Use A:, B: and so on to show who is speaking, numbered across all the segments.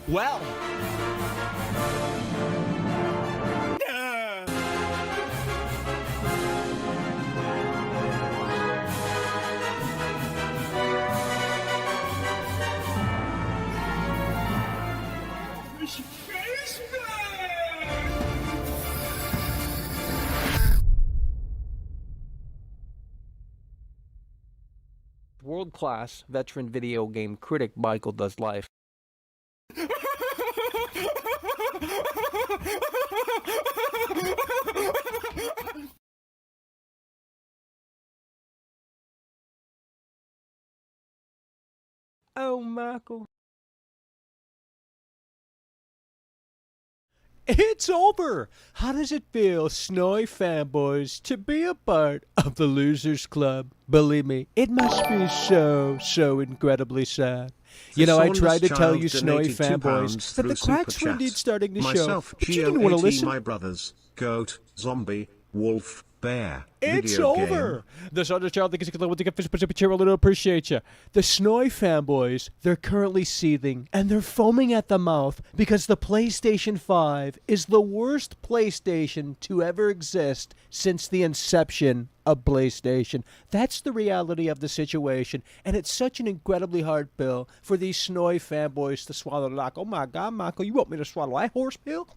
A: Well. World-class veteran video game critic Michael does life. Oh, Michael. It's over! How does it feel, SNOY fanboys, to be a part of the Losers Club? Believe me, it must be so incredibly sad. You know, I tried to tell you, SNOY fanboys, that the cracks were indeed starting to show, but you didn't want to listen.
B: My brothers, goat, zombie, wolf, bear,
A: it's
B: video
A: over!
B: game.
A: The Southern Child thinks it's going to fish, but a little appreciate you. The SNOY fanboys, they're currently seething, and they're foaming at the mouth because the PlayStation 5 is the worst PlayStation to ever exist since the inception of PlayStation. That's the reality of the situation, and it's such an incredibly hard pill for these SNOY fanboys to swallow. Like, oh my God, Michael, you want me to swallow that horse pill?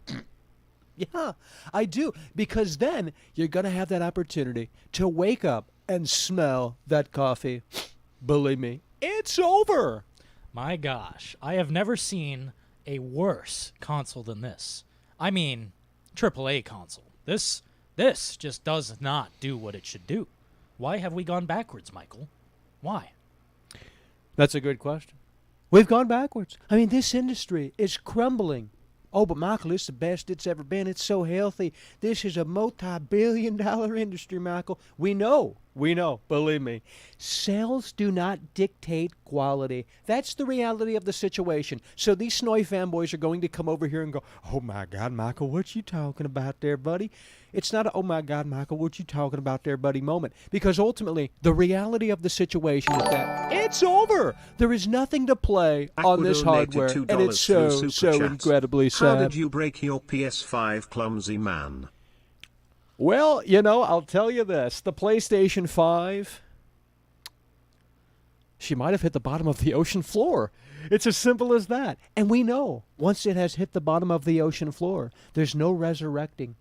A: Yeah, I do, because then you're going to have that opportunity to wake up and smell that coffee. Believe me, it's over.
C: My gosh, I have never seen a worse console than this. I mean, AAA console. This just does not do what it should do. Why have we gone backwards, Michael? Why?
A: That's a good question. We've gone backwards. I mean, this industry is crumbling. Oh, but Michael, it's the best it's ever been. It's so healthy. This is a multi-billion-dollar industry, Michael. We know. Believe me. Sales do not dictate quality. That's the reality of the situation. So these SNOY fanboys are going to come over here and go, oh my God, Michael, what you talking about there, buddy? It's not a, oh my God, Michael, what you talking about there, buddy moment. Because ultimately, the reality of the situation is that it's over. There is nothing to play on this hardware. And it's so incredibly sad.
B: How did you break your PS5, clumsy man?
A: Well, you know, I'll tell you this. The PlayStation 5, she might have hit the bottom of the ocean floor. It's as simple as that. And we know, once it has hit the bottom of the ocean floor, there's no resurrecting.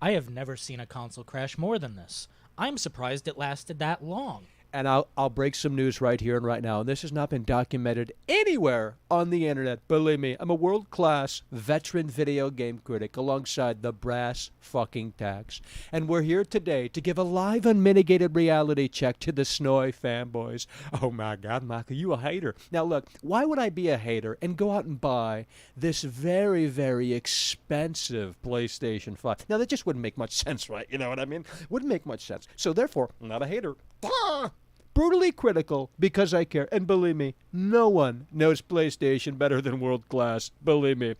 C: I have never seen a console crash more than this. I'm surprised it lasted that long.
A: And I'll break some news right here and right now. And this has not been documented anywhere on the internet. Believe me, I'm a world-class veteran video game critic alongside the brass fucking tacks. And we're here today to give a live unmitigated reality check to the SNOY fanboys. Oh my God, Michael, you a hater. Now look, why would I be a hater and go out and buy this very expensive PlayStation 5? Now that just wouldn't make much sense, right? You know what I mean? Wouldn't make much sense. So therefore, I'm not a hater. Brutally critical because I care. And believe me, no one knows PlayStation better than World Class. Believe me.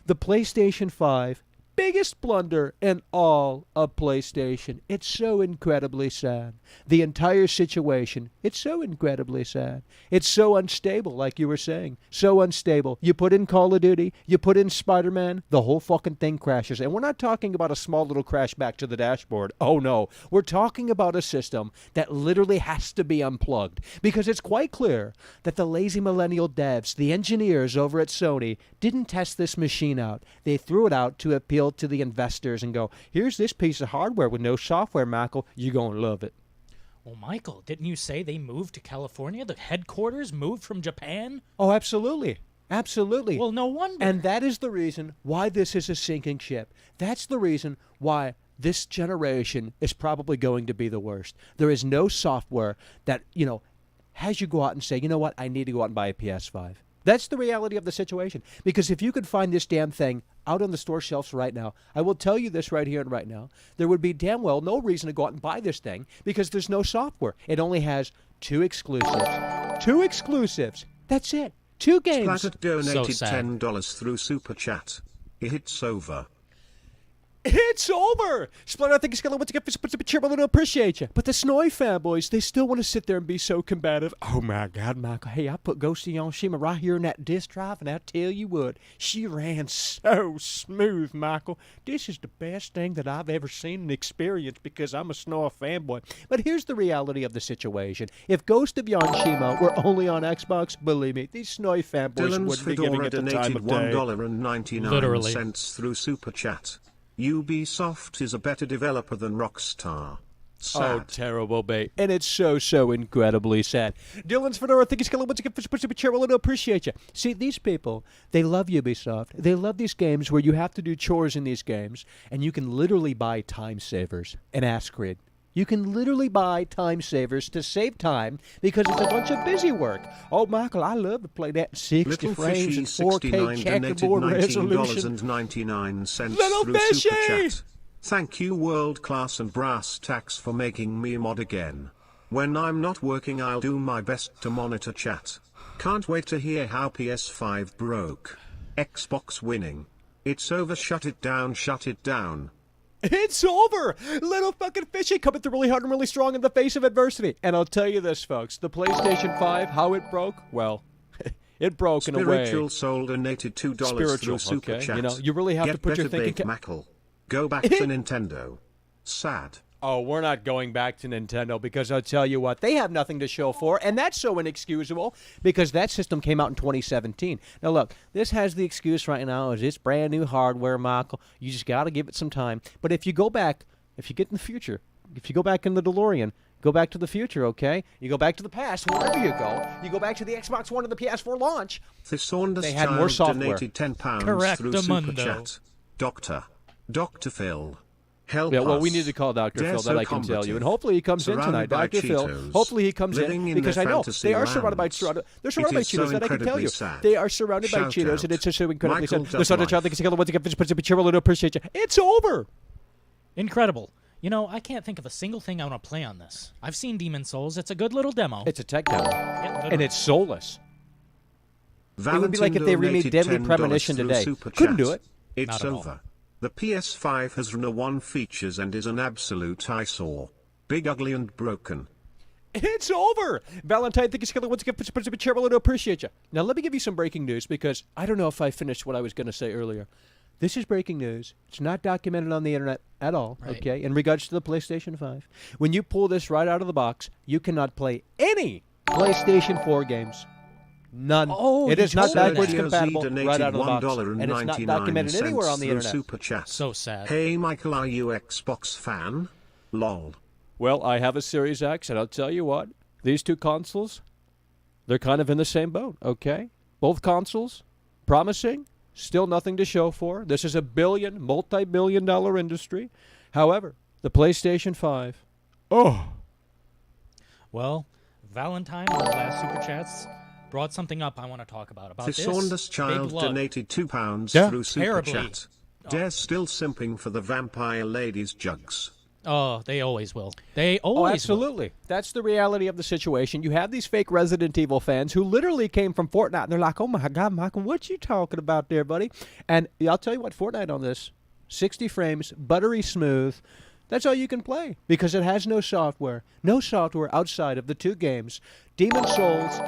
A: The PlayStation 5, biggest blunder in all of PlayStation. It's so incredibly sad. The entire situation, it's so incredibly sad. It's so unstable, like you were saying. So unstable. You put in Call of Duty, you put in Spider-Man, the whole fucking thing crashes. And we're not talking about a small little crash back to the dashboard. Oh no. We're talking about a system that literally has to be unplugged. Because it's quite clear that the lazy millennial devs, the engineers over at Sony, didn't test this machine out. They threw it out to appeal to the investors and go, here's this piece of hardware with no software, Michael. You're going to love it.
C: Well, Michael, didn't you say they moved to California? The headquarters moved from Japan?
A: Oh, absolutely. Absolutely.
C: Well, no wonder.
A: And that is the reason why this is a sinking ship. That's the reason why this generation is probably going to be the worst. There is no software that, you know, has you go out and say, you know what, I need to go out and buy a PS5. That's the reality of the situation. Because if you could find this damn thing out on the store shelves right now, I will tell you this right here and right now, there would be damn well no reason to go out and buy this thing because there's no software. It only has 2 exclusives. 2 exclusives. That's it. 2 games.
B: Splattered donated $10 through Super Chat. It's over.
A: It's over! Splinter, I think it's gonna get to appreciate you. But the SNOY fanboys, they still want to sit there and be so combative. Oh my God, Michael. Hey, I put Ghost of Yonshima right here in that disk drive, and I tell you what, she ran so smooth, Michael. This is the best thing that I've ever seen and experienced because I'm a SNOY fanboy. But here's the reality of the situation. If Ghost of Yonshima were only on Xbox, believe me, these SNOY fanboys
B: Dylan's
A: wouldn't be giving
B: Fedora
A: it the time
B: donated
A: of day.
B: $1.99
C: Literally.
B: through Super Chat. Ubisoft is a better developer than Rockstar. Sad.
A: Oh, terrible, bait. And it's so incredibly sad. Dylan's Fedora, I think he's going to chair. Well, I appreciate you. See, these people, they love Ubisoft. They love these games where you have to do chores in these games, and you can literally buy time savers and Ask Grid. You can literally buy time savers to save time because it's a bunch of busy work. Oh, Michael, I love to play that in 60
B: Little
A: frames
B: Fishy
A: and 4K
B: 69 donated
A: checkerboard resolution.
B: $19.99
A: Little
B: through
A: Fishy!
B: Super Chat. Thank you World Class and Brass Tacks for making me a mod again. When I'm not working I'll do my best to monitor chat. Can't wait to hear how PS5 broke. Xbox winning. It's over, shut it down, shut it down.
A: It's over! Little fucking fishy coming through really hard and really strong in the face of adversity. And I'll tell you this, folks. The PlayStation 5, how it broke? Well, it broke in a way.
B: Spiritual Soul donated $2 through Super
A: okay.
B: Chat.
A: You know, you really have to put your thinking...
B: Mackle. Go back to Nintendo. Sad.
A: Oh, we're not going back to Nintendo because I'll tell you what, they have nothing to show for, and that's so inexcusable because that system came out in 2017. Now, look, this has the excuse right now is it's brand new hardware, Michael. You just got to give it some time. But if you go back, if you get in the future, if you go back in the DeLorean, go back to the future, okay? You go back to the past, wherever you go back to the Xbox One and the PS4 launch.
B: They
A: had more software.
B: Donated £10
C: Correct,
B: through Super
C: Amundo.
B: Chat. Dr. Phil. Help
A: Yeah, well,
B: us.
A: we need to call Dr.
B: They're
A: Phil,
B: so
A: that I can tell you.
B: combative.
A: And hopefully he comes in
B: Surrounded
A: tonight,
B: by
A: Dr. Phil.
B: Cheetos.
A: Hopefully he comes
B: Living
A: in
B: in
A: because
B: their
A: I know
B: fantasy
A: they are surrounded by
B: lands.
A: they're surrounded by
B: It is so
A: Cheetos, that I can tell
B: incredibly
A: you.
B: sad.
A: They are surrounded by
B: Shout
A: Cheetos,
B: out.
A: and it's just so incredibly
B: Michael
A: sad. Listen,
B: Duff
A: I think it's appreciate you. It's over.
C: Incredible. You know, I can't think of a single thing I want to play on this. I've seen Demon Souls. It's a good little demo.
A: It's a tech demo,
C: Yeah,
A: and it's soulless.
B: Valentin
A: It would be like if they remade
B: donated
A: Deadly
B: $10
A: Premonition
B: through
A: today.
B: Super
A: Couldn't
B: Chat.
A: do it.
B: It's
C: Not at all.
B: over. The PS5 has Rena 1 features and is an absolute eyesore. Big, ugly, and broken.
A: It's over. Valentine, think it's going to charitable to appreciate you. Now, let me give you some breaking news because I don't know if I finished what I was going to say earlier. This is breaking news. It's not documented on the internet at all,
C: Right.
A: okay, in regards to the PlayStation 5. When you pull this right out of the box, you cannot play any PlayStation 4 games. None.
C: Oh,
A: it
C: you
A: is not
C: told me
A: backwards
C: that.
A: compatible
B: donated
A: right out of the box. And it's not documented anywhere on the
B: through
A: internet.
B: Super Chat.
C: So sad.
B: Hey Michael, are you Xbox fan? Lol.
A: Well, I have a Series X, and I'll tell you what, these two consoles, they're kind of in the same boat, okay? Both consoles, promising, still nothing to show for. This is a multi-billion-dollar industry. However, the PlayStation 5,
C: Well, Valentine, one of the last Super Chats, brought something up I want to talk about
B: The
C: this.
B: Saunders
C: Big
B: Child
C: lug.
B: donated £2
A: Yeah.
B: through Super
C: Terribly.
B: Chat. They're still simping for the vampire ladies' jugs.
C: Oh, they always will. They
A: Oh,
C: always will.
A: absolutely. That's the reality of the situation. You have these fake Resident Evil fans who literally came from Fortnite, and they're like, oh, my God, Michael, what you talking about there, buddy? And I'll tell you what, Fortnite on this, 60 frames, buttery smooth, that's all you can play because it has no software. No software outside of the two games, Demon Souls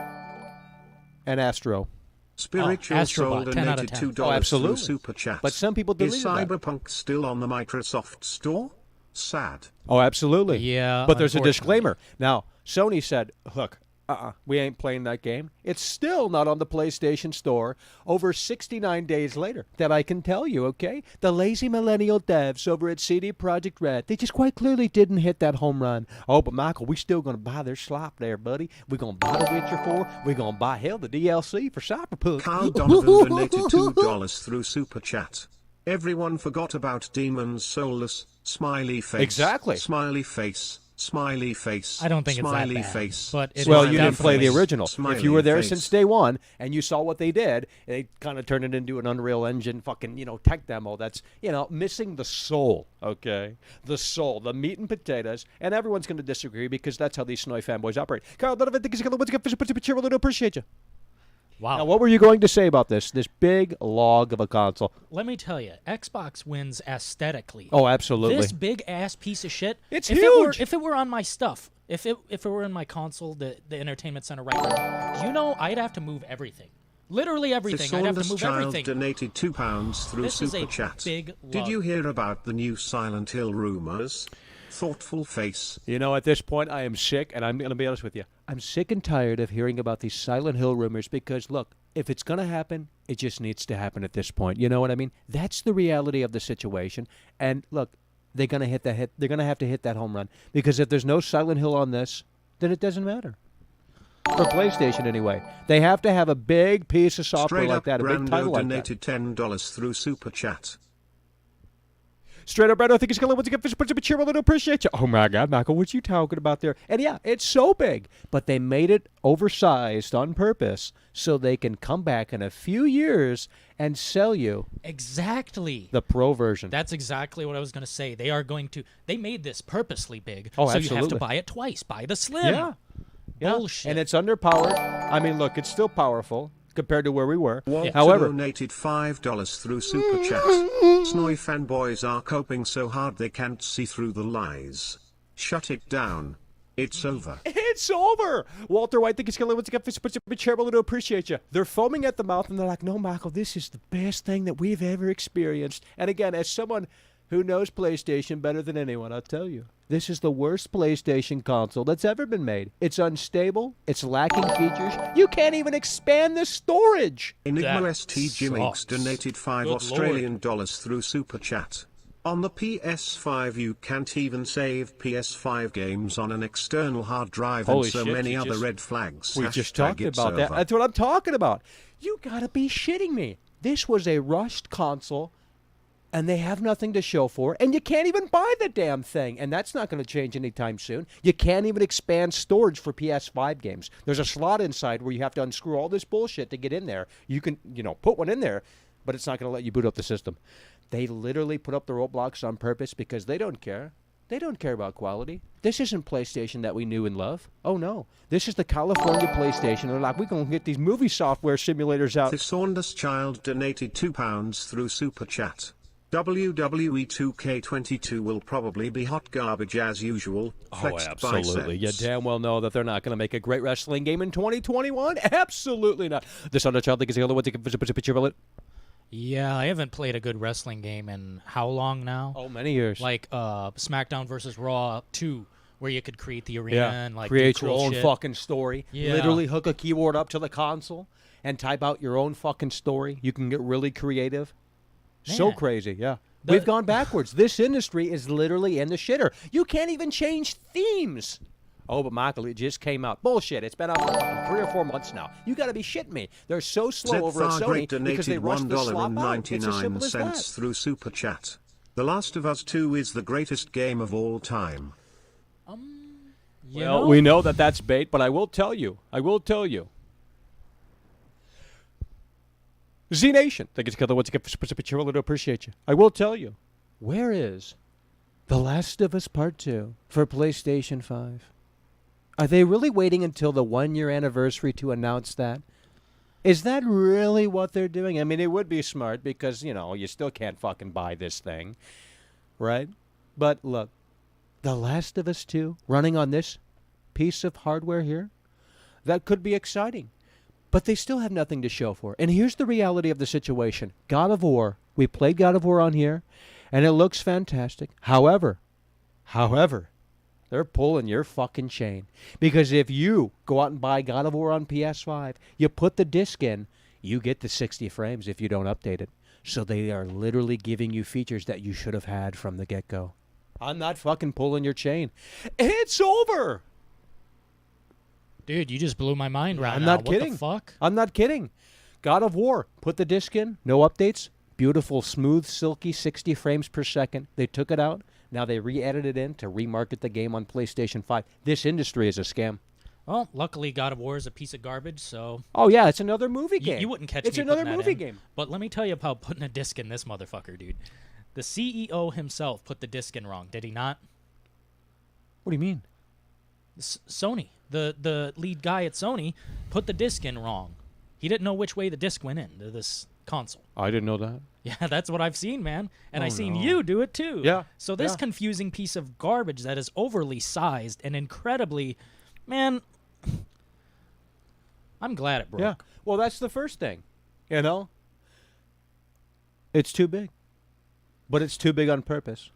A: and Astro.
B: Spiritual
C: Astro
B: Soul
C: Bot, 10 out of
B: donated
C: 10.
B: $2
A: Oh, absolutely.
B: through Super Chat.
A: But some people
B: Is
A: deleted that.
B: Cyberpunk still on the Microsoft Store? Sad.
A: Oh, absolutely.
C: Yeah,
A: But there's a
C: unfortunately.
A: disclaimer. Now, Sony said, look, we ain't playing that game. It's still not on the PlayStation Store over 69 days later. That I can tell you, okay? The lazy millennial devs over at CD Projekt Red, they just quite clearly didn't hit that home run. Oh, but Michael, we still going to buy their slop there, buddy. We're going to buy The Witcher 4. We're going to buy, hell, the DLC for Cyberpunk.
B: Carl Donovan donated $2 through Super Chat. Everyone forgot about Demon's Soulless. Smiley face.
A: Exactly.
B: Smiley face. Smiley face.
C: I don't think it's that
B: smiley
C: bad,
B: face.
C: but it
A: Well,
C: is
A: you didn't play the
C: definitely-
A: original.
B: Smiley
A: If you were there
B: face.
A: since day one and you saw what they did, they kind of turned it into an Unreal Engine fucking, tech demo that's, missing the soul, okay? The soul, the meat and potatoes, and everyone's going to disagree because that's how these SNOY fanboys operate. Carl Donovan, think he's going to appreciate you.
C: Wow.
A: Now, what were you going to say about this big log of a console?
C: Let me tell you, Xbox wins aesthetically.
A: Oh, absolutely.
C: This big ass piece of shit.
A: It's
C: huge.
A: huge.
C: If it were on my stuff, if it were in my console, the entertainment center right now, I'd have to move everything. Literally everything. I'd have to
B: This
C: move
B: child
C: everything.
B: donated £2 through
C: This is
B: Super
C: a
B: Chat.
C: big
B: Did
C: log.
B: you hear about the new Silent Hill rumors? Thoughtful face.
A: You know, at this point, I am sick, and I'm going to be honest with you. I'm sick and tired of hearing about these Silent Hill rumors because, look, if it's going to happen, it just needs to happen at this point. You know what I mean? That's the reality of the situation. And look, they're going to They're going to have to hit that home run because if there's no Silent Hill on this, then it doesn't matter. For PlayStation, anyway. They have to have a big piece of software
B: Straight
A: like
B: up,
A: that, a big
B: Brando
A: title like that.
B: donated $10 through Super Chat.
A: Straight up, Brando, I think it's going to want to get puts up a cheer. I don't appreciate you. Oh, my God, Michael, what you talking about there? And, yeah, it's so big. But they made it oversized on purpose so they can come back in a few years and sell you
C: Exactly.
A: the Pro version.
C: That's exactly what I was going to say. They made this purposely big.
A: Oh,
C: so you have to
A: absolutely.
C: buy it twice. Buy the Slim.
A: Yeah.
C: Bullshit.
A: And it's underpowered. I mean, look, it's still powerful compared to where we were.
B: Walter
A: However,
B: donated $5 through Super Chat. SNOY fanboys are coping so hard they can't see through the lies. Shut it down. It's over.
A: it's over. Walter White, think it's going to get puts up a chair. I do appreciate you. They're foaming at the mouth, and they're like, no, Michael, this is the best thing that we've ever experienced. And again, as someone who knows PlayStation better than anyone, I'll tell you, this is the worst PlayStation console that's ever been made. It's unstable. It's lacking features. You can't even expand the storage.
B: Enigma
C: That
B: ST Jiminx
C: sucks.
B: donated $5
C: Good
B: Australian dollars through Super Chat. On the PS5 you can't even save PS5 games on an external hard drive
A: Holy
B: and so
A: shit,
B: many
A: you
B: other
A: just-
B: red flags.
A: We just
B: Hashtag
A: talked
B: it's
A: about that.
B: over.
A: That's what I'm talking about. You gotta be shitting me. This was a rushed console, and they have nothing to show for it, and you can't even buy the damn thing, and that's not going to change anytime soon. You can't even expand storage for PS5 games. There's a slot inside where you have to unscrew all this bullshit to get in there. You can, put one in there, but it's not going to let you boot up the system. They literally put up the roadblocks on purpose because they don't care. They don't care about quality. This isn't PlayStation that we knew and love. Oh, no. This is the California PlayStation. They're like, we're going to get these movie software simulators out.
B: The Saunders Child donated £2 through Super Chat. WWE 2K22 will probably be hot garbage as usual. Flexed
A: absolutely. You
B: biceps.
A: damn well know that they're not going to make a great wrestling game in 2021. Absolutely not. This Underchild think is the only one that can put a picture of it.
C: Yeah, I haven't played a good wrestling game in how long now?
A: Oh, many years.
C: Like SmackDown versus Raw 2, where you could create the arena and like
A: create
C: do
A: your
C: cool
A: own
C: shit.
A: fucking story.
C: Yeah.
A: Literally hook a keyboard up to the console and type out your own fucking story. You can get really creative. So
C: Man.
A: crazy, yeah.
C: The-
A: We've gone backwards. This industry is literally in the shitter. You can't even change themes. Oh, but Michael, it just came out. Bullshit. It's been out for fucking 3 or 4 months now. You got to be shitting me. They're so slow over at Sony
B: Great
A: because they
B: donated
A: rush the slop out. It's as simple as that.
B: $1.99 through Super Chat. The Last of Us 2 is the greatest game of all time.
C: You
A: Well,
C: know?
A: we know that that's bait, but I will tell you. Z Nation, think it's the ones that get a picture. To appreciate you. I will tell you. Where is The Last of Us Part 2 for PlayStation 5? Are they really waiting until the 1-year anniversary to announce that? Is that really what they're doing? I mean, it would be smart because, you still can't fucking buy this thing, right? But look, The Last of Us 2 running on this piece of hardware here, that could be exciting. But they still have nothing to show for. And here's the reality of the situation. God of War, we played God of War on here, and it looks fantastic. However, they're pulling your fucking chain. Because if you go out and buy God of War on PS5, you put the disc in, you get the 60 frames if you don't update it. So they are literally giving you features that you should have had from the get-go. I'm not fucking pulling your chain. It's over!
C: Dude, you just blew my mind right
A: I'm
C: now.
A: not
C: What
A: kidding.
C: the fuck?
A: I'm not kidding. God of War, put the disc in, no updates. Beautiful, smooth, silky, 60 frames per second. They took it out. Now they re-edited it in to remarket the game on PlayStation 5. This industry is a scam.
C: Well, luckily God of War is a piece of garbage, so
A: Oh, yeah, it's another movie game.
C: you wouldn't catch
A: It's
C: me
A: another
C: putting that
A: movie
C: in.
A: game.
C: But let me tell you about putting a disc in this motherfucker, dude. The CEO himself put the disc in wrong, did he not?
A: What do you mean?
C: Sony, the lead guy at Sony, put the disc in wrong. He didn't know which way the disc went into this console.
A: I didn't know that.
C: Yeah, that's what I've seen, man. And
A: Oh,
C: I seen
A: no.
C: you do it too.
A: Yeah,
C: So this
A: yeah.
C: confusing piece of garbage that is overly sized and incredibly, man, I'm glad it broke.
A: Yeah. Well, that's the first thing. You know? It's too big. But it's too big on purpose.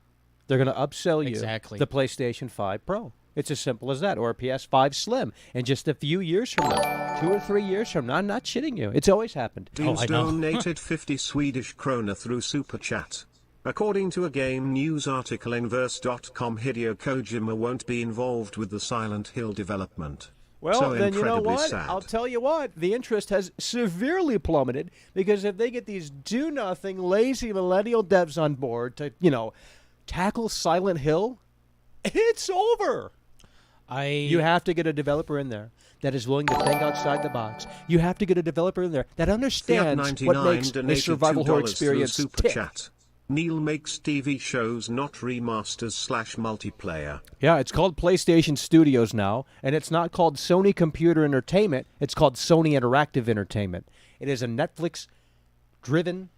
A: They're going to upsell you
C: Exactly.
A: the PlayStation 5 Pro. It's as simple as that. Or a PS5 Slim. And just a few years from now, 2 or 3 years from now, I'm not shitting you. It's always happened.
C: Oh, I know.
B: donated 50 Swedish krona through Super Chat. According to a game news article in verse.com, Hideo Kojima won't be involved with the Silent Hill development.
A: Well,
B: So
A: then you know
B: incredibly
A: what?
B: sad.
A: I'll tell you what. The interest has severely plummeted because if they get these do-nothing, lazy millennial devs on board to, tackle Silent Hill, it's over. You have to get a developer in there that is willing to think outside the box. You have to get a developer in there that understands what makes a survival horror experience
B: Super
A: tick.
B: Chat. Neil makes TV shows, not remasters/multiplayer.
A: Yeah, it's called PlayStation Studios now, and it's not called Sony Computer Entertainment. It's called Sony Interactive Entertainment. It is a Netflix-driven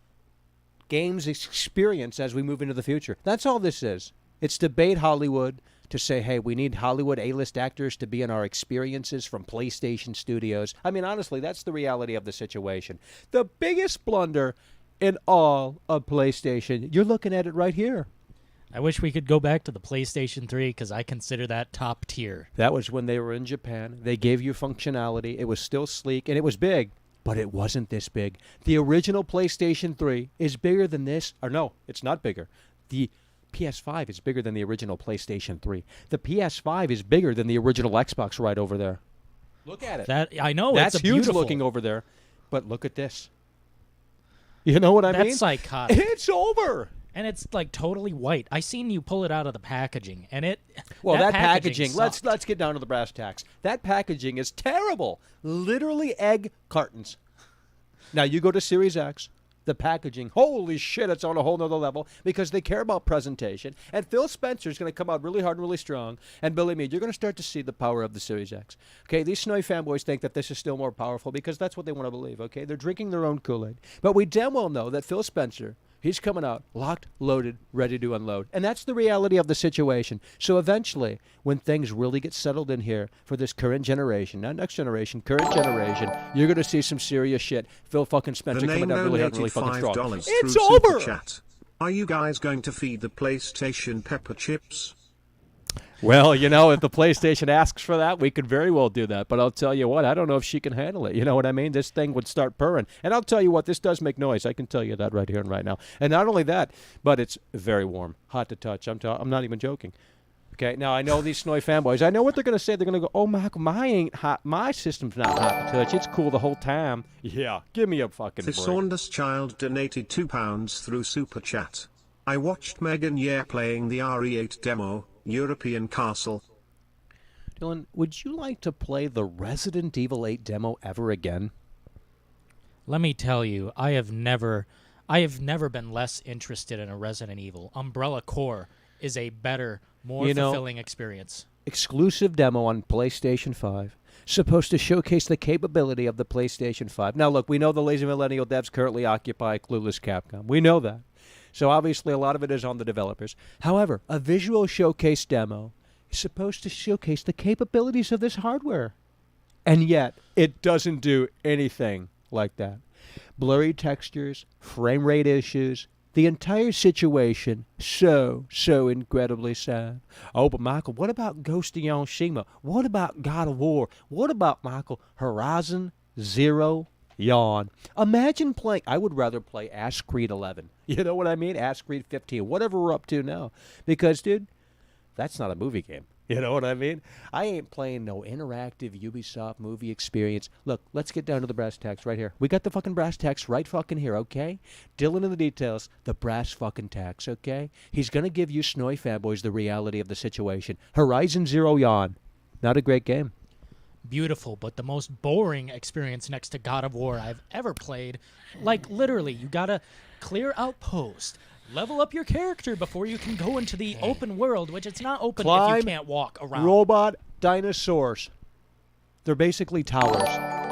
A: games experience as we move into the future. That's all this is. It's to bait Hollywood to say, hey, we need Hollywood A-list actors to be in our experiences from PlayStation Studios. I mean, honestly, that's the reality of the situation. The biggest blunder in all of PlayStation, you're looking at it right here.
C: I wish we could go back to the PlayStation 3 because I consider that top tier.
A: That was when they were in Japan. They gave you functionality. It was still sleek, and it was big, but it wasn't this big. The original PlayStation 3 is bigger than this. Or no, it's not bigger. The PS5 is bigger than the original PlayStation 3. The PS5 is bigger than the original Xbox right over there. Look at it.
C: That I know
A: That's
C: it's a
A: huge
C: beautiful.
A: looking over there. But look at this. You know what I mean?
C: That's psychotic.
A: It's over.
C: And it's like totally white. I seen you pull it out of the packaging, and it.
A: Well, that packaging.
C: sucked.
A: Let's get down to the brass tacks. That packaging is terrible. Literally egg cartons. Now you go to Series X. The packaging, holy shit, it's on a whole nother level because they care about presentation. And Phil Spencer's going to come out really hard and really strong. And believe me, you're going to start to see the power of the Series X. Okay, these SNOY fanboys think that this is still more powerful because that's what they want to believe, okay? They're drinking their own Kool-Aid. But we damn well know that Phil Spencer, he's coming out locked, loaded, ready to unload. And that's the reality of the situation. So eventually, when things really get settled in here for this current generation, not next generation, current generation, you're going to see some serious shit. Phil fucking Spencer
B: The name
A: coming down really hard and really
B: donated
A: fucking strong.
B: $5
A: It's
B: through
A: over!
B: Super Chat. Are you guys going to feed the PlayStation pepper chips?
A: Well, if the PlayStation asks for that, we could very well do that. But I'll tell you what, I don't know if she can handle it. You know what I mean? This thing would start purring. And I'll tell you what, this does make noise. I can tell you that right here and right now. And not only that, but it's very warm, hot to touch. I'm not even joking. Okay, now I know these SNOY fanboys. I know what they're going to say. They're going to go, oh, Michael, mine ain't hot. My system's not hot to touch. It's cool the whole time. Yeah, give me a fucking
B: The
A: break.
B: Saunders Child donated £2 through Super Chat. I watched Megan Year playing the RE8 demo, European Castle.
A: Dylan, would you like to play the Resident Evil 8 demo ever again?
C: Let me tell you, I have never been less interested in a Resident Evil. Umbrella Corps is a better, more fulfilling experience.
A: Exclusive demo on PlayStation 5. Supposed to showcase the capability of the PlayStation 5. Now, look, we know the lazy millennial devs currently occupy clueless Capcom. We know that. So, obviously, a lot of it is on the developers. However, a visual showcase demo is supposed to showcase the capabilities of this hardware. And yet, it doesn't do anything like that. Blurry textures, frame rate issues, the entire situation, so incredibly sad. Oh, but Michael, what about Ghost of Tsushima? What about God of War? What about, Michael, Horizon Zero Dawn? Imagine playing, I would rather play Ash Creed 11. You know what I mean? Ash Creed 15, whatever we're up to now. Because, dude, that's not a movie game. You know what I mean? I ain't playing no interactive Ubisoft movie experience. Look, let's get down to the brass tacks right here. We got the fucking brass tacks right fucking here, okay? Dylan in the details, the brass fucking tacks, okay? He's going to give you SNOY fanboys the reality of the situation. Horizon Zero Dawn, not a great game.
C: Beautiful, but the most boring experience next to God of War I've ever played. Like, literally, you gotta clear outpost, level up your character before you can go into the open world, which it's not open if you can't walk around.
A: Robot dinosaurs. They're basically towers.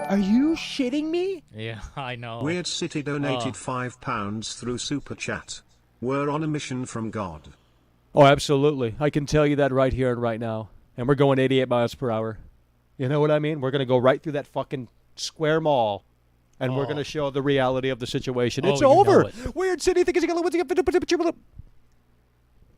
A: Are you shitting me?
C: Yeah, I know.
B: Weird City donated £5 through Super Chat. We're on a mission from God.
A: Oh, absolutely. I can tell you that right here and right now. And we're going 88 miles per hour. You know what I mean? We're going to go right through that fucking square mall. And we're going to show the reality of the situation. It's over. Weird City.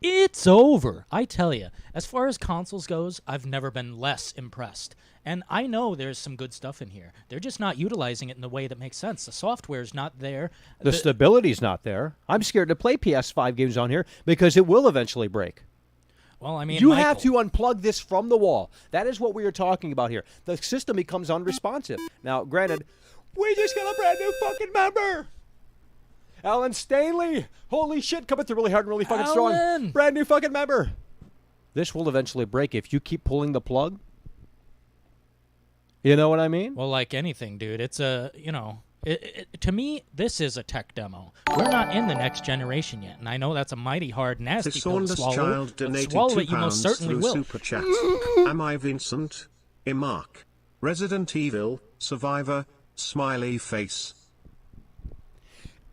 C: It's over. I tell you, as far as consoles goes, I've never been less impressed. And I know there's some good stuff in here. They're just not utilizing it in the way that makes sense. The software's not there.
A: The stability's not there. I'm scared to play PS5 games on here because it will eventually break.
C: Well, I mean,
A: you have to unplug this from the wall. That is what we are talking about here. The system becomes unresponsive. Now, granted, we just got a brand new fucking member. Alan Stanley. Holy shit, coming through really hard and really fucking strong. Brand new fucking member. This will eventually break if you keep pulling the plug. You know what I mean?
C: Well, like anything, dude, it's a, you know, to me, this is a tech demo. We're not in the next generation yet, and I know that's a mighty hard, nasty pill to swallow.
B: Child donated
C: swallow it, you most certainly will.
B: Super Chat. Am I Vincent? Mark. Resident Evil, Survivor, smiley face.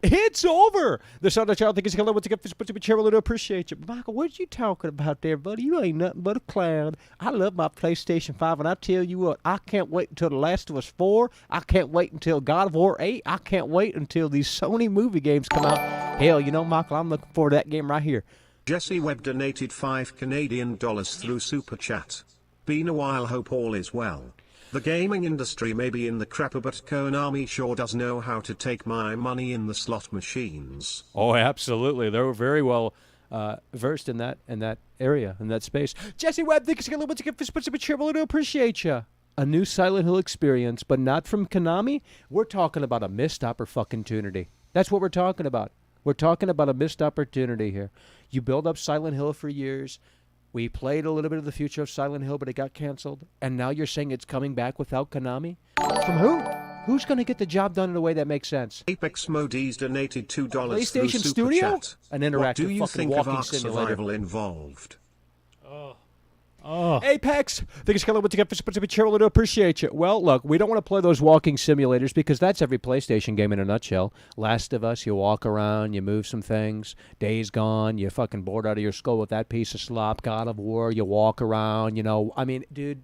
A: It's over. The son of the child thinks hello, what's a good fish, but to be cheerful to appreciate you. Michael, what you talking about there, buddy? You ain't nothing but a clown. I love my PlayStation 5, and I tell you what, I can't wait until The Last of Us 4. I can't wait until God of War 8. I can't wait until these Sony movie games come out. Hell, you know, Michael, I'm looking forward to that game right here.
B: Jesse Webb donated $5 Canadian through Super Chat. Been a while, hope all is well. The gaming industry may be in the crapper, but Konami sure does know how to take my money in the slot machines.
A: Oh, absolutely. They're very well versed in that area, in that space. Jesse Webb, thanks a little bit to cheerful to appreciate you. A new Silent Hill experience, but not from Konami. We're talking about a missed opportunity. That's what we're talking about. We're talking about a missed opportunity here. You build up Silent Hill for years. We played a little bit of the future of Silent Hill, but it got canceled. And now you're saying it's coming back without Konami? From who? Who's going to get the job done in a way that makes sense?
B: Apex Modi's donated $2
A: PlayStation
B: through Super
A: Studio?
B: Chat.
A: An interactive
B: what do you
A: fucking
B: think of
A: walking
B: Ark
A: simulator.
B: Survival involved?
A: Apex, thanks a lot to be cheerful to appreciate you. Well, look, we don't want to play those walking simulators because that's every PlayStation game in a nutshell. Last of Us, you walk around, you move some things. Days Gone, you're fucking bored out of your skull with that piece of slop. God of War, you walk around, you know. I mean, dude,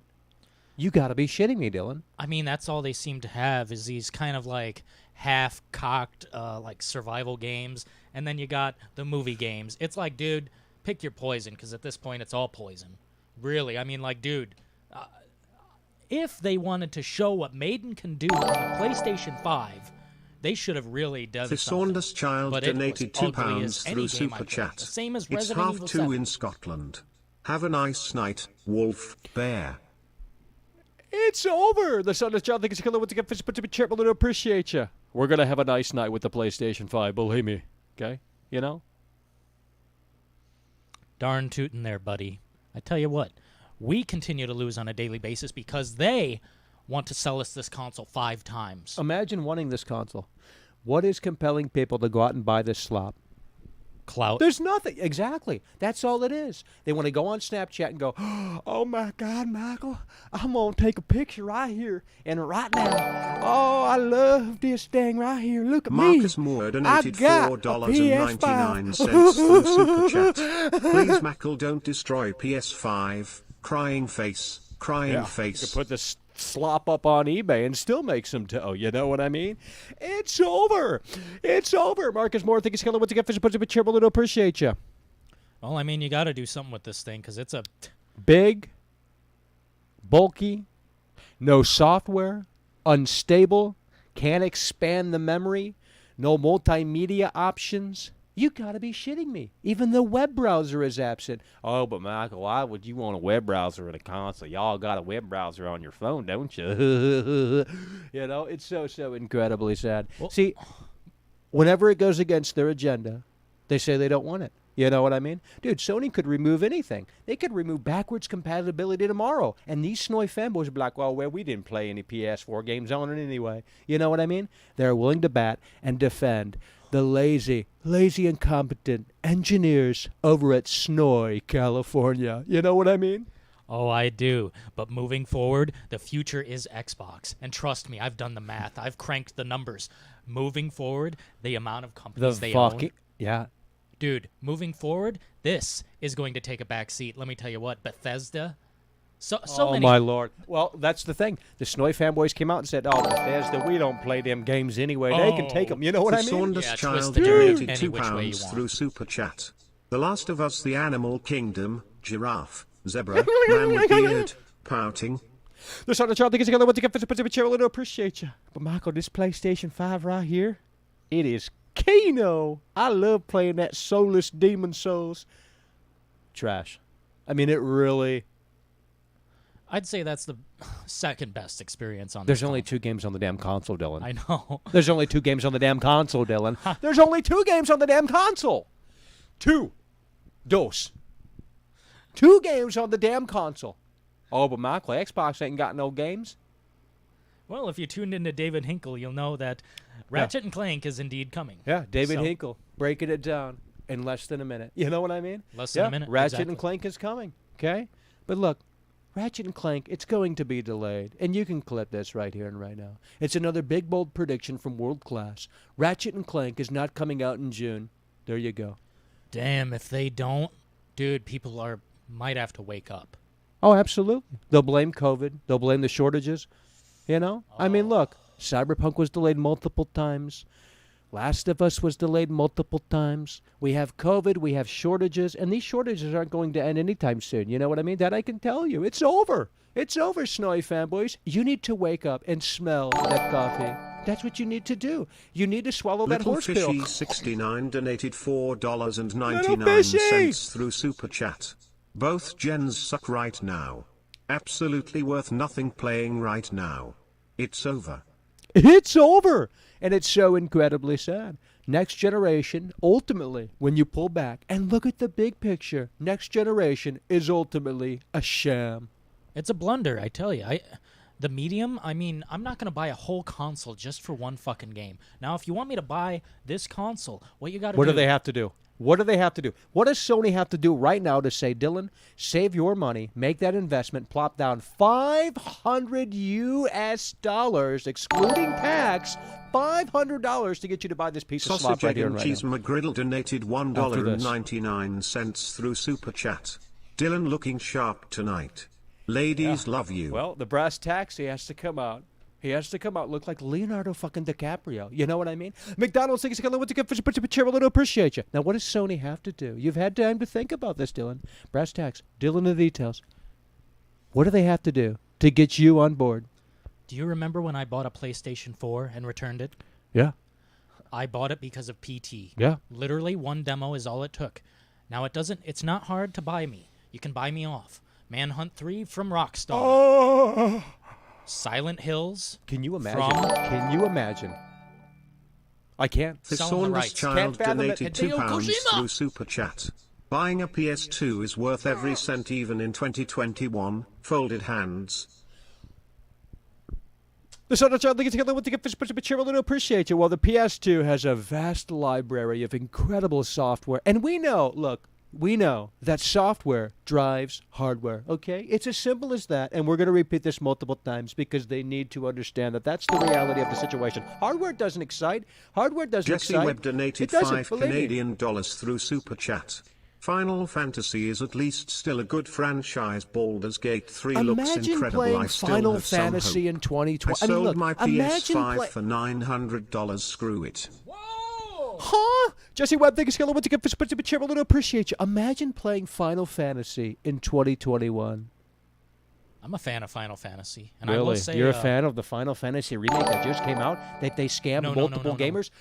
A: you got to be shitting me, Dylan.
C: I mean, that's all they seem to have is these kind of like half-cocked like survival games, and then you got the movie games. It's like, dude, pick your poison because at this point it's all poison. Really, I mean, like, dude, if they wanted to show what Maiden can do on the PlayStation 5, they should have really done
B: The
C: something.
B: Saunders Child
C: But
B: donated £2 through
C: game
B: Super
C: I played.
B: Chat.
C: The same as
B: It's
C: Resident Evil
B: 2:30
C: 7.
B: in Scotland. Have a nice night, Wolf Bear.
A: It's over. The son of the child thinks hello, what's a good fish, but to be cheerful to appreciate you. We're going to have a nice night with the PlayStation 5, believe me. Okay? You know?
C: Darn tootin' there, buddy. I tell you what, we continue to lose on a daily basis because they want to sell us this console 5 times.
A: Imagine wanting this console. What is compelling people to go out and buy this slop?
C: Clout.
A: There's nothing. Exactly. That's all it is. They want to go on Snapchat and go, oh, my God, Michael, I'm going to take a picture right here and right now. Oh, I love this thing right here. Look at
B: Marcus
A: me.
B: Moore donated $4.99
A: PS5.
B: through Super Chat. Please, Mackle, don't destroy PS5. Crying face. Crying face.
A: You could put this slop up on eBay and still make some dough. You know what I mean? It's over. It's over. Marcus Moore, thank you, what's a good fish, but to be cheerful to appreciate you.
C: Well, I mean, you got to do something with this thing because it's a...
A: Big, bulky, no software, unstable, can't expand the memory, no multimedia options. You got to be shitting me. Even the web browser is absent. Oh, but Michael, why would you want a web browser in a console? Y'all got a web browser on your phone, don't you? You know, it's so incredibly sad.
C: Well,
A: see, whenever it goes against their agenda, they say they don't want it. You know what I mean? Dude, Sony could remove anything. They could remove backwards compatibility tomorrow. And these SNOY fanboys would be like, well, we didn't play any PS4 games on it anyway. You know what I mean? They're willing to bat and defend the lazy, incompetent engineers over at SNOY, California. You know what I mean?
C: Oh, I do. But moving forward, the future is Xbox. And trust me, I've done the math. I've cranked the numbers. Moving forward, the amount of companies they own.
A: Yeah.
C: Dude, moving forward, this is going to take a back seat. Let me tell you what, Bethesda. So many.
A: My lord. Well, that's the thing. The SNOY fanboys came out and said, "Oh, Bethesda, we don't play them games anyway. They can take them." You know what I mean?
B: Saunders
C: Yeah,
B: Child
C: twist the narrative
B: donated
C: any
B: £2
C: which way you want.
B: through Super Chat. The Last of Us, the Animal Kingdom, Giraffe, Zebra, Man with Beard, Pouting.
A: The son of child thinks together what to get for the chair. I appreciate you. But Michael, this PlayStation 5 right here, it is Kino. I love playing that soulless Demon Souls. Trash. I mean, it really.
C: I'd say that's the second best experience on
A: There's
C: this
A: only
C: console.
A: 2 games on the damn console, Dylan.
C: I know.
A: There's only 2 games on the damn console, Dylan. There's only 2 games on the damn console. 2. Dos. 2 games on the damn console. Oh, but Michael, Xbox ain't got no games.
C: Well, if you tuned into David Hinkle, you'll know that Ratchet and Clank is indeed coming.
A: Yeah, David
C: So-
A: Hinkle breaking it down in less than a minute. You know what I mean?
C: Less than a minute,
A: Ratchet
C: exactly.
A: and Clank is coming. Okay, but look, Ratchet and Clank, it's going to be delayed, and you can clip this right here and right now. It's another big bold prediction from World Class. Ratchet and Clank is not coming out in June. There you go.
C: Damn, if they don't, dude, people might have to wake up.
A: Oh, absolutely. They'll blame COVID. They'll blame the shortages. You know? I mean, look, Cyberpunk was delayed multiple times. Last of Us was delayed multiple times. We have COVID. We have shortages. And these shortages aren't going to end anytime soon. You know what I mean? That I can tell you. It's over. It's over, SNOY fanboys. You need to wake up and smell that coffee. That's what you need to do. You need to swallow that
B: Little
A: horse
B: Fishy
A: pill.
B: 69 donated $4.99
A: Little Fishy!
B: through Super Chat. Both gens suck right now. Absolutely worth nothing playing right now. It's over.
A: It's over. And it's so incredibly sad. Next generation, ultimately, when you pull back and look at the big picture, next generation is ultimately a sham.
C: It's a blunder, I tell you. The medium, I mean, I'm not going to buy a whole console just for one fucking game. Now, if you want me to buy this console, what you got to do...
A: What do they have to do? What do they have to do? What does Sony have to do right now to say, Dylan, save your money, make that investment, plop down $500 US, excluding tax, $500 to get you to buy this piece of slop
B: Sausage,
A: right
B: Egg
A: here
B: and
A: and right
B: Cheese
A: now.
B: McGriddle donated $1.99 through Super Chat. Dylan looking sharp tonight. Ladies love you.
A: Well, the brass tacks, he has to come out. He has to come out look like Leonardo fucking DiCaprio. You know what I mean? McDonald's thinks it's what to get for to appreciate you. Now, what does Sony have to do? You've had time to think about this, Dylan. Brass tacks. Dylan the details. What do they have to do to get you on board?
C: Do you remember when I bought a PlayStation 4 and returned it?
A: Yeah.
C: I bought it because of PT.
A: Yeah.
C: Literally, one demo is all it took. Now, it's not hard to buy me. You can buy me off. Manhunt 3 from Rockstar.
A: Oh.
C: Silent Hills.
A: Can you imagine? Can you imagine? I can't.
B: The
C: Selling the
B: Saunders
C: rights.
B: Child
A: Can't fathom it.
B: donated
C: Hideo
B: £2
C: Kojima!
B: through Super Chat. Buying a PS2 is worth every cent even in 2021. Folded hands.
A: The son of child get together with the gift for cheerful to appreciate you. Well, the PS2 has a vast library of incredible software. And we know, look, we know that software drives hardware, okay? It's as simple as that, and we're going to repeat this multiple times because they need to understand that that's the reality of the situation. Hardware doesn't excite. Hardware doesn't
B: Jesse
A: excite.
B: Webb donated
A: It doesn't,
B: $5
A: believe me.
B: Canadian dollars through Super Chat. Final Fantasy is at least still a good franchise. Baldur's Gate 3 looks
A: Imagine
B: incredible.
A: playing
B: I still
A: Final
B: have some
A: Fantasy
B: hope.
A: in 2020.
B: I sold
A: look,
B: my
A: imagine
B: PS5 for $900. Screw it.
A: Huh? Jesse Webb, thank you, what to get for cheerful to appreciate you. Imagine playing Final Fantasy in 2021.
C: I'm a fan of Final Fantasy. And I will
A: Really?
C: say,
A: You're a fan of the Final Fantasy remake that just came out? That they scammed
C: No,
A: multiple
C: no.
A: gamers?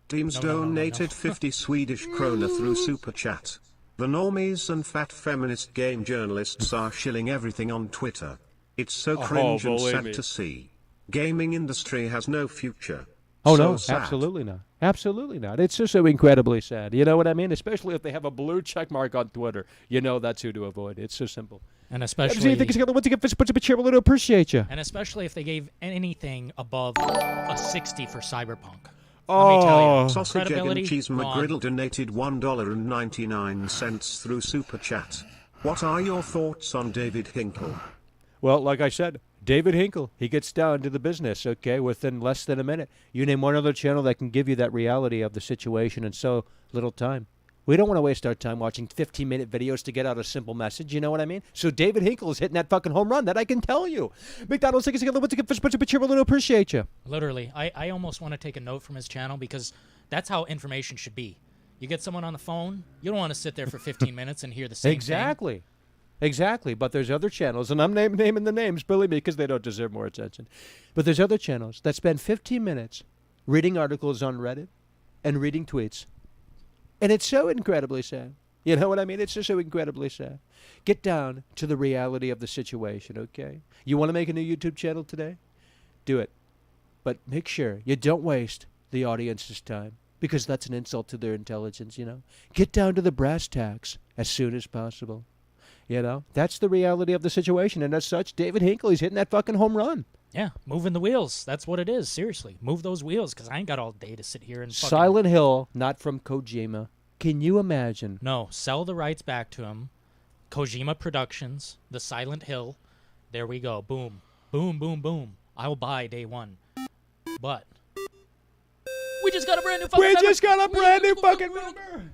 B: Teams donated 50 Swedish krona through Super Chat. The normies and fat feminist game journalists are shilling everything on Twitter. It's so cringe and
A: believe
B: sad
A: me.
B: to see. Gaming industry has no future.
A: Oh,
B: So
A: no,
B: sad.
A: absolutely not. Absolutely not. It's just so incredibly sad. You know what I mean? Especially if they have a blue check mark on Twitter. You know that's who to avoid. It's so simple.
C: and
A: Especially,
C: especially,
A: what to get for cheerful to appreciate you.
C: and especially if they gave anything above a 60 for Cyberpunk. Let me tell
A: Oh.
C: you,
B: Sausage, Egg
C: credibility
B: and Cheese
C: gone.
B: McGriddle donated $1.99 through Super Chat. What are your thoughts on David Hinkle?
A: Well, like I said, David Hinkle, he gets down to the business, okay, within less than a minute. You name one other channel that can give you that reality of the situation in so little time. We don't want to waste our time watching 15-minute videos to get out a simple message, you know what I mean? So David Hinkle is hitting that fucking home run, that I can tell you. McDonald's, take a second, what's a good fish, but you really appreciate you.
C: Literally, I almost want to take a note from his channel because that's how information should be. You get someone on the phone, you don't want to sit there for 15 minutes and hear the same thing.
A: Exactly, but there's other channels, and I'm naming the names, believe me, because they don't deserve more attention. But there's other channels that spend 15 minutes reading articles on Reddit and reading tweets. And it's so incredibly sad. You know what I mean? It's just so incredibly sad. Get down to the reality of the situation, okay? You want to make a new YouTube channel today? Do it. But make sure you don't waste the audience's time, because that's an insult to their intelligence, you know? Get down to the brass tacks as soon as possible. You know? That's the reality of the situation, and as such, David Hinkle, he's hitting that fucking home run.
C: Yeah, moving the wheels. That's what it is, seriously. Move those wheels, because I ain't got all day to sit here and fucking...
A: Silent Hill, not from Kojima. Can you imagine?
C: No, sell the rights back to him. Kojima Productions, the Silent Hill. There we go. Boom. Boom, boom, boom. I'll buy day one. But... we just got a brand new fucking member.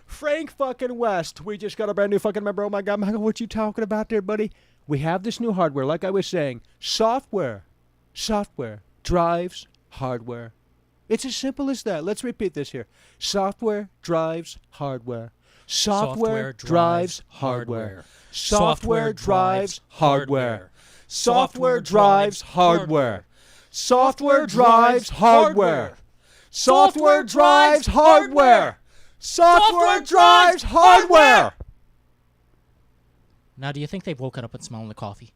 A: Frank fucking West. We just got a brand new fucking member. Oh my God, what you talking about there, buddy? We have this new hardware, like I was saying. Software drives hardware. It's as simple as that. Let's repeat this here. Software drives hardware. Software drives hardware. Software drives hardware. Software drives hardware. Software drives hardware. Software drives hardware. Software drives hardware.
C: Now, do you think they've woken up and smelling the coffee?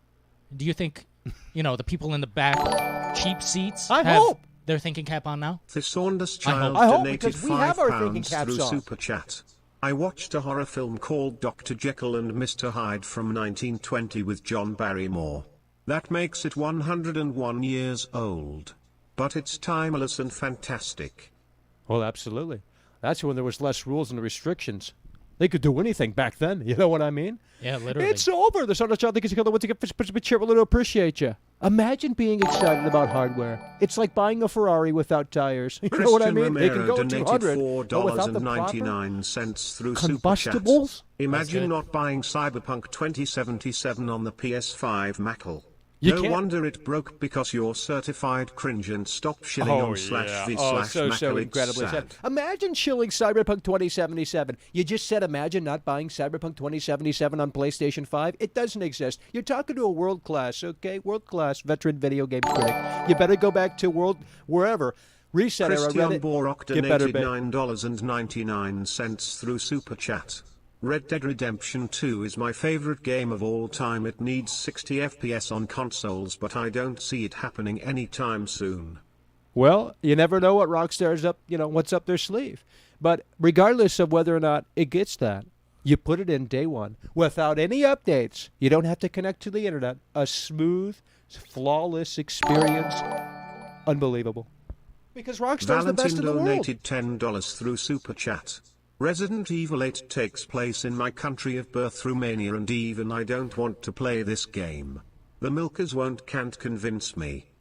C: Do you think, you know, the people in the back, cheap seats,
A: hope
C: their thinking cap on now?
B: The Saunders child
A: I hope,
B: donated
A: because we have our thinking
B: £5
A: caps
B: through
A: on.
B: Super Chat. I watched a horror film called Dr. Jekyll and Mr. Hyde from 1920 with John Barrymore. That makes it 101 years old. But it's timeless and fantastic.
A: Well, absolutely. That's when there was less rules and restrictions. They could do anything back then. You know what I mean?
C: Yeah, literally.
A: It's over. The sort of child thinks what's a good cheerful to appreciate you. Imagine being excited about hardware. It's like buying a Ferrari without tires. You know what I mean? It can go at 200, but without the proper
B: through
A: combustibles.
B: Super Chat. Imagine not buying Cyberpunk 2077 on the PS5 March.
A: You
B: No
A: can't-
B: wonder it broke, because you're certified cringe and stop shilling on /v/Mac.
A: So incredibly sad. Imagine chilling Cyberpunk 2077. You just said imagine not buying Cyberpunk 2077 on PlayStation 5. It doesn't exist. You're talking to a world-class, okay? World-class veteran video game critic. You better go back to wherever. Reset era,
B: Christian
A: Reddit.
B: Borok
A: Get better,
B: donated
A: babe.
B: $9.99 through Super Chat. Red Dead Redemption 2 is my favorite game of all time. It needs 60 FPS on consoles, but I don't see it happening anytime soon.
A: Well, you never know what Rockstar's up, what's up their sleeve. But regardless of whether or not it gets that, you put it in day one without any updates. You don't have to connect to the internet. A smooth, flawless experience. Unbelievable. Because Rockstar's the best in the world.
B: Valentin donated $10 through Super Chat. Resident Evil 8 takes place in my country of birth, Romania, and even I don't want to play this game. The milkers can't convince me.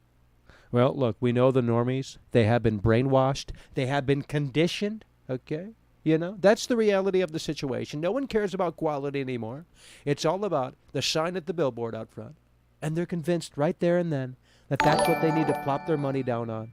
A: Well, look, we know the normies. They have been brainwashed. They have been conditioned, okay? That's the reality of the situation. No one cares about quality anymore. It's all about the sign at the billboard out front. And they're convinced right there and then that that's what they need to plop their money down on,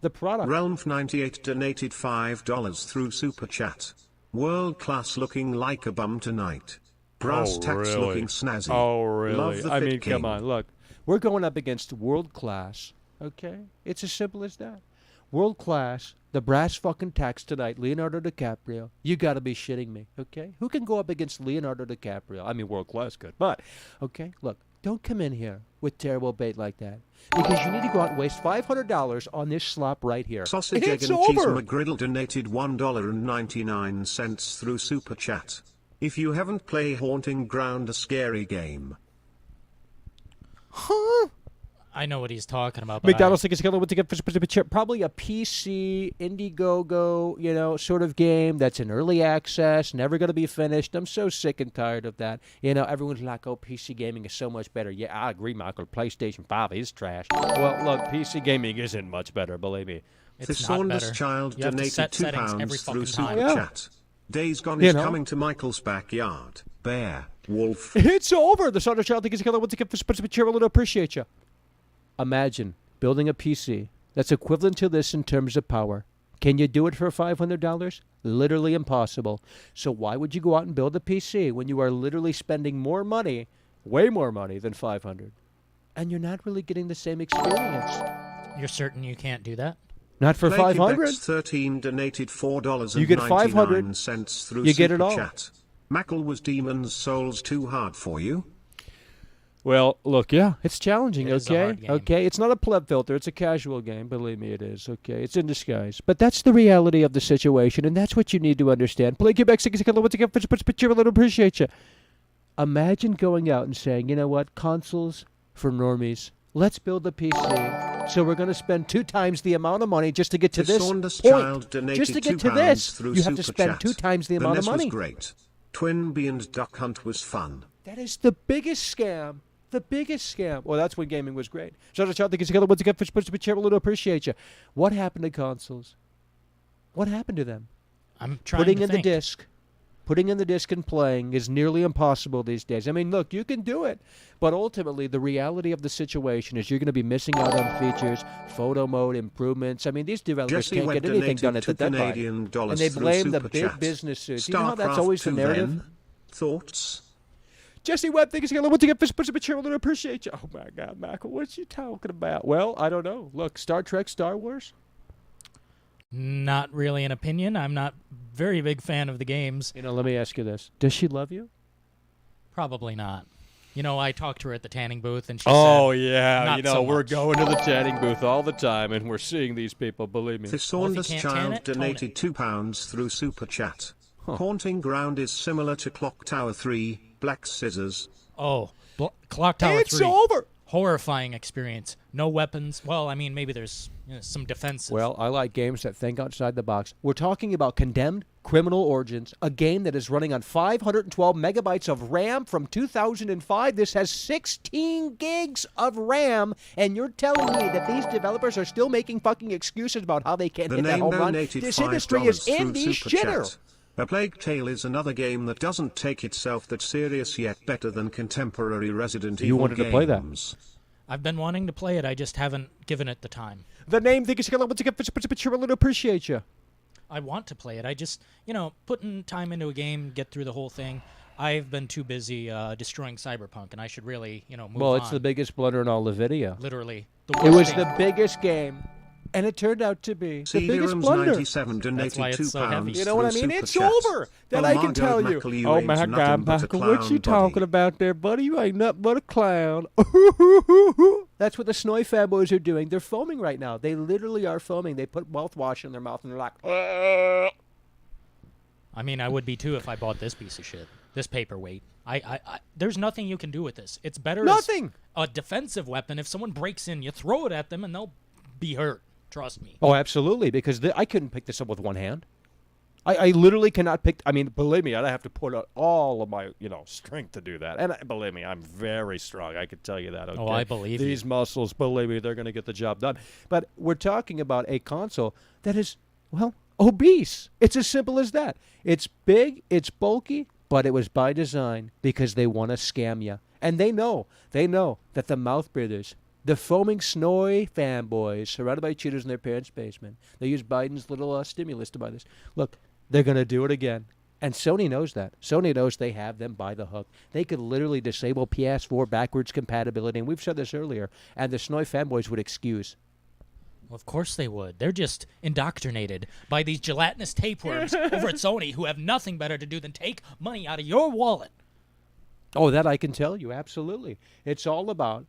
A: the product.
B: Realm98 donated $5 through Super Chat. World class, looking like a bum tonight. Brass tacks looking snazzy.
A: Oh, really?
B: Love the
A: I
B: fit
A: mean,
B: king.
A: come on. Look, we're going up against world class, okay? It's as simple as that. World class, the brass fucking tacks tonight, Leonardo DiCaprio. You got to be shitting me, okay? Who can go up against Leonardo DiCaprio? I mean, world class good. But, okay, look, don't come in here with terrible bait like that. Because you need to go out and waste $500 on this slop right here.
B: Sausage, Egg
A: It's
B: and Cheese
A: over.
B: McGriddle donated $1.99 through Super Chat. If you haven't played Haunting Ground, a scary game.
A: Huh?
C: I know what he's talking about. But
A: McDonald's thinks it's going to get probably a PC, Indiegogo, sort of game that's in early access, never going to be finished. I'm so sick and tired of that. Everyone's like, oh, PC gaming is so much better. Yeah, I agree, Michael. PlayStation 5 is trash. Well, look, PC gaming isn't much better, believe me.
C: It's not better.
B: Child
C: you have to
B: donated
C: set
B: £2
C: settings every
B: through
C: fucking
B: Super
C: time.
A: Yeah.
B: Chat. Days Gone is coming to Michael's backyard. Bear, wolf.
A: It's over. The Sonder Child thinks it's going to get for cheerful to appreciate you. Imagine building a PC that's equivalent to this in terms of power. Can you do it for $500? Literally impossible. So why would you go out and build a PC when you are literally spending more money, way more money than $500, and you're not really getting the same experience?
C: You're certain you can't do that?
A: Not for $500.
B: 13 donated $4.99
A: You get $500.
B: through
A: You get it
B: Super
A: all.
B: Chat. Mackle, was Demon's Souls too hard for you?
A: Well, look, yeah, it's challenging,
C: It is a hard game.
A: Okay, it's not a pleb filter, it's a casual game, believe me it is, okay? It's in disguise. But that's the reality of the situation, and that's what you need to understand. Play Quebec, appreciate you. Imagine going out and saying, you know what, consoles for normies, let's build a PC, so we're going to spend 2 times the amount of money just to get to this point. Just to get to this, you have to spend 2 times the amount of money.
B: Was great. Twin Bee and Duck Hunt was fun.
A: That is the biggest scam. The biggest scam. Well, that's when gaming was great. Appreciate you. What happened to consoles? What happened to them?
C: I'm trying
A: Putting
C: to
A: in
C: think.
A: the disc. Putting in the disc and playing is nearly impossible these days. I mean, look, you can do it, but ultimately the reality of the situation is you're going to be missing out on features, photo mode improvements. I mean, these developers can't get anything done at the deadline. And they blame the big business suits. You know how that's always the narrative?
B: Thoughts?
A: Jesse Webb thinks he's going to get fish, to appreciate you. Oh, my God, Michael, what you talking about? Well, I don't know. Look, Star Trek, Star Wars?
C: Not really an opinion. I'm not very big fan of the games.
A: Let me ask you this. Does she love you?
C: Probably not. I talked to her at the tanning booth, and she
A: Oh,
C: said,
A: yeah.
C: not so
A: we're
C: much.
A: going to the tanning booth all the time, and we're seeing these people, believe me.
B: The
C: Well, if you
B: Saunders
C: can't tan
B: Child
C: it, tone
B: donated
C: it.
B: £2 through Super Chat. Haunting Ground is similar to Clock Tower 3, Black Scissors.
C: Oh, Clock Tower
A: It's
C: 3.
A: over.
C: Horrifying experience. No weapons. Well, I mean, maybe there's some defenses.
A: Well, I like games that think outside the box. We're talking about Condemned Criminal Origins, a game that is running on 512 megabytes of RAM from 2005. This has 16 gigs of RAM, and you're telling me that these developers are still making fucking excuses about how they can't
B: The
A: hit that
B: name
A: home run?
B: donated
A: This
B: $5
A: industry is in
B: through
A: the
B: Super
A: shitter.
B: Chat. A Plague Tale is another game that doesn't take itself that serious, yet better than contemporary Resident Evil
A: You wanted to play that.
B: games.
C: I've been wanting to play it. I just haven't given it the time.
A: The name think is going to appreciate you.
C: I want to play it. I just, putting time into a game, get through the whole thing. I've been too busy destroying Cyberpunk, and I should really, move
A: Well,
C: on.
A: it's the biggest blunder in all of video.
C: Literally.
A: It was the biggest game, and it turned out to be the biggest
B: Seagram's
A: blunder.
B: 97 donated
C: why it's
B: £2
C: so heavy.
A: You know what I
B: through
A: mean?
B: Super
A: It's
B: Chat.
A: over. That
B: Oh
A: I
B: my
A: can
B: God,
A: tell
B: Michael,
A: you.
B: you
A: Oh
B: ain't
A: my
B: nothing
A: God,
B: but a
A: Michael, what you
B: clown,
A: talking
B: buddy.
A: about there, buddy? You ain't nothing but a clown. That's what the SNOY fanboys are doing. They're foaming right now. They literally are foaming. They put mouthwash in their mouth and they're like,
C: I mean, I would be too if I bought this piece of shit. This paperweight. There's nothing you can do with this. It's better
A: Nothing.
C: as a defensive weapon. If someone breaks in, you throw it at them and they'll be hurt. Trust me.
A: Oh, absolutely, because I couldn't pick this up with one hand. I literally cannot pick. I mean, believe me, I'd have to put out all of my, strength to do that. And believe me, I'm very strong. I can tell you that. Okay?
C: Oh, I believe you.
A: These muscles, believe me, they're going to get the job done. But we're talking about a console that is, well, obese. It's as simple as that. It's big, it's bulky, but it was by design because they want to scam you. And they know that the mouth breathers, the foaming SNOY fanboys surrounded by cheaters in their parents' basement, they use Biden's little stimulus to buy this. Look, they're going to do it again. And Sony knows that. Sony knows they have them by the hook. They could literally disable PS4 backwards compatibility, and we've said this earlier, and the SNOY fanboys would excuse.
C: Well, of course they would. They're just indoctrinated by these gelatinous tapeworms over at Sony who have nothing better to do than take money out of your wallet.
A: Oh, that I can tell you, absolutely. It's all about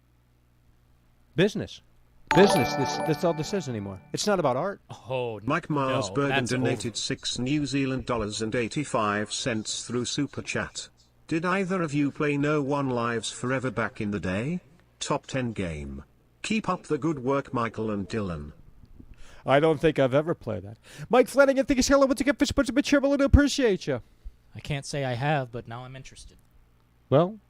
A: business. Business, that's all this is anymore. It's not about art.
C: Oh,
B: Mike Mars
C: no,
B: Bergen
C: that's
B: donated
C: over.
B: $6 New Zealand dollars and 85 cents through Super Chat. Did either of you play No One Lives Forever back in the day? Top 10 game. Keep up the good work, Michael and Dylan.
A: I don't think I've ever played that. Mike Flanagan, thank you, hello, once again, for supporting the channel, and appreciate you.
C: I can't say I have, but now I'm interested.
A: Well,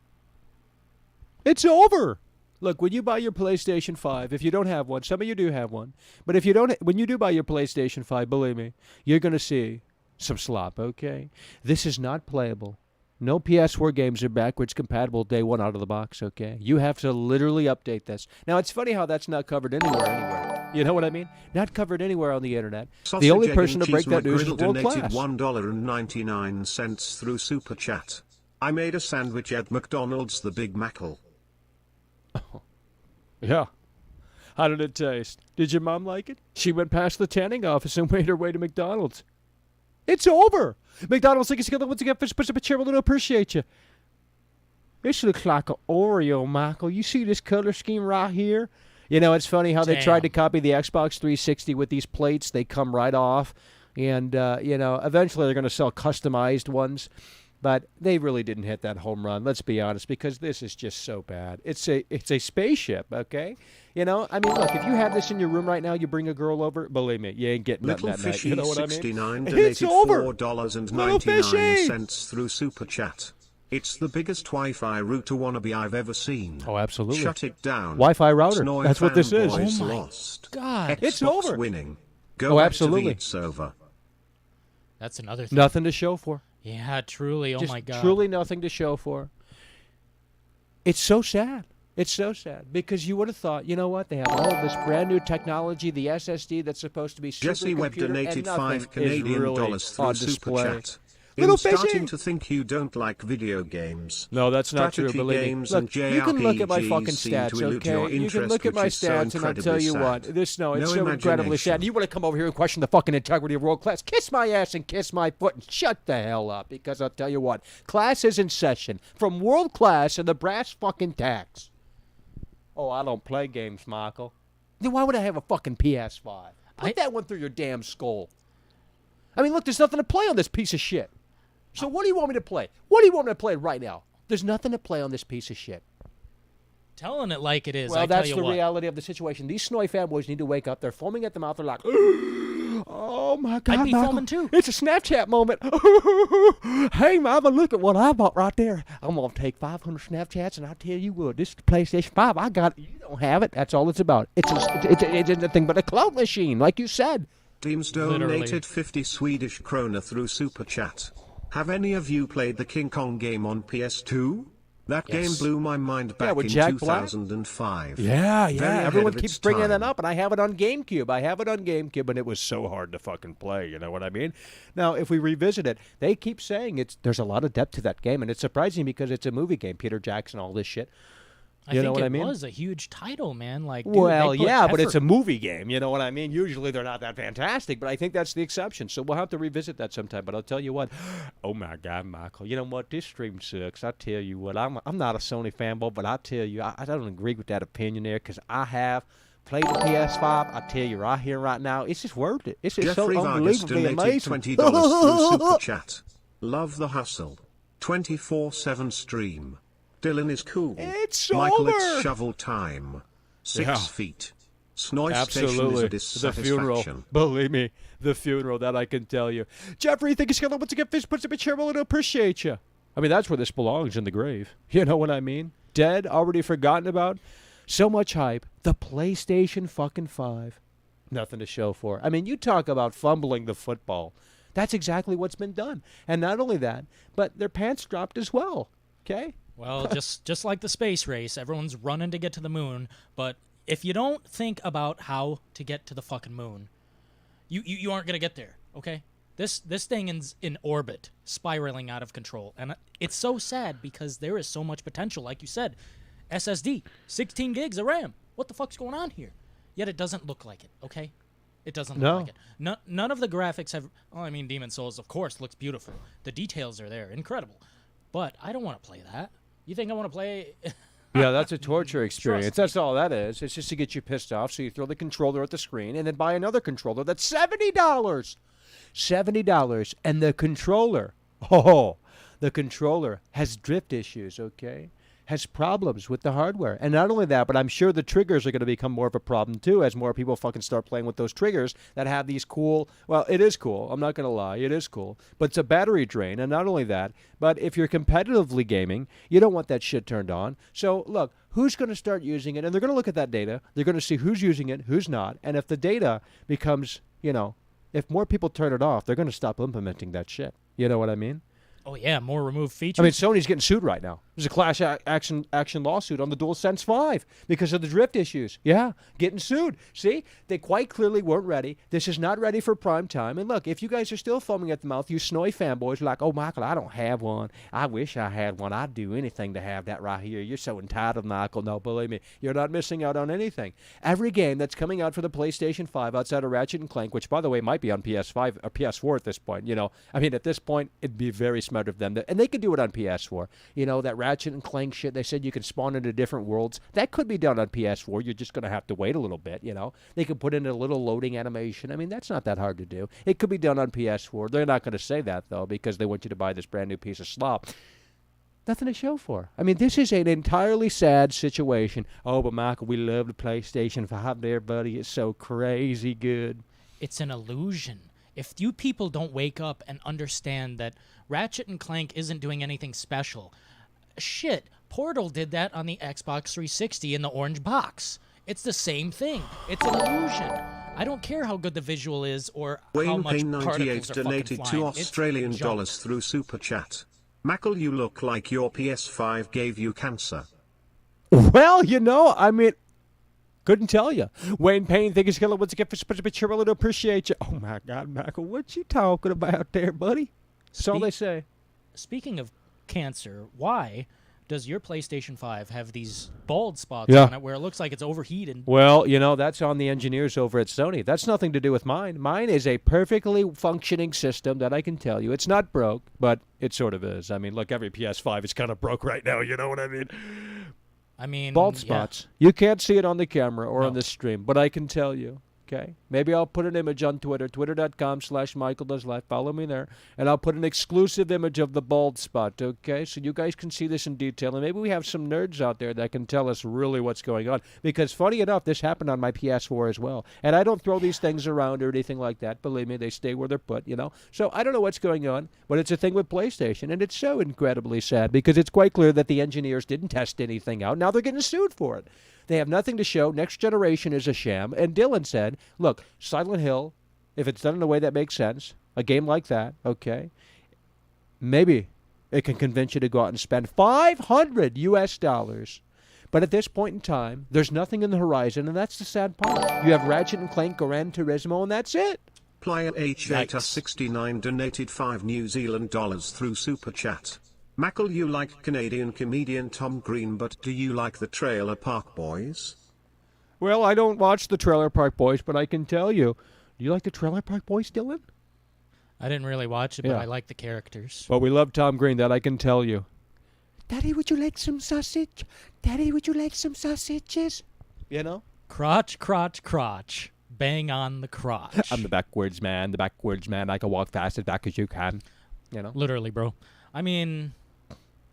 A: it's over. Look, when you buy your PlayStation 5, if you don't have one, some of you do have one, but if you don't, when you do buy your PlayStation 5, believe me, you're going to see some slop, okay? This is not playable. No PS4 games are backwards compatible day one out of the box, okay? You have to literally update this. Now, it's funny how that's not covered anywhere. You know what I mean? Not covered anywhere on the internet. The only person to break that news is World Class.
B: $1.99 through Super Chat. I made a sandwich at McDonald's, the Big Mackle.
A: Yeah. How did it taste? Did your mom like it? She went past the tanning office and made her way to McDonald's. It's over. McDonald's, thank you once again for pushing up a chair. We'll appreciate you. This looks like an Oreo, Michael. You see this color scheme right here? You know, it's funny how they tried to copy the Xbox 360 with these plates. They come right off. And, you know, eventually they're going to sell customized ones. But they really didn't hit that home run, let's be honest, because this is just so bad. It's a spaceship, okay? You know, I mean, look, if you have this in your room right now, you bring a girl over, believe me, you ain't getting nothing that night. You know what I mean? It's over.
B: $4.99 through Super Chat. It's the biggest Wi-Fi router wannabe I've ever seen.
A: Oh, absolutely.
B: Shut it down.
A: Wi-Fi router.
B: SNOY
A: That's what this is.
B: fanboys
C: Oh my
B: lost.
C: God.
B: Xbox
A: It's over.
B: winning. Go back
A: absolutely.
B: to the it's over.
C: That's another thing.
A: Nothing to show for.
C: Yeah, truly. Oh
A: Just
C: my God.
A: truly nothing to show for. It's so sad. It's so sad because you would have thought, you know what? They have all of this brand new technology, the SSD that's supposed to be
B: Jesse Webb donated $5 Canadian through Super Chat.
A: Little
B: I'm starting
A: fishy.
B: to think you don't like video games.
A: No, that's not true.
B: Strategy
A: Believe me.
B: games
A: Look,
B: and
A: you can look at my
B: JRPGs
A: fucking
B: seem
A: stats,
B: to elude your
A: okay? You can
B: interest,
A: look at my
B: which is so
A: stats, and I'll tell you what.
B: incredibly
A: It's so
B: No
A: incredibly
B: imagination.
A: sad. You want to come over here and question the fucking integrity of World Class? Kiss my ass and kiss my foot and shut the hell up, because I'll tell you what. Class is in session from World Class and the brass fucking tacks. Oh, I don't play games, Michael. Then why would I have a fucking PS5? Put that one through your damn skull. I mean, look, there's nothing to play on this piece of shit. So what do you want me to play? What do you want me to play right now? There's nothing to play on this piece of shit.
C: Telling it like it is.
A: Well,
C: I
A: that's
C: tell you
A: the
C: what.
A: reality of the situation. These SNOY fanboys need to wake up. They're foaming at the mouth. They're like, oh my God,
C: I'd be
A: Michael,
C: foaming too.
A: it's a Snapchat moment. Hey, Mama, look at what I bought right there. I'm going to take 500 Snapchats, and I tell you what, this PlayStation 5, I got it. You don't have it. That's all it's about. It's nothing but a clout machine, like you said.
B: Teams
C: Literally.
B: donated 50 Swedish krona through Super Chat. Have any of you played the King Kong game on PS2? That game
C: Yes.
B: blew my mind back
A: with
B: in
A: Jack Black?
B: 2005.
A: Yeah,
B: Very ahead
A: everyone
B: of
A: keeps
B: its
A: bringing that
B: time.
A: up, and I have it on GameCube. And it was so hard to fucking play, you know what I mean? Now, if we revisit it, they keep saying there's a lot of depth to that game, and it's surprising because it's a movie game, Peter Jackson, all this shit.
C: I
A: You
C: think
A: know what
C: it
A: I mean?
C: was a huge title, man. Like, dude,
A: Well,
C: they put
A: yeah, but it's a
C: effort.
A: movie game, you know what I mean? Usually they're not that fantastic, but I think that's the exception. So we'll have to revisit that sometime. But I'll tell you what, oh my God, Michael, you know what? This stream sucks. I tell you what, I'm not a Sony fanboy, but I tell you, I don't agree with that opinion there because I have played the PS5. I tell you right here, right now, it's just worth it. It's just
B: Jeffrey
A: so
B: Vargas
A: unbelievably
B: donated
A: amazing.
B: $20 through Super Chat. Love the hustle. 24/7 stream. Dylan is cool.
A: It's
B: Michael,
A: over.
B: it's shovel time. 6
A: Yeah.
B: feet. SNOY station is
A: Absolutely.
B: a
A: The funeral.
B: dissatisfaction.
A: Believe me, the funeral, that I can tell you. Jeffrey, thank you so much. Once again, Fish puts up a chair. We'll appreciate you. I mean, that's where this belongs, in the grave. You know what I mean? Dead, already forgotten about. So much hype. The PlayStation fucking 5. Nothing to show for. I mean, you talk about fumbling the football. That's exactly what's been done. And not only that, but their pants dropped as well. Okay?
C: Well, just like the space race, everyone's running to get to the moon. But if you don't think about how to get to the fucking moon, you aren't gonna get there. Okay? This thing is in orbit, spiraling out of control, and it's so sad because there is so much potential. Like you said, SSD, 16 gigs of RAM. What the fuck's going on here? Yet it doesn't look like it. Okay? It doesn't look like it. None of the graphics have. Well, I mean, Demon Souls, of course, looks beautiful. The details are there, incredible. But I don't want to play that. You think I want to play?
A: Yeah, that's a torture experience.
C: Trust me.
A: That's all that is. It's just to get you pissed off, so you throw the controller at the screen and then buy another controller that's $70. $70. And the controller, the controller has drift issues, okay? has problems with the hardware. And not only that, but I'm sure the triggers are going to become more of a problem too as more people fucking start playing with those triggers that have these cool, well, it is cool. I'm not going to lie. It is cool. But it's a battery drain. And not only that, but if you're competitively gaming, you don't want that shit turned on. So look, who's going to start using it? And they're going to look at that data. They're going to see who's using it, who's not. And if the data becomes, if more people turn it off, they're going to stop implementing that shit. You know what I mean?
C: Oh, yeah, more removed features.
A: I mean, Sony's getting sued right now. There's a class action lawsuit on the DualSense 5 because of the drift issues. Yeah, getting sued. See, they quite clearly weren't ready. This is not ready for prime time. And look, if you guys are still foaming at the mouth, you SNOY fanboys are like, oh, Michael, I don't have one. I wish I had one. I'd do anything to have that right here. You're so entitled, Michael. No, believe me, you're not missing out on anything. Every game that's coming out for the PlayStation 5 outside of Ratchet and Clank, which, by the way, might be on PS5 or PS4 at this point, I mean, at this point, it'd be very smart of them. And they could do it on PS4. That Ratchet and Clank shit, they said you can spawn into different worlds. That could be done on PS4. You're just going to have to wait a little bit, They could put in a little loading animation. I mean, that's not that hard to do. It could be done on PS4. They're not going to say that, though, because they want you to buy this brand new piece of slop. Nothing to show for. I mean, this is an entirely sad situation. Oh, but Michael, we love the PlayStation 5 there, buddy. It's so crazy good.
C: It's an illusion. If you people don't wake up and understand that Ratchet and Clank isn't doing anything special, shit, Portal did that on the Xbox 360 in the orange box. It's the same thing. It's an illusion. I don't care how good the visual is or how much
B: Wayne
C: particles
B: Payne98
C: are fucking
B: donated
C: flying.
B: 2
C: It's
B: Australian
C: junk.
B: dollars through Super Chat. Mackle, you look like your PS5 gave you cancer.
A: Well, I mean, couldn't tell you. Wayne Payne, thank you, Skilla. What's a gift for such a picture? I really appreciate you. Oh, my God, Michael, what you talking about there, buddy? That's all they say.
C: Speaking of cancer, why does your PlayStation 5 have these bald spots on it where it looks like it's overheated?
A: Well, that's on the engineers over at Sony. That's nothing to do with mine. Mine is a perfectly functioning system that I can tell you. It's not broke, but it sort of is. I mean, look, every PS5 is kind of broke right now. You know what I mean? Bald spots. You can't see it on the camera or on the stream, but I can tell you. Okay, maybe I'll put an image on Twitter, twitter.com/MichaelDoesLife. Follow me there, and I'll put an exclusive image of the bald spot, okay? So you guys can see this in detail, and maybe we have some nerds out there that can tell us really what's going on. Because funny enough, this happened on my PS4 as well. And I don't throw these things around or anything like that. Believe me, they stay where they're put, So I don't know what's going on, but it's a thing with PlayStation, and it's so incredibly sad because it's quite clear that the engineers didn't test anything out. Now they're getting sued for it. They have nothing to show. Next Generation is a sham. And Dylan said, look, Silent Hill, if it's done in a way that makes sense, a game like that, okay, maybe it can convince you to go out and spend $500 US. But at this point in time, there's nothing in the horizon, and that's the sad part. You have Ratchet and Clank, Gran Turismo, and that's it.
B: Player H869 donated 5 New Zealand dollars through Super Chat. Mackle, you like Canadian comedian Tom Green, but do you like the Trailer Park Boys?
A: Well, I don't watch the Trailer Park Boys, but I can tell you. Do you like the Trailer Park Boys, Dylan?
C: I didn't really watch it, but I like the characters.
A: Well, we love Tom Green, that I can tell you. Daddy, would you like some sausage? Daddy, would you like some sausages?
C: Crotch, crotch, crotch. Bang on the crotch.
A: I'm the backwards man. I can walk fast as back as you can.
C: Literally, bro. I mean...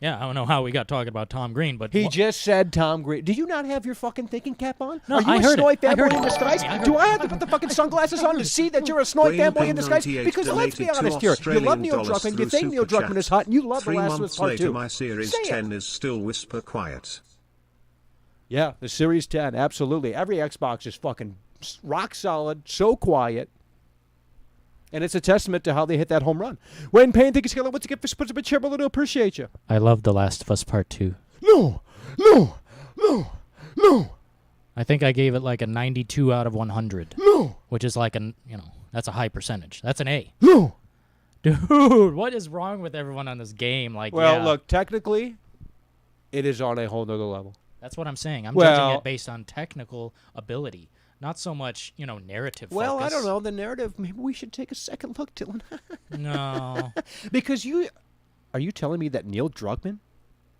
C: Yeah, I don't know how we got talking about Tom Green, but...
A: He just said Tom Green. Do you not have your fucking thinking cap on?
C: No,
A: Are you
C: I
A: a
C: heard
A: SNOY
C: it. I heard
A: fanboy in
C: it.
A: disguise? Do I have to put the fucking sunglasses on to see that you're a SNOY fanboy in disguise? Because let's be honest here. You love Neil Druckmann, you think Neil Druckmann is hot, and you love The Last of Us Part 2.
B: 3 months later, my Series 10 is still whisper quiet.
A: Yeah, the Series 10, absolutely. Every Xbox is fucking rock solid, so quiet. And it's a testament to how they hit that home run. Wayne Payne, thank you, Skilla. What's a gift for Split Bit Chair? I appreciate you.
C: I love The Last of Us Part 2.
A: No.
C: I think I gave it like a 92 out of 100.
A: No.
C: Which is like that's a high percentage. That's an A.
A: No.
C: Dude, what is wrong with everyone on this game?
A: Look, technically, it is on a whole nother level.
C: That's what I'm saying. I'm judging it based on technical ability. Not so much, narrative focus.
A: Well, I don't know. The narrative, maybe we should take a second look, Dylan.
C: No.
A: Because are you telling me that Neil Druckmann,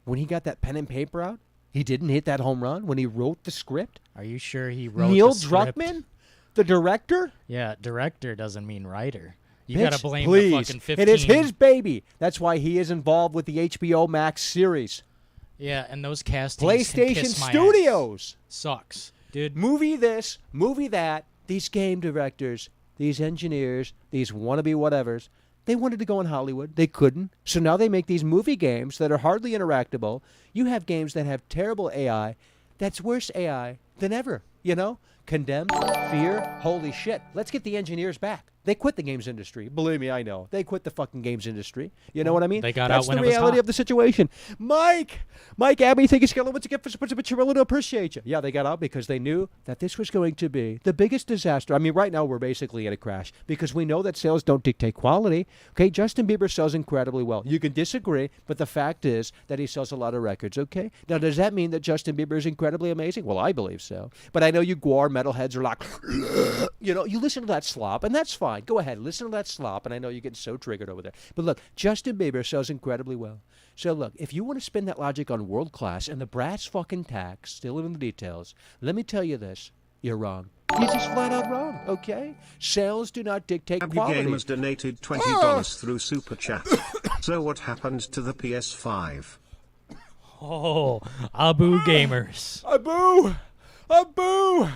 A: when he got that pen and paper out, he didn't hit that home run when he wrote the script?
C: Are you sure he wrote
A: Neil
C: the script?
A: Druckmann? The director?
C: Yeah, director doesn't mean writer. You
A: Bitch,
C: gotta blame
A: please.
C: the fucking 15.
A: It is his baby. That's why he is involved with the HBO Max series.
C: Yeah, and those castings can
A: PlayStation
C: kiss my
A: Studios.
C: ass. Sucks, dude.
A: Movie this, movie that. These game directors, these engineers, these wannabe whatevers, they wanted to go in Hollywood. They couldn't. So now they make these movie games that are hardly interactable. You have games that have terrible AI. That's worse AI than ever, you know? Condemned, Fear, holy shit. Let's get the engineers back. They quit the games industry. Believe me, I know. They quit the fucking games industry. You know what I mean?
C: They got
A: That's
C: out when
A: the
C: it was
A: reality
C: hot.
A: of the situation. Mike, Abby, thank you, Skeleton. What's again for Chirilla to appreciate you. Yeah, they got out because they knew that this was going to be the biggest disaster. I mean, right now we're basically in a crash because we know that sales don't dictate quality. Okay, Justin Bieber sells incredibly well. You can disagree, but the fact is that he sells a lot of records. Okay, now does that mean that Justin Bieber is incredibly amazing? Well, I believe so. But I know you Gwar metalheads are like, you know, you listen to that slop, and that's fine. Go ahead, listen to that slop, and I know you're getting so triggered over there. But look, Justin Bieber sells incredibly well. So look, if you want to spin that logic on world class and the brass fucking tacks, still in the details, let me tell you this, you're wrong. You're just flat out wrong, okay? Sales do not dictate
B: Abby
A: quality.
B: Gamers donated $20 through Super Chat. So what happened to the PS5?
C: Oh, Abu Gamers.
A: Abu! Abu!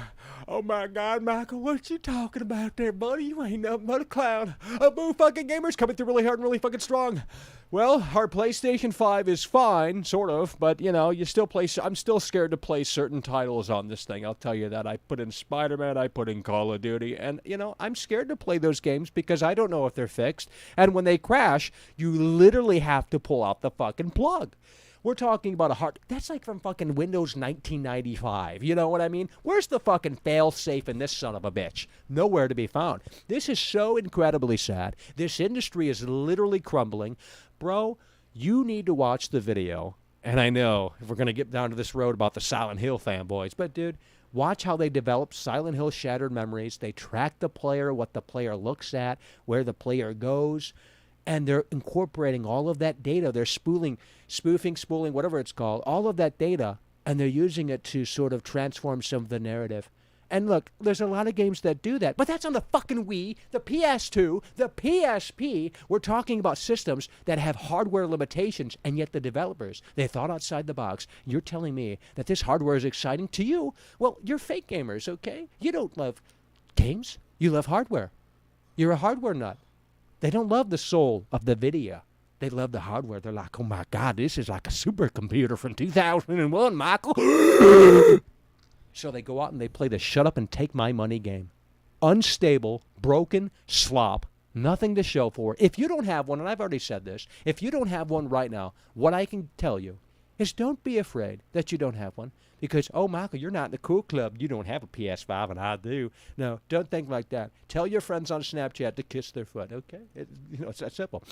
A: Oh my God, Michael, what you talking about there, buddy? You ain't nothing but a clown. Abu fucking Gamers coming through really hard and really fucking strong. Well, our PlayStation 5 is fine, sort of, but you know, you still play. I'm still scared to play certain titles on this thing. I'll tell you that. I put in Spider-Man, I put in Call of Duty, and you know, I'm scared to play those games because I don't know if they're fixed. And when they crash, you literally have to pull out the fucking plug. We're talking about a hard... That's like from fucking Windows 1995. You know what I mean? Where's the fucking fail-safe in this son of a bitch? Nowhere to be found. This is so incredibly sad. This industry is literally crumbling. Bro, you need to watch the video. And I know if we're going to get down to this road about the Silent Hill fanboys, but dude, watch how they develop Silent Hill Shattered Memories. They track the player, what the player looks at, where the player goes. And they're incorporating all of that data. They're spoofing, whatever it's called, all of that data, and they're using it to sort of transform some of the narrative. And look, there's a lot of games that do that, but that's on the fucking Wii, the PS2, the PSP. We're talking about systems that have hardware limitations, and yet the developers, they thought outside the box. You're telling me that this hardware is exciting to you? Well, you're fake gamers, okay? You don't love games. You love hardware. You're a hardware nut. They don't love the soul of the video. They love the hardware. They're like, oh my God, this is like a supercomputer from 2001, Michael. So they go out and they play the shut up and take my money game. Unstable, broken, slop, nothing to show for. If you don't have one, and I've already said this, if you don't have one right now, what I can tell you is don't be afraid that you don't have one. Because, oh, Michael, you're not in the cool club. You don't have a PS5, and I do. No, don't think like that. Tell your friends on Snapchat to kiss their foot, okay? It's that simple.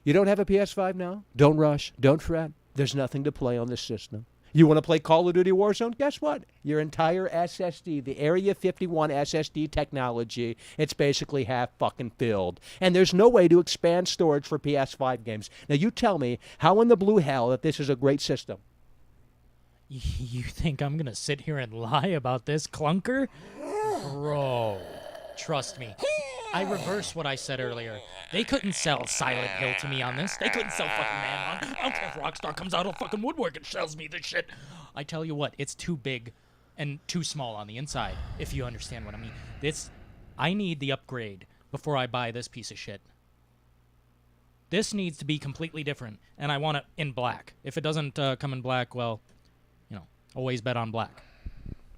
A: You don't have a PS5 now? Don't rush. Don't fret. There's nothing to play on this system. You want to play Call of Duty Warzone? Guess what? Your entire SSD, the Area 51 SSD technology, it's basically half fucking filled. And there's no way to expand storage for PS5 games. Now, you tell me how in the blue hell that this is a great system.
C: You think I'm going to sit here and lie about this clunker? Bro, trust me. I reverse what I said earlier. They couldn't sell Silent Hill to me on this. They couldn't sell fucking Manhunt. I don't care if Rockstar comes out of fucking woodwork and sells me this shit. I tell you what, it's too big and too small on the inside, if you understand what I mean. I need the upgrade before I buy this piece of shit. This needs to be completely different, and I want it in black. If it doesn't come in black, well, you know, always bet on black.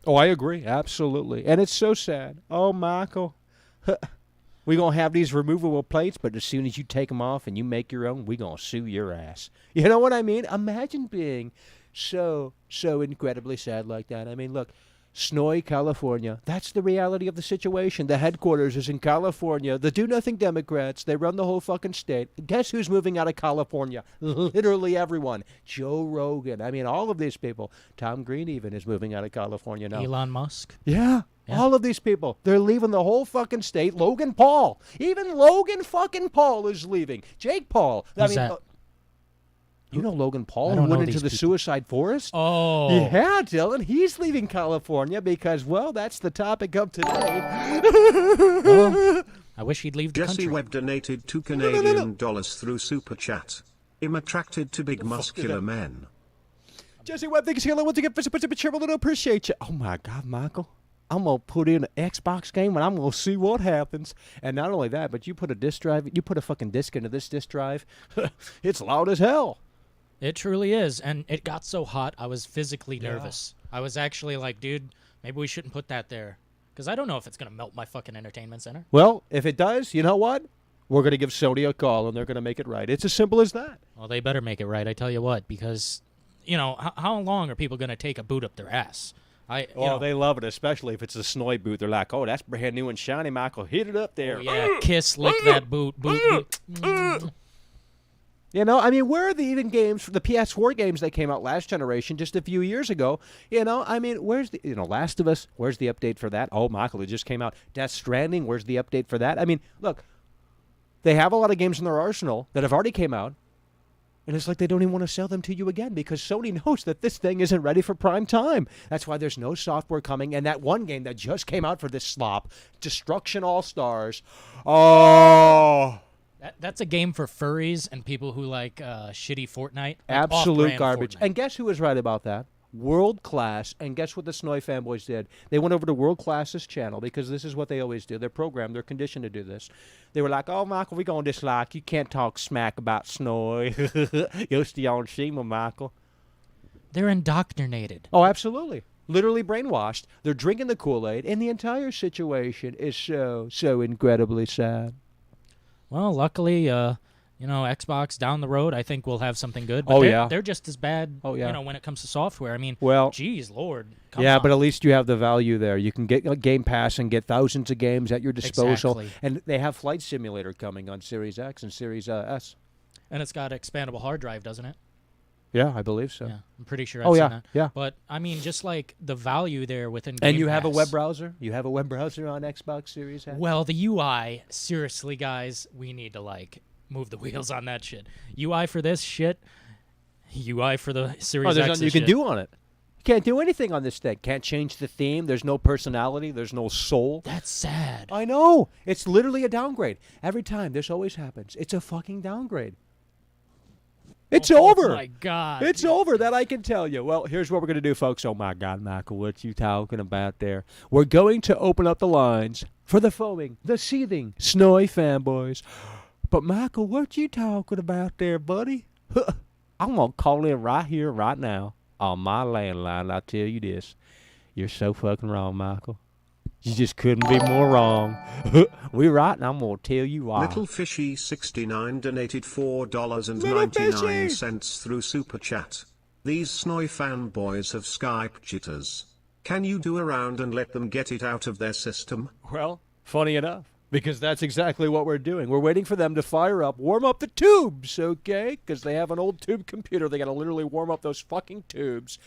A: Oh, I agree. Absolutely. And it's so sad. Oh, Michael. We're going to have these removable plates, but as soon as you take them off and you make your own, we're going to sue your ass. You know what I mean? Imagine being so incredibly sad like that. I mean, look, SNOY, California. That's the reality of the situation. The headquarters is in California. The do-nothing Democrats, they run the whole fucking state. Guess who's moving out of California? Literally everyone. Joe Rogan. I mean, all of these people. Tom Green even is moving out of California now.
C: Elon Musk.
A: Yeah. All of these people. They're leaving the whole fucking state. Logan Paul. Even Logan fucking Paul is leaving. Jake Paul.
C: Who's that?
A: You know Logan Paul,
C: I
A: who
C: don't know
A: went into
C: these
A: the
C: people.
A: suicide forest?
C: Oh.
A: Yeah, Dylan. He's leaving California because, well, that's the topic of today.
C: Well, I wish he'd leave the
B: Jesse
C: country.
B: Webb donated $2 Canadian through Super Chat. I'm attracted to big muscular men.
A: Jesse Webb, thank you, Skillet. Once again, for the cheerful, I appreciate you. Oh, my God, Michael. I'm going to put in an Xbox game, and I'm going to see what happens. And not only that, but you put a disk drive, you put a fucking disk into this disk drive, it's loud as hell.
C: It truly is, and it got so hot, I was physically nervous. I was actually like, dude, maybe we shouldn't put that there. Because I don't know if it's going to melt my fucking entertainment center.
A: Well, if it does, you know what? We're going to give Sony a call, and they're going to make it right. It's as simple as that.
C: Well, they better make it right, I tell you what, because, you know, how long are people going to take a boot up their ass?
A: They love it, especially if it's a SNOY boot. They're like, oh, that's brand new and shiny, Michael. Hit it up there.
C: Oh, yeah, kiss, lick that boot.
A: You know, I mean, where are the even games for the PS4 games that came out last generation just a few years ago? You know, I mean, where's the, Last of Us, where's the update for that? Oh, Michael, it just came out. Death Stranding, where's the update for that? I mean, look, they have a lot of games in their arsenal that have already came out, and it's like they don't even want to sell them to you again because Sony knows that this thing isn't ready for prime time. That's why there's no software coming. And that one game that just came out for this slop, Destruction All-Stars, oh...
C: That's a game for furries and people who like shitty Fortnite. Like
A: absolute garbage.
C: Fortnite.
A: And guess who was right about that? World Class. And guess what the SNOY fanboys did? They went over to World Class's channel because this is what they always do. They're programmed. They're conditioned to do this. They were like, oh, Michael, we're going to dislike. You can't talk smack about SNOY. You'll stay on Shima, Michael.
C: They're indoctrinated.
A: Oh, absolutely. Literally brainwashed. They're drinking the Kool-Aid. And the entire situation is so incredibly sad.
C: Well, luckily, Xbox down the road, I think we'll have something good. But they're just as bad, when it comes to software. I mean, geez, Lord. Come on.
A: But at least you have the value there. You can get a Game Pass and get thousands of games at your disposal.
C: Exactly.
A: And they have Flight Simulator coming on Series X and Series S.
C: And it's got expandable hard drive, doesn't it?
A: Yeah, I believe so.
C: Yeah, I'm pretty sure I've seen that.
A: Yeah.
C: But, I mean, just like the value there within Game
A: And you
C: Pass.
A: have a web browser? You have a web browser on Xbox Series X?
C: Well, the UI, seriously, guys, we need to, move the wheels on that shit. UI for this shit, UI for the Series X.
A: There's nothing you can do on it. You can't do anything on this thing. Can't change the theme. There's no personality. There's no soul.
C: That's sad.
A: I know. It's literally a downgrade. Every time. This always happens. It's a fucking downgrade. It's over.
C: Oh, my God.
A: It's over, that I can tell you. Well, here's what we're going to do, folks. Oh, my God, Michael, what you talking about there? We're going to open up the lines for the foaming, the seething SNOY fanboys. But, Michael, what you talking about there, buddy? I'm going to call in right here, right now, on my landline. I'll tell you this. You're so fucking wrong, Michael. You just couldn't be more wrong. We're right, and I'm going to tell you why.
B: Little Fishy 69 donated $4.99 through Super Chat. These SNOY fanboys have Skype jitters. Can you do a round and let them get it out of their system?
A: Well, funny enough, because that's exactly what we're doing. We're waiting for them to warm up the tubes, okay? Because they have an old tube computer. They got to literally warm up those fucking tubes.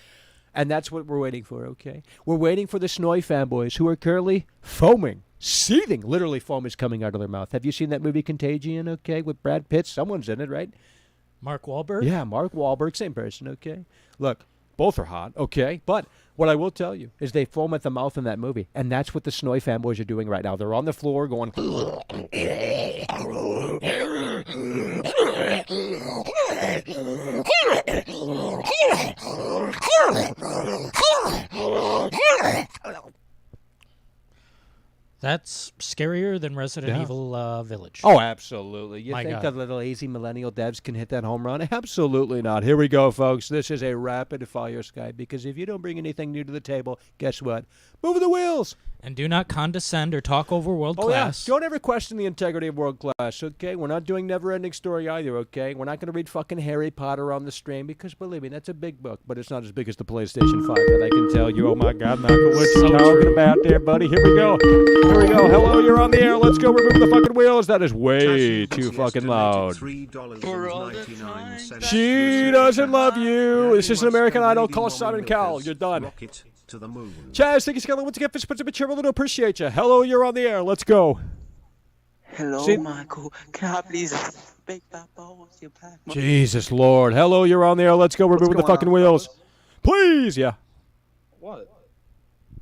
A: And that's what we're waiting for, okay? We're waiting for the SNOY fanboys who are currently foaming, seething. Literally, foam is coming out of their mouth. Have you seen that movie Contagion, okay, with Brad Pitt? Someone's in it, right?
C: Mark Wahlberg?
A: Yeah, Mark Wahlberg, same person, okay? Look, both are hot, okay? But what I will tell you is they foam at the mouth in that movie, and that's what the SNOY fanboys are doing right now. They're on the floor going...
C: That's scarier than Resident Evil Village.
A: Oh, absolutely. You
C: My
A: think
C: God.
A: that little lazy millennial devs can hit that home run? Absolutely not. Here we go, folks. This is a rapid-fire Skype, because if you don't bring anything new to the table, guess what? Move the wheels.
C: And do not condescend or talk over world
A: Oh,
C: class.
A: yeah. Don't ever question the integrity of world class, okay? We're not doing Never-Ending Story either, okay? We're not going to read fucking Harry Potter on the stream because, believe me, that's a big book, but it's not as big as the PlayStation 5, that I can tell you. Oh, my God, Michael, what you talking about there, buddy? Here we go. Here we go. Hello, you're on the air. Let's go. We're moving the fucking wheels. That is way too fucking loud. She doesn't love you. This is an American Idol. Call Simon Cowell. You're done.
B: Rocket to the moon.
A: Chaz, thank you, Skelly. Once again, puts a bit cheerful. Appreciate you. Hello, you're on the air. Let's go.
D: Hello,
A: See-
D: Michael. Can I please big fat balls? Your black man?
A: Jesus Lord. Hello, you're on the air. Let's go. We're moving the
D: going
A: fucking
D: on,
A: wheels. Please, yeah.
E: What?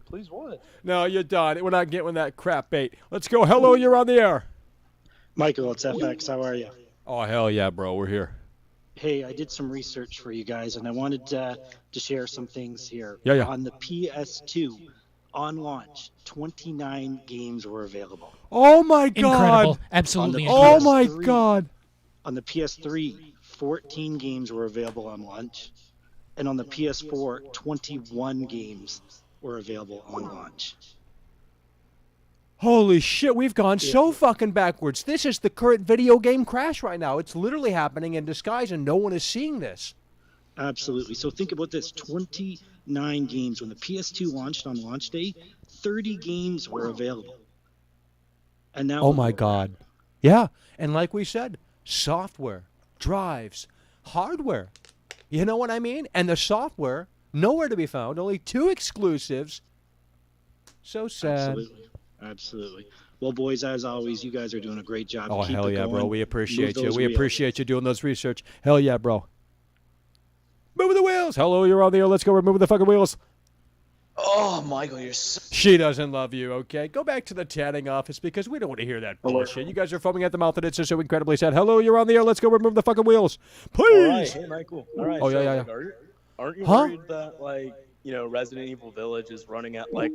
E: Please what?
A: No, you're done. We're not getting that crap bait. Let's go. Hello, you're on the air.
E: Michael, it's FX. How are you?
A: Oh, hell yeah, bro. We're here.
F: Hey, I did some research for you guys, and I wanted to share some things here.
A: Yeah, yeah.
F: On the PS2, on launch, 29 games were available.
A: Oh my God!
C: Incredible. Absolutely
A: Oh
C: incredible.
A: my
F: PS3
A: God!
F: On the PS3, 14 games were available on launch, and on the PS4, 21 games were available on launch.
A: Holy shit, we've gone so
F: If-
A: fucking backwards. This is the current video game crash right now. It's literally happening in disguise, and no one is seeing this.
F: Absolutely. So think about this: 29 games. When the PS2 launched on launch day, 30 games were available. And now
A: Oh
F: look
A: my
F: where we're
A: God. Yeah, and like we said, software, drives, hardware. You know what I mean? And the software, nowhere to be found. Only 2 exclusives. So
F: at.
A: sad.
F: Absolutely. Absolutely. Well, boys, as always, you guys are doing a great job.
A: Oh,
F: Keep
A: hell
F: it
A: yeah, bro.
F: going.
A: We appreciate
F: Move
A: you.
F: those
A: We
F: wheels.
A: appreciate you doing those research. Hell yeah, bro. Move the wheels. Hello, you're on the air. Let's go. We're moving the fucking wheels.
G: Oh, Michael, you're so...
A: She doesn't love you, okay? Go back to the tanning office because we don't want to hear that bullshit. You guys are foaming at the mouth and it's just so incredibly sad. Hello, you're on the air. Let's go. We're moving the fucking wheels. Please.
E: All right, hey, Michael. All right.
A: Oh, yeah,
E: so,
A: yeah,
E: like,
A: yeah.
E: aren't you
A: Huh?
E: worried that, like, you know, Resident Evil Village is running at, like,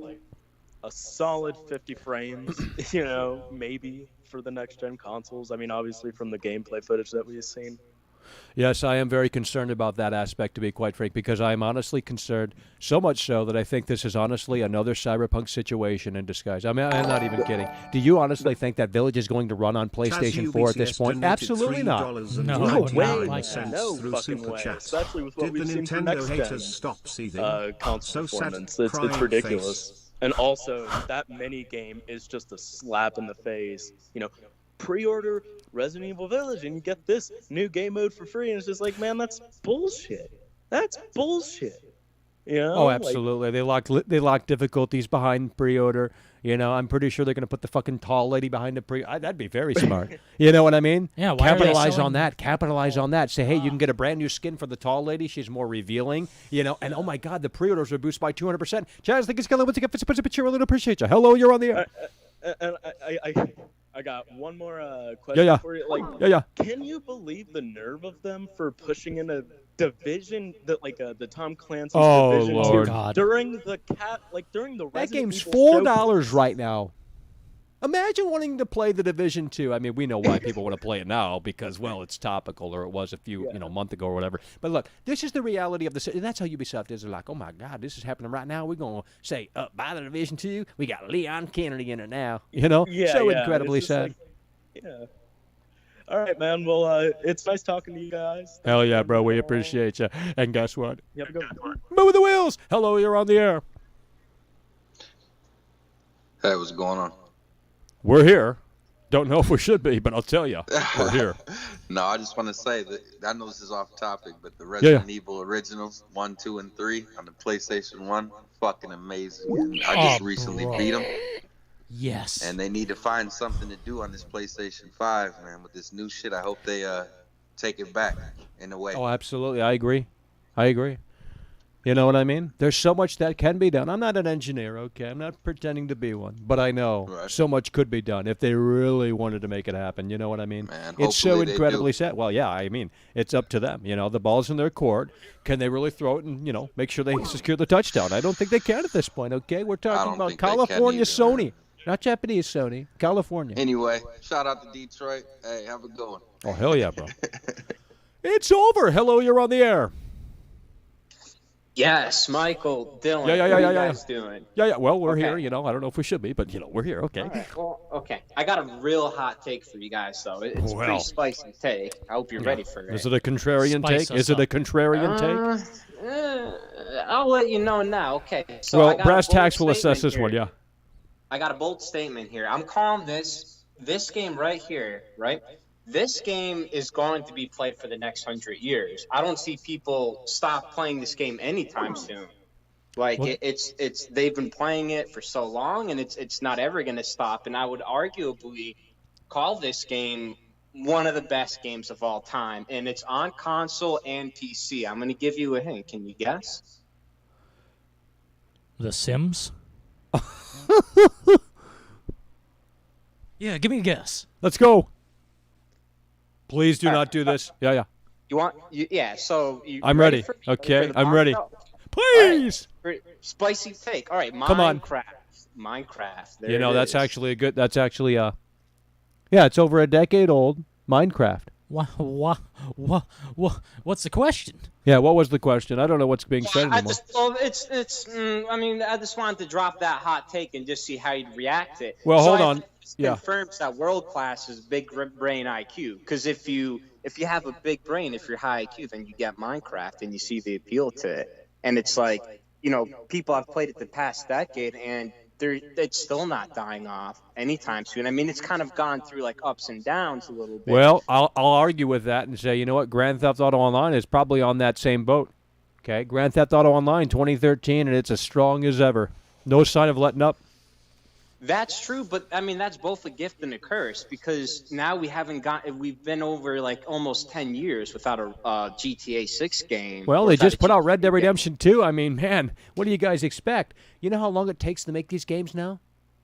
E: a solid 50 frames, you know, maybe for the next-gen consoles? I mean, obviously from the gameplay footage that we've seen.
A: Yes, I am very concerned about that aspect, to be quite frank, because I am honestly concerned, so much so that I think this is honestly another cyberpunk situation in disguise. I mean, I'm not even kidding. Do you honestly think that Village is going to run on PlayStation 4 at this point? Absolutely not.
C: No,
B: $3.99
C: not like that.
E: No
B: through
E: fucking
B: Super
E: way,
B: Chat.
E: especially with what
B: Did the
E: we've seen from
B: Nintendo
E: next-gen
B: haters stop seething?
E: console
B: So sad,
E: performance. It's
B: crying
E: ridiculous.
B: face.
E: And also, that mini game is just a slap in the face. You know, pre-order Resident Evil Village and you get this new game mode for free, and it's just like, man, that's bullshit. That's bullshit. You know?
A: Oh,
E: Like,
A: absolutely. They lock difficulties behind pre-order. You know, I'm pretty sure they're going to put the fucking tall lady behind the that'd be very smart. You know what I mean?
C: Yeah, why are they
A: capitalize
C: selling-
A: on that. Capitalize on that. Say, hey, you can get a brand new skin for the tall lady. She's more revealing. You know, and oh my God, the pre-orders are boosted by 200%. Chaz, think it's going to get a picture. Really appreciate you. Hello, you're on the air.
E: and I got one more question
A: Yeah.
E: for you. Like,
A: Yeah.
E: can you believe the nerve of them for pushing in a Division, the Tom Clancy's
A: Oh,
E: Division
A: Lord.
E: 2
C: God.
E: during the during the
A: That
E: Resident
A: game's
E: Evil
A: $4
E: showcase?
A: right now. Imagine wanting to play the Division 2. I mean, we know why people want to play it now because, well, it's topical, or it was a few, month ago or whatever. But look, this is the reality of the. And that's how Ubisoft is. They're like, oh my God, this is happening right now. We're gonna say, buy the Division 2. We got Leon Kennedy in it now. You know,
E: Yeah,
A: so
E: yeah,
A: incredibly
E: it's just
A: sad.
E: like, yeah. All right, man. Well, it's nice talking to you guys.
A: Hell yeah, bro. We appreciate you. And guess what?
E: You have a good one.
A: Move the wheels. Hello, you're on the air.
H: Hey, what's going on?
A: We're here. Don't know if we should be, but I'll tell you, we're here.
H: No, I just want to say that I know this is off topic, but the Resident Evil originals 1, 2, and 3 on the PlayStation 1, fucking amazing. And I just recently beat them,
C: Yes.
H: and they need to find something to do on this PlayStation 5, man. With this new shit, I hope they take it back in a way.
A: Oh, absolutely. I agree. You know what I mean? There's so much that can be done. I'm not an engineer, okay? I'm not pretending to be one. But I know so much could be done if they really wanted to make it happen. You know what I mean?
H: Man,
A: it's so
H: hopefully they
A: incredibly
H: do.
A: sad. Well, yeah, I mean, it's up to them. You know, the ball's in their court. Can they really throw it and, make sure they secure the touchdown? I don't think they can at this point, okay? We're talking
H: don't
A: about
H: think they can
A: California
H: either,
A: Sony. Not Japanese Sony. California.
H: Anyway, shout out to Detroit. Hey, have a good one.
A: Oh, hell yeah, bro. It's over. Hello, you're on the air.
I: Yes, Michael, Dylan,
A: Yeah.
I: what are you guys doing?
A: Yeah. Well, we're
I: Okay.
A: here. I don't know if we should be, but, we're here. Okay.
I: All right, well, okay. I got a real hot take for you guys, though. It's a
A: Well.
I: pretty spicy take. I hope you're ready for it.
A: Is it a contrarian
C: Spice
A: take?
C: us
A: Is it a
C: up.
A: contrarian take?
I: I'll let you know now. Okay. So I
A: Well,
I: got a
A: brass
I: bold
A: tacks will assess
I: statement
A: this one,
I: here.
A: yeah.
I: I got a bold statement here. I'm calling this game right here, right? This game is going to be played for the next 100 years. I don't see people stop playing this game anytime soon. Like
C: What?
I: it's they've been playing it for so long, and it's not ever going to stop. And I would arguably call this game one of the best games of all time, and it's on console and PC. I'm going to give you a hint. Can you guess?
C: The Sims? Yeah, give me a guess.
A: Let's go. Please do not do this. Yeah.
I: Yeah. So you
A: I'm ready.
I: for
A: Okay,
I: the
A: I'm
I: bomb?
A: ready.
I: No.
A: Please.
I: All right. Spicy take. All right.
A: Come on.
I: Minecraft. There
A: You know,
I: it
A: that's
I: is.
A: actually a good. That's actually yeah, it's over a decade old. Minecraft.
C: What's the question?
A: Yeah, what was the question? I don't know what's being said anymore.
I: I mean, I just wanted to drop that hot take and just see how you'd react to it.
A: Well,
I: So
A: hold
I: I
A: on.
I: think this
A: Yeah.
I: confirms that world class is big brain IQ. Because if you have a big brain, if you're high IQ, then you get Minecraft and you see the appeal to it. And it's like, people have played it the past decade and it's still not dying off anytime soon. I mean, it's kind of gone through like ups and downs a little bit.
A: Well, I'll argue with that and say, you know what? Grand Theft Auto Online is probably on that same boat. Okay, Grand Theft Auto Online 2013, and it's as strong as ever. No sign of letting up.
I: That's true, but I mean that's both a gift and a curse because now we've been over like almost 10 years without a GTA 6 game.
A: Well, they just put out Red Dead Redemption 2. I mean, man, what do you guys expect? You know how long it takes to make these games now?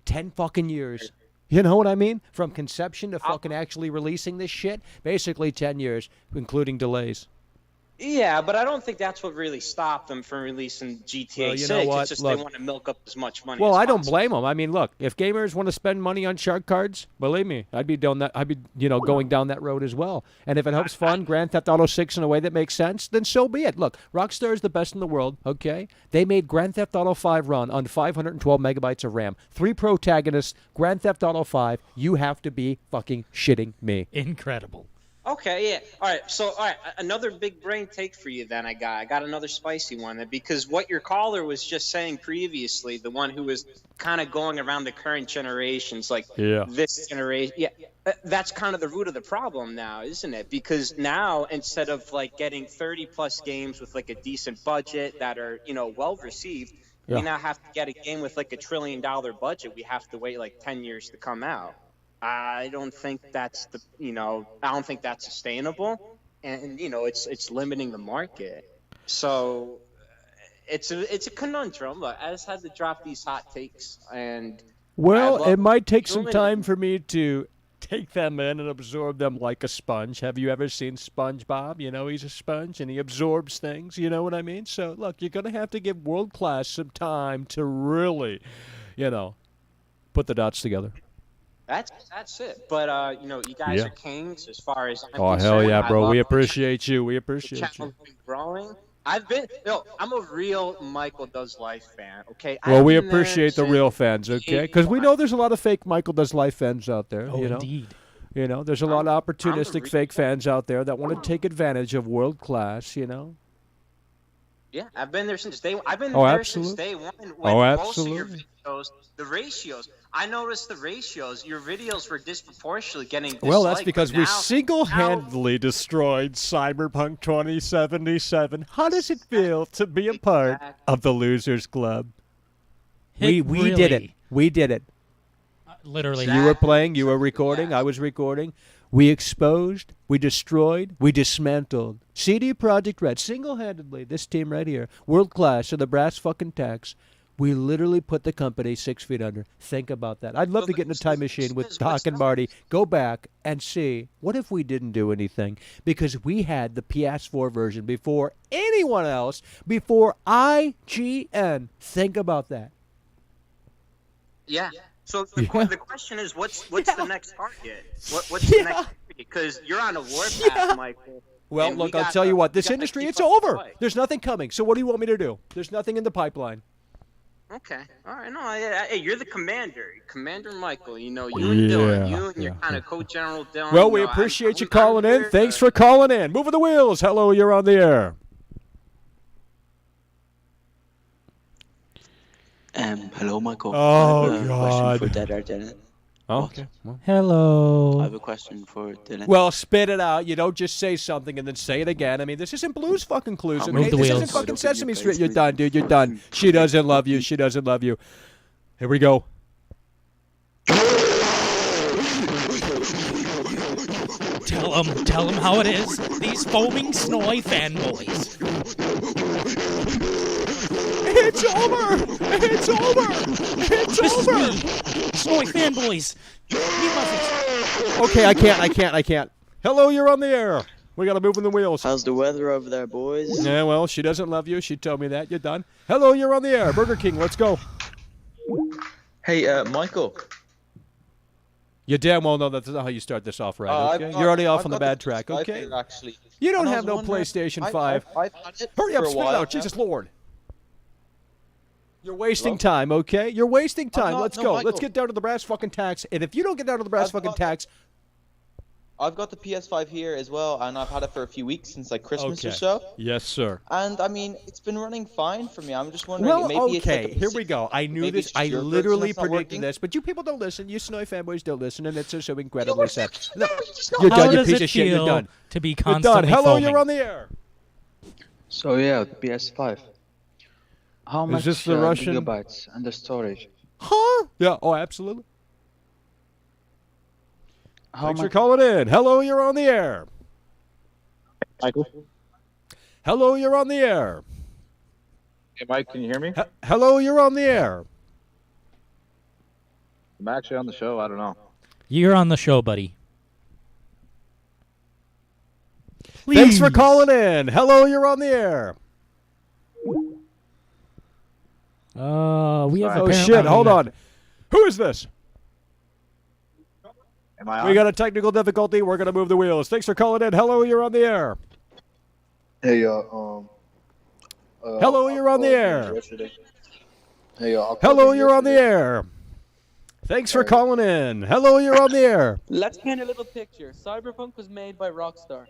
A: 10 fucking years. You know what I mean? From conception to fucking actually releasing this shit, basically 10 years, including delays.
I: Yeah, but I don't think that's what really stopped them from releasing GTA
A: Well, you
I: 6.
A: know what?
I: It's just
A: Look,
I: they want to milk up as much money.
A: Well,
I: as
A: I don't
I: possible.
A: blame them. I mean, look, if gamers want to spend money on shark cards, believe me, I'd be going down that road as well. And if it helps fund Grand Theft Auto 6 in a way that makes sense, then so be it. Look, Rockstar is the best in the world, okay? They made Grand Theft Auto 5 run on 512 megabytes of RAM. 3 protagonists, Grand Theft Auto 5. You have to be fucking shitting me.
C: Incredible.
I: Okay, yeah. All right, another big brain take for you then I got another spicy one because what your caller was just saying previously, the one who was kind of going around the current generations, like this generation, that's kind of the root of the problem now, isn't it? Because now instead of like getting 30 plus games with like a decent budget that are, well received, we now have to get a game with like $1 trillion budget. We have to wait like 10 years to come out. I don't think that's sustainable, and it's limiting the market. So it's a conundrum. Look, I just had to drop these hot takes, and
A: it might take some time for me to take them in and absorb them like a sponge. Have you ever seen SpongeBob? He's a sponge and he absorbs things. You know what I mean? So look, you're gonna have to give World Class some time to really, put the dots together.
I: That's it. But you guys are kings as far as I'm
A: concerned. Hell yeah, bro. We appreciate you. We appreciate you.
I: Growing. I'm a real Michael Does Life fan. Okay.
A: Well, we appreciate the real fans. Okay, because we know there's a lot of fake Michael Does Life fans out there.
C: Oh, indeed.
A: There's a lot of opportunistic fake fans out there that want to take advantage of World Class.
I: Yeah, I've been there since day one. I've been there since day one. Most of your videos, the ratios. I noticed the ratios. Your videos were disproportionately getting disliked.
A: Well, that's because we single-handedly destroyed Cyberpunk 2077. How does it feel to be a part of the Losers Club? We did it. We did it.
C: Literally.
A: You were playing. You were recording. I was recording. We exposed. We destroyed. We dismantled. CD Projekt Red, single-handedly, this team right here, World Class of the Brass fucking Tacks. We literally put the company 6 feet under. Think about that. I'd love to get in a time machine with Doc and Marty, go back and see, what if we didn't do anything? Because we had the PS4 version before anyone else, before IGN. Think about that.
I: Yeah. So the question is, what's the next target? What's the next target? Because you're on a warpath, Michael.
A: Well, look, I'll tell you what. This industry, it's over. There's nothing coming. So what do you want me to do? There's nothing in the pipeline.
I: Okay. All right. No, hey, you're the commander. Commander Michael. You and Dylan. You and your kind of co-general Dylan.
A: Well, we appreciate you calling in. Thanks for calling in. Moving the wheels. Hello, you're on the air.
D: Hello, Michael.
A: Oh,
D: I have a
A: God.
D: question for Dead or Dylan.
A: Oh, okay. Well.
C: Hello.
D: I have a question for Dylan.
A: Well, spit it out. You don't just say something and then say it again. I mean, this isn't Blues fucking Clues. Okay?
C: Move the
A: This
C: wheels.
A: isn't fucking Sesame Street. You're done, dude. You're done. She doesn't love you. She doesn't love you. Here we go.
C: Tell them how it is. These foaming SNOY fanboys.
A: It's over! It's over! It's over!
C: SNOY fanboys.
A: Okay, I can't. Hello, you're on the air. We got to move in the wheels.
D: How's the weather over there, boys?
A: Yeah, well, she doesn't love you. She told me that. You're done. Hello, you're on the air. Burger King, let's go.
G: Hey, Michael.
A: You damn well know that's not how you start this off, right? Okay? You're already off on the bad track, okay?
G: Here, actually.
A: You don't
G: And I
A: have
G: was
A: no
G: wondering-
A: PlayStation 5.
G: I've had it
A: Hurry up,
G: for a
A: spit it
G: while
A: out.
G: now.
A: Jesus Lord. You're wasting time, okay? You're wasting time.
G: not-
A: Let's
G: no,
A: go.
G: Michael.
A: Let's get down to the brass fucking tacks. And if you don't get down to the brass
G: I've
A: fucking
G: got-
A: tacks,
G: I've got the PS5 here as well, and I've had it for a few weeks since like Christmas or
A: okay.
G: so.
A: Yes, sir.
G: And I mean, it's been running fine for me. I'm just wondering,
A: Well,
G: maybe it's
A: okay,
G: like a
A: here we go. I knew
G: maybe
A: this.
G: it's
A: I
G: your version
A: literally
G: that's not
A: predicted
G: working.
A: this, but you people don't listen. You SNOY fanboys don't listen, and it's so incredibly
G: we're
A: sad.
G: not-
A: No,
G: no, you just don't-
A: you're
C: How
A: done, you
C: does
A: piece
C: it
A: of shit. You're
C: feel
A: done.
C: to be
A: You're done.
C: constantly
A: Hello,
C: foaming?
A: you're on the air.
J: So yeah, PS5. How
A: Is
J: much
A: this the Russian-
J: gigabytes and the storage?
A: Huh? Yeah, oh, absolutely.
J: How
A: Thanks for
J: much?
A: calling in. Hello, you're on the air.
K: Michael?
A: Hello, you're on the air.
K: Hey, Mike, can you hear me?
A: Hello, you're on the air.
K: I'm actually on the show. I don't know.
C: You're on the show, buddy.
A: Thanks for
C: Please.
A: calling in. Hello, you're on the air.
C: We have.
A: Oh,
C: apparently-
A: shit. Hold on. Who is this?
K: Am I on?
A: We got a technical difficulty. We're going to move the wheels. Thanks for calling in. Hello, you're on the air.
J: Hey,
A: Hello, you're on the air.
J: Hey,
A: Hello, you're on the air. Thanks for calling in. Hello, you're on the air.
L: Let's paint a little picture. Cyberpunk was made by Rockstar.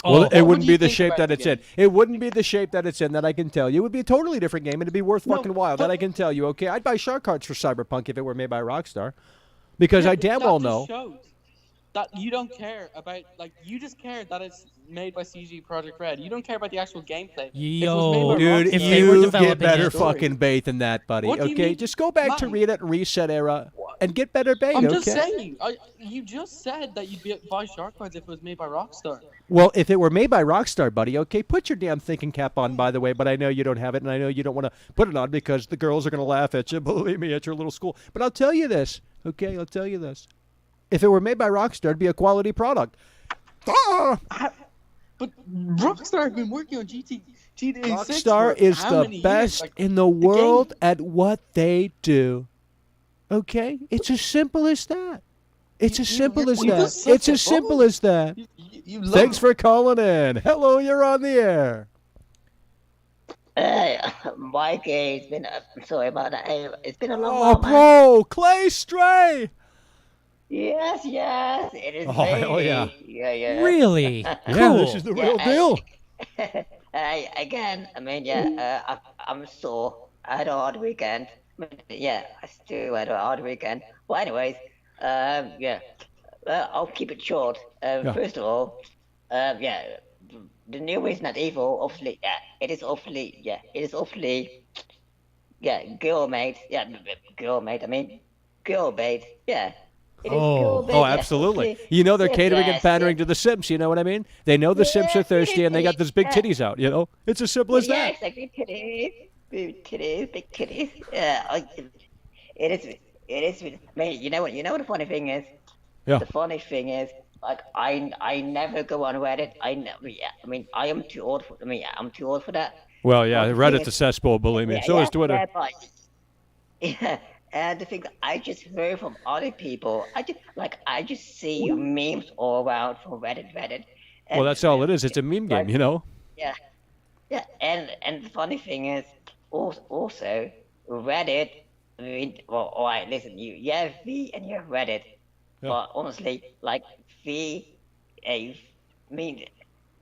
A: Well,
C: Oh,
A: it
L: what
A: wouldn't
L: do
A: be
L: you
A: the
L: think
A: shape
L: about
A: that
L: the
A: it's in.
L: game?
A: It wouldn't be the shape that it's in, that I can tell you. It would be a totally different game, and it'd be worth
L: No,
A: fucking while.
L: but-
A: That I can tell you, okay? I'd buy shark cards for Cyberpunk if it were made by Rockstar. Because
L: Yeah,
A: I
L: but
A: damn
L: that
A: well
L: just
A: know.
L: shows that you don't care about, like, you just care that it's made by CG Project Red. You don't care about the actual gameplay.
C: Yo,
A: Dude,
C: if they were
A: you
C: developing
A: get better
C: it-
A: fucking bait than that, buddy.
L: What do you
A: Okay,
L: mean?
A: just go back to
L: Mike.
A: read it, reset era, and get better bait.
L: I'm
A: okay.
L: just saying. You just said that you'd buy shark cards if it was made by Rockstar.
A: Well, if it were made by Rockstar, buddy, okay, put your damn thinking cap on, by the way, but I know you don't have it, and I know you don't want to put it on because the girls are going to laugh at you, believe me, at your little school. But I'll tell you this, okay, I'll tell you this. If it were made by Rockstar, it'd be a quality product. Ah!
L: But Rockstar have been working on GTA 6
A: Rockstar
L: for
A: is
L: how
A: the
L: many years?
A: best
L: Like,
A: in the world at what they do. Okay? It's as simple as that. It's as simple as
L: you're
A: that.
L: just such
A: It's
L: a
A: as simple
L: bubble.
A: as that.
L: You love
A: Thanks for calling in. Hello, you're on the air.
M: Hey, Mike, it's been, I'm sorry about that. Hey, it's been a long
A: Oh,
M: while, man.
A: bro, Clay Stray.
M: Yes, it is
A: Oh,
M: me.
A: hell yeah.
M: Yeah.
C: Really?
A: Yeah,
C: Cool.
A: this is the real deal.
M: Again, I mean, I'm sore. I had a hard weekend. I mean, yeah, I still had a hard weekend. Well, anyways, I'll keep it short. First of all, the new Resident Evil, obviously, it is awfully, girl made. I mean, girl bait. Yeah. It is girl bait,
A: Oh,
M: yeah,
A: absolutely.
M: awfully.
A: You know they're
M: Yes,
A: catering and
M: yes,
A: pandering
M: yes.
A: to the Sims, you know what I mean? They know the Sims are thirsty and they got those big
M: yeah.
A: titties out, you know? It's as simple as
M: Yeah,
A: that.
M: exactly. Big titties. Yeah, it is. I mean, you know what the funny thing is?
A: Yeah.
M: The funny thing is, like, I never go on Reddit. I am too old for. I'm too old for that.
A: Well, yeah,
M: the thing
A: Reddit's a
M: is-
A: cesspool, believe me.
M: Yeah,
A: So
M: yeah,
A: is Twitter.
M: Yeah, but, yeah, and the thing that I just heard from other people, I just see memes all around from Reddit.
A: Well, that's all it is. It's a meme game, you know?
M: Yeah, and the funny thing is, also Reddit. I mean, well, all right, listen, you have V and you have Reddit,
A: Yeah.
M: but honestly, like V,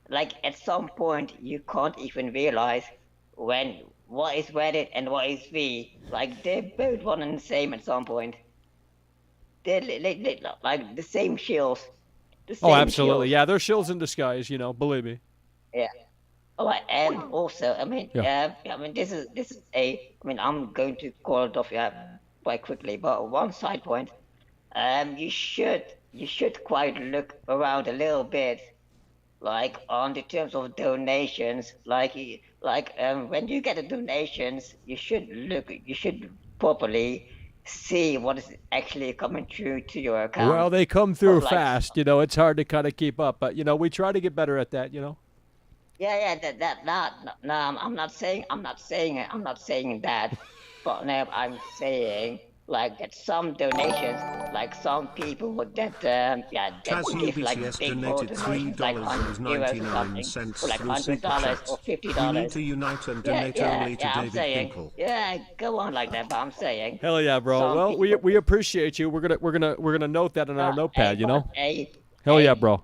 M: like at some point you can't even realize what is Reddit and what is V. Like they're both one and the same at some point. They're like the same shills.
A: Oh, absolutely. Yeah, they're shills in disguise, you know, believe me.
M: Yeah. All right, and also, I mean,
A: Yeah.
M: this is I mean, I'm going to call it off quite quickly, but one side point, you should quite look around a little bit, like on the terms of donations, when you get the donations, you should properly see what is actually coming through to your account.
A: Well, they come through
M: Like,
A: fast. You know, it's hard to kind of keep up. But, you know, we try to get better at that, you know.
M: Yeah, no, I'm not saying that, but now I'm saying like that some donations, like some people would get that would give like
B: TazUBCS
M: big
B: donated
M: donations, like €100 or something, or like
B: through
M: $100
B: Super Chat.
M: or $50.
B: We need to unite and donate only to
M: I'm
B: David
M: saying,
B: Pinkle.
M: yeah, go on like that, but I'm saying.
A: Hell yeah, bro.
M: some
A: Well,
M: people-
A: we appreciate you. We're gonna note that in our notepad, you know. Hell
M: Hey,
A: yeah, bro.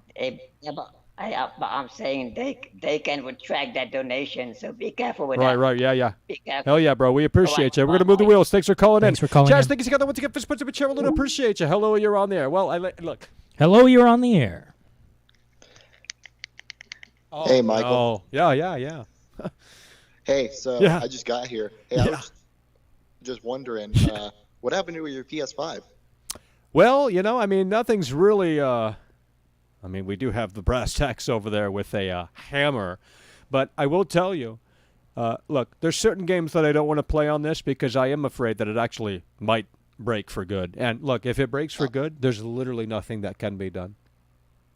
M: yeah, but I'm saying they can retract that donation, so be careful with
A: Right,
M: that.
A: right, yeah.
M: Be careful.
A: Hell yeah, bro. We appreciate you. We're gonna move the wheels. Thanks for calling
C: Thanks
A: in.
C: for calling
A: Chaz,
C: in.
A: thank you together once again for sponsoring the channel. I appreciate you. Hello, you're on there. Well, look.
C: Hello, you're on the air.
A: Oh,
N: Hey, Michael.
A: no. Yeah.
N: Hey, so
A: Yeah.
N: I just got here. Hey, I was just wondering, what happened to your PS5?
A: Well, you know, I mean, nothing's really. I mean, we do have the brass tacks over there with a hammer, but I will tell you, look, there's certain games that I don't want to play on this because I am afraid that it actually might break for good. And look, if it breaks for good, there's literally nothing that can be done.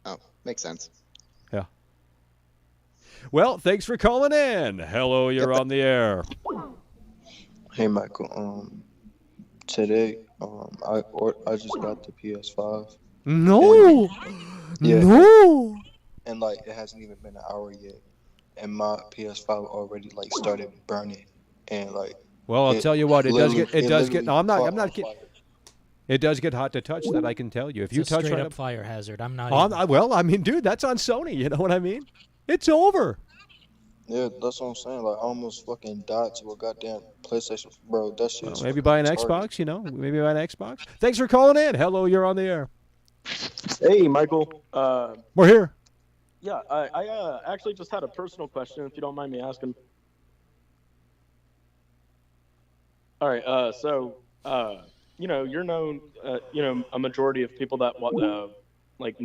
N: Oh, makes sense.
A: Yeah. Well, thanks for calling in. Hello, you're on the air.
J: Hey, Michael. Today, I just got the PS5.
A: No.
J: Yeah.
A: No.
J: And like, it hasn't even been an hour yet, and my PS5 already like started burning, and like.
A: Well, I'll tell you what, it does get.
J: literally
A: No, I'm
J: caught
A: not
J: on
A: kidding.
J: fire.
A: It does get hot to touch. That I can tell you. If
C: It's
A: you
C: a
A: touch
C: straight
A: right
C: up fire hazard. I'm not.
A: well, I mean, dude, that's on Sony. You know what I mean? It's over.
J: Yeah, that's what I'm saying. Like, I almost fucking died to a goddamn PlayStation, bro. That shit.
A: Well, maybe buy an Xbox. You know, maybe buy an Xbox. Thanks for calling in. Hello, you're on the air.
E: Hey, Michael.
A: We're here.
E: Yeah, I actually just had a personal question, if you don't mind me asking. All right, you know, you're known, you know, a majority of people that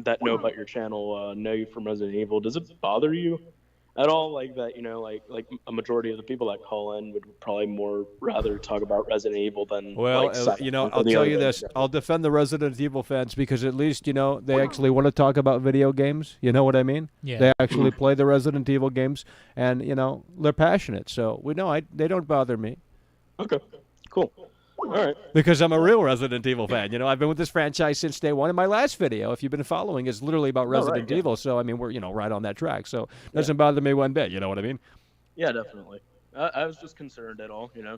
E: that know about your channel know you from Resident Evil. Does it bother you at all, like that? You know, like a majority of the people that call in would probably more rather talk about Resident Evil than.
A: Well,
E: like,
A: you know,
E: Silent
A: I'll
E: Hill
A: tell
E: or
A: you
E: the
A: this.
E: other
A: I'll defend the Resident Evil fans because at least, you know, they actually want to talk about video games. You know what I mean?
C: Yeah.
A: They actually play the Resident Evil games, and, you know, they're passionate. So, they don't bother me.
E: Okay, cool. All right.
A: Because I'm a real Resident Evil fan. You know, I've been with this franchise since day one. And my last video, if you've been following, is literally about Resident
E: yeah.
A: Evil. So, I mean, we're, you know, right on that track. So, it doesn't bother me one bit. You know what I mean?
E: Yeah, definitely. I was just concerned at all, you know.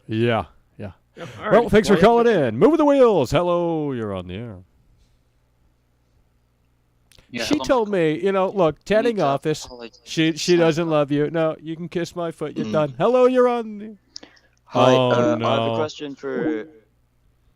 A: Yeah.
E: Yeah, all
A: Well,
E: right.
A: thanks for calling in. Move the wheels. Hello, you're on the air.
O: Yeah,
A: She
O: hello,
A: told me, you know, look, tanning
O: to
A: office.
O: apologize.
A: She doesn't love you. No, you can kiss my foot. You're done. Hello, you're on. The...
P: Hi,
A: Oh,
P: I have a
A: no.
P: question for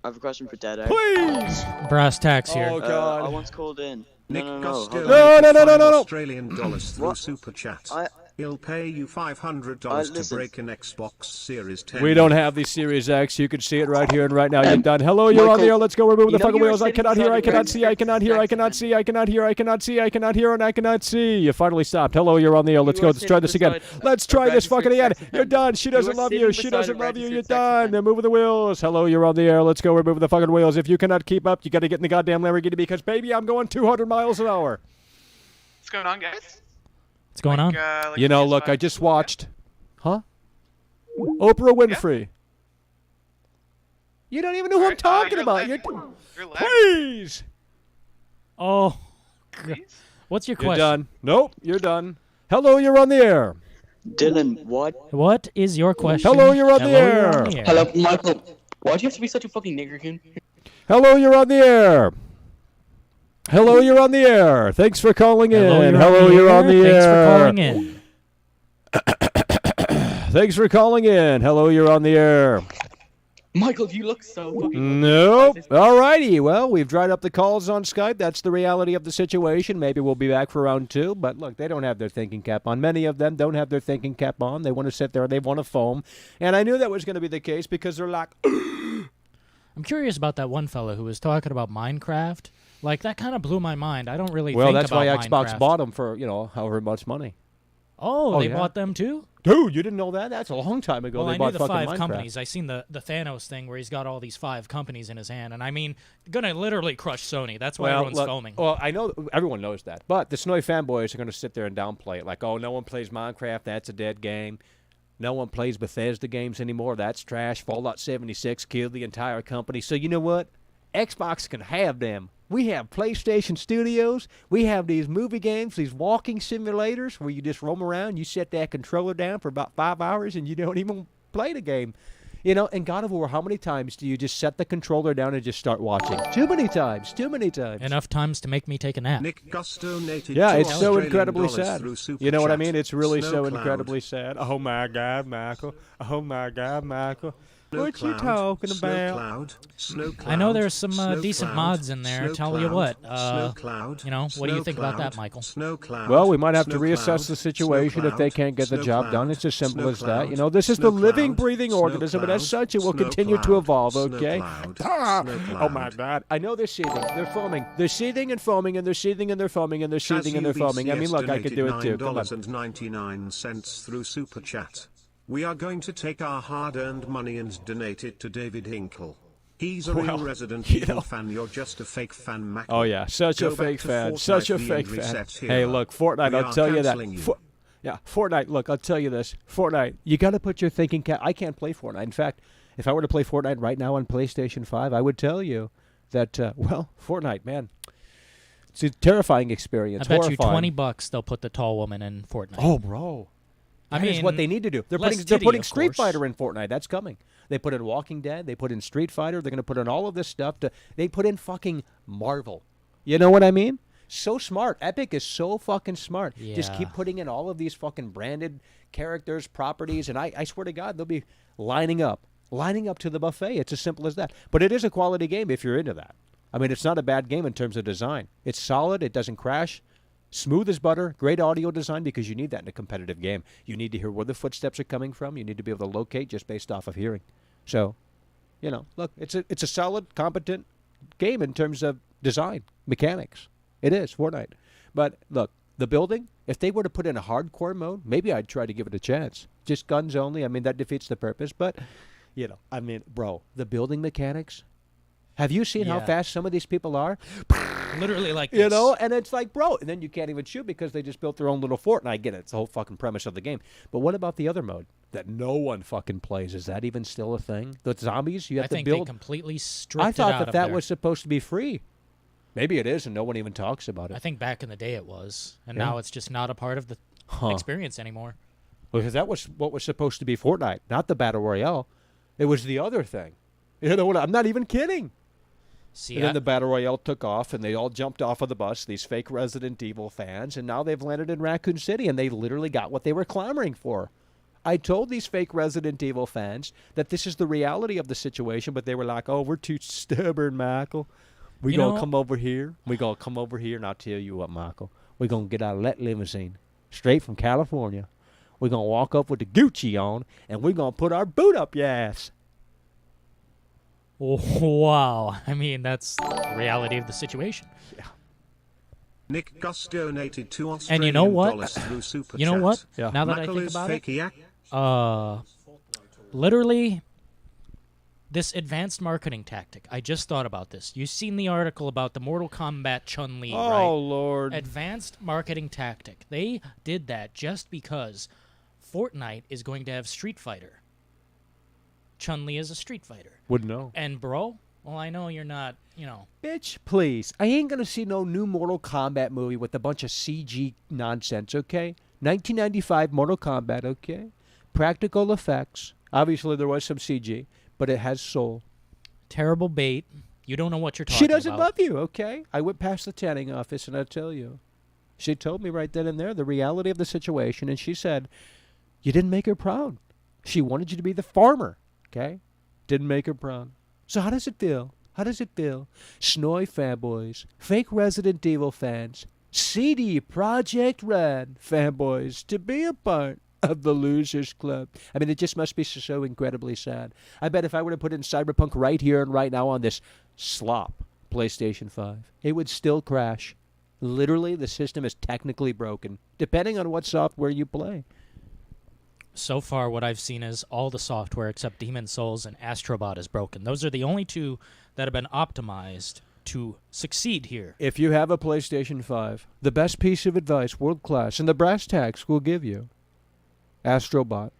P: Dedo.
A: Please.
C: Brass tacks here.
A: Oh God.
P: I once called in.
B: Nick
P: No.
B: Gusto
A: No, no, no, no, no, no.
B: Australian dollars through Super Chat. He'll pay you $500 to
P: listen.
B: break an Xbox Series 10.
A: We don't have the Series X. You can see it right here and right now. You're done. Hello, you're on the air. Let's go. We're moving the fucking wheels. I cannot hear. I cannot see. I cannot hear. I cannot see. I cannot hear. I cannot see. I cannot hear. And I cannot see. You finally stopped. Hello, you're on the air. Let's go. Let's try this again. Let's try this fucking again. You're done. She doesn't love you. She doesn't love you. You're done. They're moving the wheels. Hello, you're on the air. Let's go. We're moving the fucking wheels. If you cannot keep up, you got to get in the goddamn Lamborghini because, baby, I'm going 200 miles an hour.
O: What's going on, guys?
C: What's going on?
A: You know, look, I just watched. Huh? Oprah Winfrey. You don't even know who I'm talking about. You're Please.
C: Oh. What's your
A: You're
C: question?
A: done. Nope, you're done. Hello, you're on the air.
P: Dylan, what?
C: What is your question?
A: Hello, you're on the air.
L: Hello, Michael. Why do you have to be such a fucking niggerkin?
A: Hello, you're on the air. Hello, you're on the air. Thanks for calling in.
C: Hello,
A: you're on the
C: Thanks
A: air.
C: for calling in.
A: Thanks for calling in. Hello, you're on the air.
L: Michael, you look so fucking.
A: Nope. All righty. Well, we've dried up the calls on Skype. That's the reality of the situation. Maybe we'll be back for round 2. But look, they don't have their thinking cap on. Many of them don't have their thinking cap on. They want to sit there. They want to foam. And I knew that was going to be the case because they're like...
C: I'm curious about that one fellow who was talking about Minecraft. Like, that kind of blew my mind. I don't really
A: Well,
C: think
A: that's
C: about
A: why
C: Minecraft.
A: Xbox bought them for, you know, however much money.
C: Oh, they bought them too?
A: Dude, you didn't know that? That's a long time ago.
C: Well,
A: They
C: I
A: bought
C: knew the
A: fucking
C: 5
A: Minecraft.
C: companies. I seen the Thanos thing where he's got all these 5 companies in his hand, and I mean, gonna literally crush Sony. That's why everyone's
A: look,
C: foaming.
A: Well, I know everyone knows that, but the SNOY fanboys are going to sit there and downplay it, like, oh, no one plays Minecraft, that's a dead game. No one plays Bethesda games anymore, that's trash. Fallout 76 killed the entire company. So you know what? Xbox can have them. We have PlayStation Studios. We have these movie games, these walking simulators where you just roam around. You set that controller down for about 5 hours and you don't even play the game. You know, in God of War, how many times do you just set the controller down and just start watching? Too many times. Too many times.
C: Enough times to make me take a nap.
B: Nick Gus donated
A: Yeah,
B: $2
A: it's so incredibly sad.
B: through Super
A: You know what I
B: Chat.
A: mean? It's really so
B: Snowcloud.
A: incredibly sad. Oh my God, Michael. Oh my God, Michael. What you
B: Snowcloud,
A: talking about?
B: Snowcloud, Snowcloud,
C: I know there's some
B: Snowcloud,
C: decent mods in there. Tell you what,
B: Snowcloud,
C: you know, what do you think about that,
B: Snowcloud,
C: Michael?
B: Snowcloud,
A: Well, we might have to
B: Snowcloud,
A: reassess the situation if they can't get the job done. It's as simple as that. You know, this is the
B: Snowcloud,
A: living, breathing organism, and as
B: Snowcloud,
A: such, it will continue to
B: Snowcloud,
A: evolve, okay?
B: Snowcloud,
A: Ah! Oh
B: Snowcloud.
A: my God. I know they're seething. They're foaming. They're seething and foaming, and they're seething and they're foaming, and they're seething and they're foaming. I mean, look, I could do it too. Come on.
B: $9.99 through Super Chat. We are going to take our hard-earned money and donate it to David Hinkle. He's a real
A: Well,
B: Resident
A: you
B: Evil
A: know.
B: fan. You're just a fake fan, Mac.
A: Oh, yeah. Such
B: Go
A: a
B: back
A: fake
B: to
A: fan.
B: Fortnite,
A: Such a
B: the
A: fake
B: angry
A: fan.
B: set
A: Hey,
B: hero.
A: look, Fortnite,
B: We
A: I'll
B: are
A: tell you that.
B: cancelling you.
A: Yeah, Fortnite, look, I'll tell you this. Fortnite, you got to put your thinking cap. I can't play Fortnite. In fact, if I were to play Fortnite right now on PlayStation 5, I would tell you that, well, Fortnite, man, it's a terrifying experience.
C: I bet you
A: horrifying.
C: $20 they'll put the tall woman in Fortnite.
A: Oh, bro.
C: I
A: That is
C: mean,
A: what they need to do. They're
C: less
A: putting
C: titty, of
A: Street
C: course.
A: Fighter in Fortnite. That's coming. They put in Walking Dead. They put in Street Fighter. They're going to put in all of this stuff. They put in fucking Marvel. You know what I mean? So smart. Epic is so fucking smart. Just keep
C: Yeah.
A: putting in all of these fucking branded characters, properties, and I swear to God, they'll be lining up to the buffet. It's as simple as that. But it is a quality game if you're into that. I mean, it's not a bad game in terms of design. It's solid. It doesn't crash. Smooth as butter, great audio design because you need that in a competitive game. You need to hear where the footsteps are coming from. You need to be able to locate just based off of hearing. So, you know, look, it's a solid, competent game in terms of design, mechanics. It is, Fortnite. But look, the building, if they were to put in a hardcore mode, maybe I'd try to give it a chance. Just guns only, I mean, that defeats the purpose. But, you know, I mean, bro, the building mechanics, have you seen how
C: Yeah.
A: fast some of these people are?
C: Literally like
A: You
C: this.
A: know, and it's like, bro, and then you can't even shoot because they just built their own little fort. And I get it, it's the whole fucking premise of the game. But what about the other mode that no one fucking plays? Is that even still a thing? The zombies you have
C: I
A: to
C: think
A: build.
C: they completely stripped
A: I thought
C: it out
A: that
C: of
A: that
C: there.
A: was supposed to be free. Maybe it is, and no one even talks about it.
C: I think back in the day it was, and
A: Yeah.
C: now it's just not a part of the experience anymore.
A: Because that was what was supposed to be Fortnite, not the Battle Royale. It was the other thing. You know what? I'm not even kidding.
C: See,
A: And then the Battle Royale took off, and they all jumped off of the bus, these fake Resident Evil fans, and now they've landed in Raccoon City, and they literally got what they were clamoring for. I told these fake Resident Evil fans that this is the reality of the situation, but they were like, oh, we're too stubborn, Michael. We
C: You
A: going
C: know-
A: to come over here. We going to come over here, and I'll tell you what, Michael. We're going to get out of that limousine, straight from California. We're going to walk up with the Gucci on, and we're going to put our boot up your ass.
C: Wow. I mean, that's the reality of the situation.
B: Nick Gus donated $2 Australian
C: And you know what?
B: dollars through Super
C: You know
B: Chat.
C: what? Now that I
B: Michael
C: think
B: is
C: about it,
B: fakey
C: literally, this advanced marketing tactic. I just thought about this. You've seen the article about the Mortal Kombat Chun-Li, right?
A: Oh, Lord.
C: Advanced marketing tactic. They did that just because Fortnite is going to have Street Fighter. Chun-Li is a Street Fighter.
A: Wouldn't know.
C: And bro, well, I know you're not, you know.
A: Bitch, please. I ain't gonna see no new Mortal Kombat movie with a bunch of CG nonsense, okay? 1995 Mortal Kombat, okay? Practical effects. Obviously, there was some CG, but it has soul.
C: Terrible bait. You don't know what you're talking
A: She doesn't
C: about.
A: love you, okay? I went past the tanning office, and I tell you. She told me right then and there the reality of the situation, and she said, you didn't make her proud. She wanted you to be the farmer, okay? Didn't make her proud. So how does it feel? How does it feel? SNOY fanboys, fake Resident Evil fans, CD Projekt Red fanboys to be a part of the Losers Club. I mean, it just must be so incredibly sad. I bet if I were to put in Cyberpunk right here and right now on this slop PlayStation 5, it would still crash. Literally, the system is technically broken, depending on what software you play.
C: So far, what I've seen is all the software except Demon Souls and Astrobot is broken. Those are the only two that have been optimized to succeed here.
A: If you have a PlayStation 5, the best piece of advice, world class, and the brass tacks will give you, Astrobot.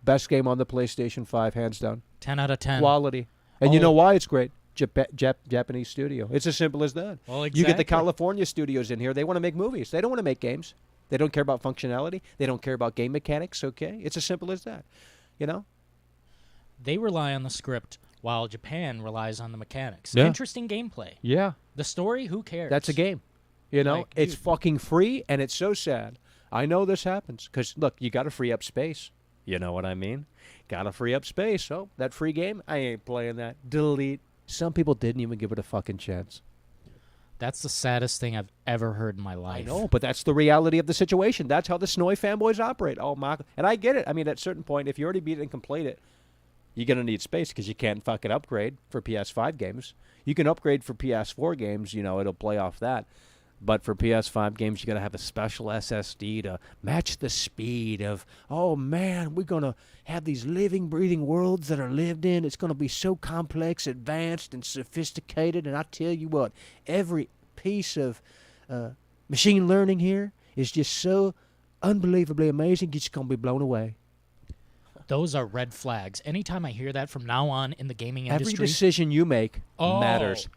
A: Best game on the PlayStation 5, hands down.
C: 10 out of 10.
A: Quality. And you know why it's great? Japanese studio. It's as simple as that.
C: Well,
A: You get the
C: exactly.
A: California studios in here. They want to make movies. They don't want to make games. They don't care about functionality. They don't care about game mechanics, okay? It's as simple as that, you know?
C: They rely on the script while Japan relies on the mechanics.
A: Yeah.
C: Interesting gameplay.
A: Yeah.
C: The story, who cares?
A: That's a game. You know?
C: Like,
A: It's
C: dude.
A: fucking free, and it's so sad. I know this happens because, look, you got to free up space. You know what I mean? Got to free up space. Oh, that free game? I ain't playing that. Delete. Some people didn't even give it a fucking chance.
C: That's the saddest thing I've ever heard in my life.
A: I know, but that's the reality of the situation. That's how the SNOY fanboys operate. Oh, my. And I get it. I mean, at a certain point, if you already beat it and can play it, you're going to need space because you can't fucking upgrade for PS5 games. You can upgrade for PS4 games. You know, it'll play off that. But for PS5 games, you got to have a special SSD to match the speed of, oh, man, we're going to have these living, breathing worlds that are lived in. It's going to be so complex, advanced, and sophisticated. And I tell you what, every piece of machine learning here is just so unbelievably amazing, you're just going to be blown away.
C: Those are red flags. Anytime I hear that from now on in the gaming industry.
A: Every decision you make
C: Oh.
A: matters.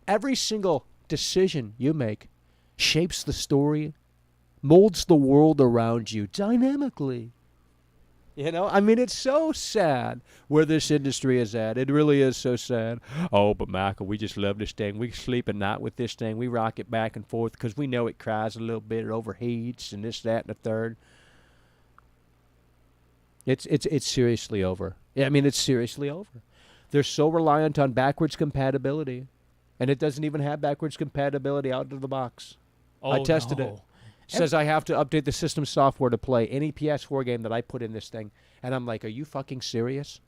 A: Every single decision you make shapes the story, molds the world around you dynamically. You know, I mean, it's so sad where this industry is at. It really is so sad. Oh, but Michael, we just love this thing. We sleep at night with this thing. We rock it back and forth because we know it cries a little bit, it overheats, and this, that, and the third. It's seriously over. I mean, it's seriously over. They're so reliant on backwards compatibility, and it doesn't even have backwards compatibility out of the box. I
C: Oh,
A: tested
C: no.
A: it. Says I have to update the system software to play any PS4 game that I put in this thing. And I'm like, are you fucking serious?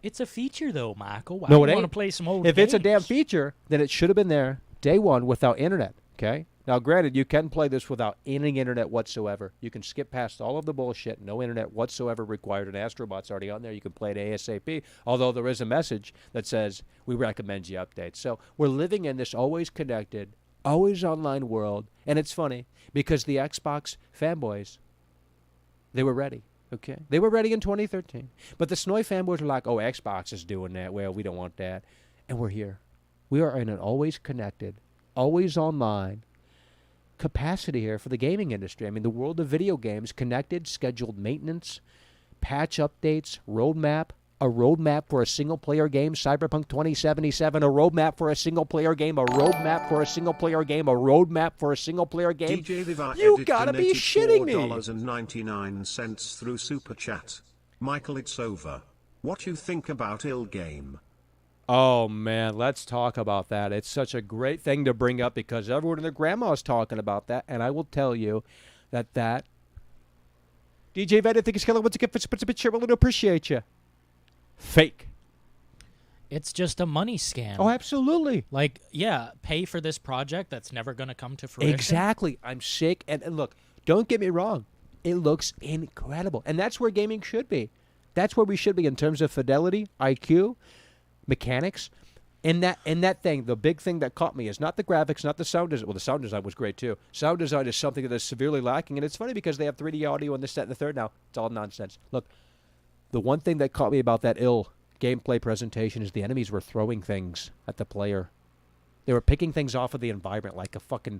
C: It's a feature, though, Michael. Why
A: No,
C: do
A: it
C: you want to
A: ain't.
C: play some old
A: If it's a damn
C: games?
A: feature, then it should have been there day one without internet, okay? Now, granted, you can play this without any internet whatsoever. You can skip past all of the bullshit. No internet whatsoever required. And Astrobot's already on there. You can play it ASAP. Although there is a message that says, we recommend you update. So we're living in this always connected, always online world. And it's funny because the Xbox fanboys, they were ready. Okay, they were ready in 2013. But the SNOY fanboys are like, oh, Xbox is doing that. Well, we don't want that. And we're here. We are in an always connected, always online capacity here for the gaming industry. I mean, the world of video games, connected, scheduled maintenance, patch updates, roadmap, a roadmap for a single-player game, Cyberpunk 2077, a roadmap for a single-player game, a roadmap for a single-player game, a roadmap for a single-player game.
B: DJ Vivar
A: You
B: Edit
A: gotta be
B: donated
A: shitting me.
B: $4.99 through Super Chat. Michael, it's over. What you think about ill game?
A: Oh, man, let's talk about that. It's such a great thing to bring up because everyone and their grandma's talking about that, and I will tell you that DJ Vet, I think it's killer. What's a gift? It's a bit sure. We'll appreciate you. Fake.
C: It's just a money scam.
A: Oh, absolutely.
C: Like, yeah, pay for this project that's never going to come to fruition.
A: Exactly. I'm sick. And look, don't get me wrong. It looks incredible. And that's where gaming should be. That's where we should be in terms of fidelity, IQ, mechanics. And that thing, the big thing that caught me is not the graphics, not the sound design. Well, the sound design was great, too. Sound design is something that is severely lacking. And it's funny because they have 3D audio and this, that, and the third now. It's all nonsense. Look, the one thing that caught me about that ill gameplay presentation is the enemies were throwing things at the player. They were picking things off of the environment like a fucking...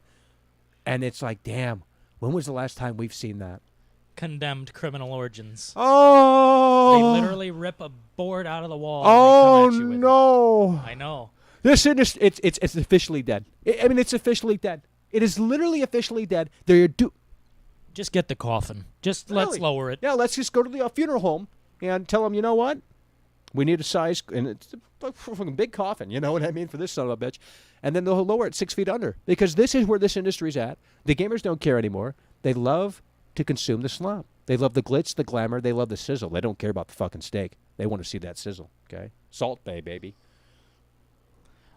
A: And it's like, damn, when was the last time we've seen that?
C: Condemned criminal origins.
A: Oh!
C: They literally rip a board out of the wall.
A: Oh,
C: and they come at you with
A: no!
C: it. I know.
A: This industry, it's officially dead. I mean, it's officially dead. It is literally officially dead.
C: Just get the coffin. Let's lower it.
A: Yeah, let's just go to the funeral home and tell them, you know what? We need a size, and it's a fucking big coffin, you know what I mean, for this son of a bitch. And then they'll lower it 6 feet under. Because this is where this industry's at. The gamers don't care anymore. They love to consume the slop. They love the glitz, the glamour. They love the sizzle. They don't care about the fucking steak. They want to see that sizzle, okay? Salt Bay, baby.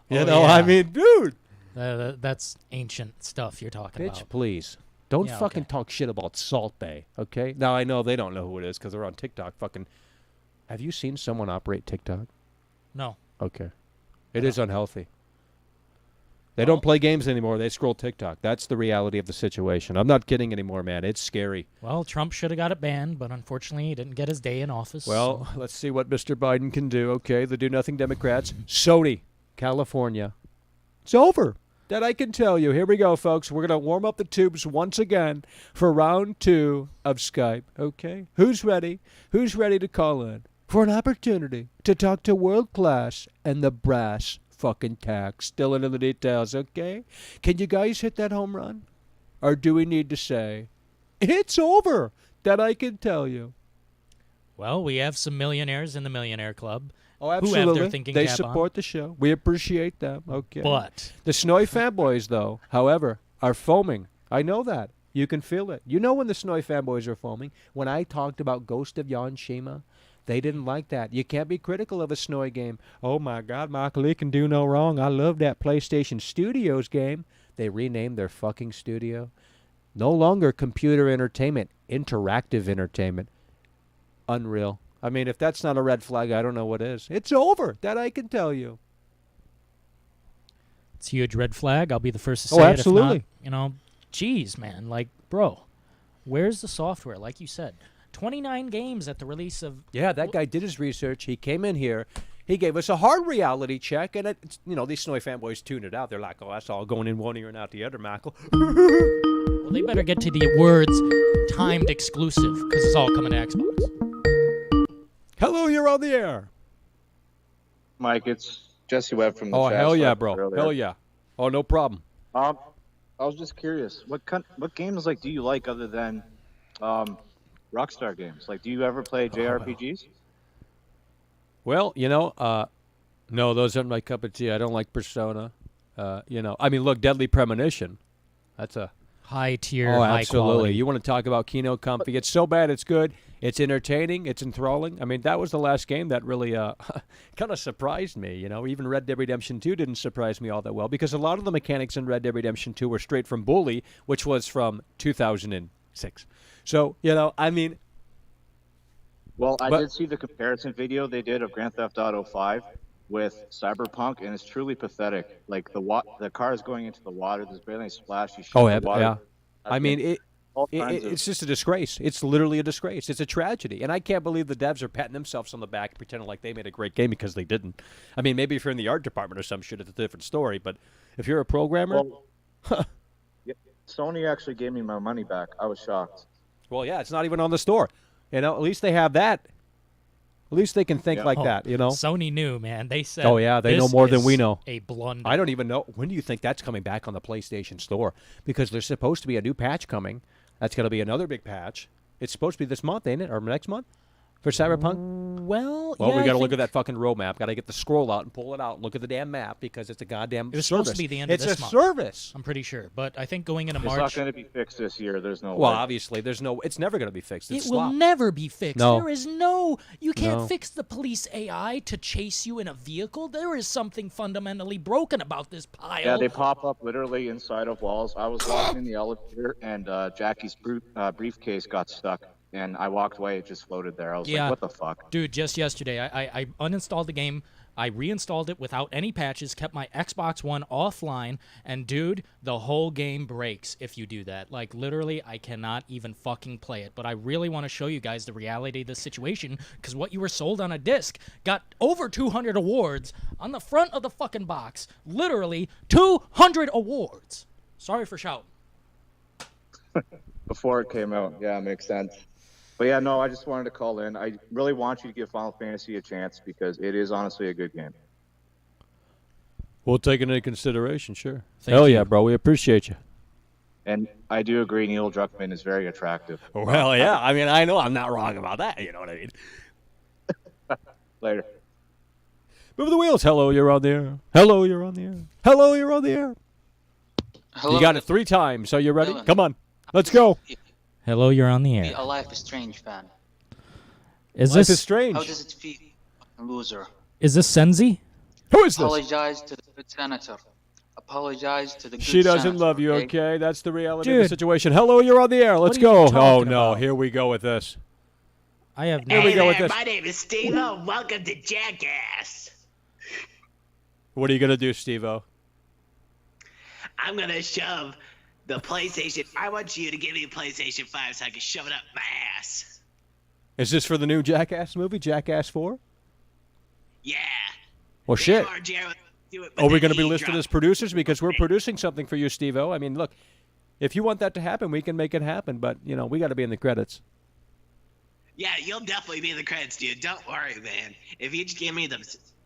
A: You know,
C: yeah.
A: I mean, dude.
C: That's ancient stuff you're talking
A: Bitch,
C: about.
A: please. Don't
C: Yeah,
A: fucking
C: okay.
A: talk shit about Salt Bay, okay? Now, I know they don't know who it is because they're on TikTok fucking... Have you seen someone operate TikTok?
C: No.
A: Okay. It is unhealthy. They don't play games anymore. They scroll TikTok. That's the reality of the situation. I'm not kidding anymore, man. It's scary.
C: Well, Trump should have got it banned, but unfortunately he didn't get his day in office.
A: Well,
C: so-
A: let's see what Mr. Biden can do. Okay, the do-nothing Democrats. Sony, California. It's over. That I can tell you. Here we go, folks. We're going to warm up the tubes once again for round 2 of Skype. Okay? Who's ready? Who's ready to call in for an opportunity to talk to World Class and the Brass fucking Tacks? Still into the details, okay? Can you guys hit that home run? Or do we need to say, it's over? That I can tell you.
C: Well, we have some millionaires in the Millionaire Club.
A: Oh,
C: Who
A: absolutely.
C: have their thinking
A: they
C: cap
A: support
C: on.
A: the show. We appreciate them. Okay.
C: But
A: the SNOY fanboys, though, however, are foaming. I know that. You can feel it. You know when the SNOY fanboys are foaming? When I talked about Ghost of Yonshima, they didn't like that. You can't be critical of a SNOY game. Oh, my God, Michael, he can do no wrong. I love that PlayStation Studios game. They renamed their fucking studio. No longer computer entertainment, interactive entertainment. Unreal. I mean, if that's not a red flag, I don't know what is. It's over. That I can tell you.
C: it's a huge red flag. I'll be the first to say
A: Oh,
C: it.
A: absolutely.
C: If not, you know, geez, man. Like, bro, where's the software? Like you said, 29 games at the release of...
A: Yeah, that guy did his research. He came in here. He gave us a hard reality check, and it's, you know, these SNOY fanboys tuned it out. They're like, oh, that's all going in one ear and out the other, Michael.
C: Well, they better get to the words timed exclusive, because it's all coming to Xbox.
A: Hello, you're on the air.
K: Mike, it's Jesse Webb from the
A: Oh,
K: chat.
A: hell yeah,
K: Sorry
A: bro.
K: for earlier.
A: Hell yeah. Oh, no problem.
K: I was just curious, what games like do you like other than Rockstar games? Like, do you ever play JRPGs?
A: Well, you know, no, those aren't my cup of tea. I don't like Persona. You know, I mean, look, Deadly Premonition. That's a
C: high tier,
A: oh,
C: high
A: absolutely.
C: quality.
A: You want to talk about Kino Comfy? It's so bad, it's good. It's entertaining. It's enthralling. I mean, that was the last game that really kind of surprised me. You know, even Red Dead Redemption 2 didn't surprise me all that well because a lot of the mechanics in Red Dead Redemption 2 were straight from Bully, which was from 2006. So, you know, I mean.
K: Well, I did see the comparison video they did of Grand Theft Auto 5 with Cyberpunk, and it's truly pathetic. Like, the car is going into the water. There's barely any splash. You shoot
A: Oh,
K: the water.
A: yeah. I mean,
K: All kinds of-
A: it's just a disgrace. It's literally a disgrace. It's a tragedy. And I can't believe the devs are patting themselves on the back pretending like they made a great game because they didn't. I mean, maybe if you're in the art department or some shit, it's a different story. But if you're a programmer...
K: Well, yeah, Sony actually gave me my money back. I was shocked.
A: Well, yeah, it's not even on the store. You know, at least they have that. At least they can think like that, you know?
C: Sony knew, man. They said,
A: oh, yeah, they know
C: "This
A: more than we
C: is
A: know.
C: A blunder.
A: I don't even know. When do you think that's coming back on the PlayStation Store? Because there's supposed to be a new patch coming. That's going to be another big patch. It's supposed to be this month, ain't it? Or next month? For Cyberpunk?
C: Well,
A: Well,
C: yeah,
A: we
C: I
A: got to look
C: think-
A: at that fucking roadmap. Got to get the scroll out and pull it out and look at the damn map because it's a goddamn
C: It was
A: service.
C: supposed to be the end of
A: It's
C: this
A: a
C: month.
A: service.
C: I'm pretty sure. But I think going into
K: It's
C: March...
K: not going to be fixed this year. There's no
A: Well,
K: way.
A: obviously, there's no. It's never going to be fixed. It's
C: It will
A: slop.
C: never be fixed.
A: No.
C: There is no... You can't
A: No.
C: fix the police AI to chase you in a vehicle. There is something fundamentally broken about this pile.
K: Yeah, they pop up literally inside of walls. I was walking in the elevator, and Jackie's briefcase got stuck, and I walked away. It just floated there. I was like, what the fuck?
C: Dude, just yesterday, I uninstalled the game. I reinstalled it without any patches, kept my Xbox One offline, and dude, the whole game breaks if you do that. Like, literally, I cannot even fucking play it. But I really want to show you guys the reality of the situation, because what you were sold on a disc got over 200 awards on the front of the fucking box. Literally, 200 awards. Sorry for shouting.
K: Before it came out. Yeah, makes sense. But yeah, no, I just wanted to call in. I really want you to give Final Fantasy a chance because it is honestly a good game.
A: We'll take it into consideration, sure.
K: Thank
A: Hell
K: you.
A: yeah, bro. We appreciate you.
K: And I do agree Neil Druckmann is very attractive.
A: Well, yeah. I mean, I know I'm not wrong about that. You know what I mean?
K: Later.
A: Move the wheels. Hello, you're on the air. Hello, you're on the air. Hello, you're on the air.
Q: Hello.
A: You got it 3 times. Are you ready?
Q: Dylan.
A: Come on. Let's go.
C: Hello, you're on the
Q: Be
C: air.
Q: a Life is Strange fan.
C: Is
A: Life
C: this
A: is strange.
Q: How does it feel? A loser.
C: Is this Senzi?
A: Who is
Q: Apologize to the good senator. apologize to the good
A: She doesn't
Q: senator,
A: love you, okay? That's the reality of
C: Dude.
A: the situation. Hello, you're on the air. Let's
C: What are
A: go.
C: you
A: Oh,
C: talking
A: no.
C: about?
A: Here we go with this.
C: I have
A: Here we go with this.
R: My name is Steve-O. Welcome to Jackass.
A: What are you going to do, Steve-O?
R: I'm going to shove the PlayStation. I want you to give me a PlayStation 5 so I can shove it up my ass.
A: Is this for the new Jackass movie, Jackass 4?
R: Yeah.
A: Well, shit.
R: Or Jared would do it, but
A: Are we
R: then
A: going to be
R: he
A: listed
R: dropped
A: as producers? Because we're producing something for you, Steve-O. I mean, look, if you want that to happen, we can make it happen. But, you know, we got to be in the credits.
R: Yeah, you'll definitely be in the credits, dude. Don't worry, man. If you just give me the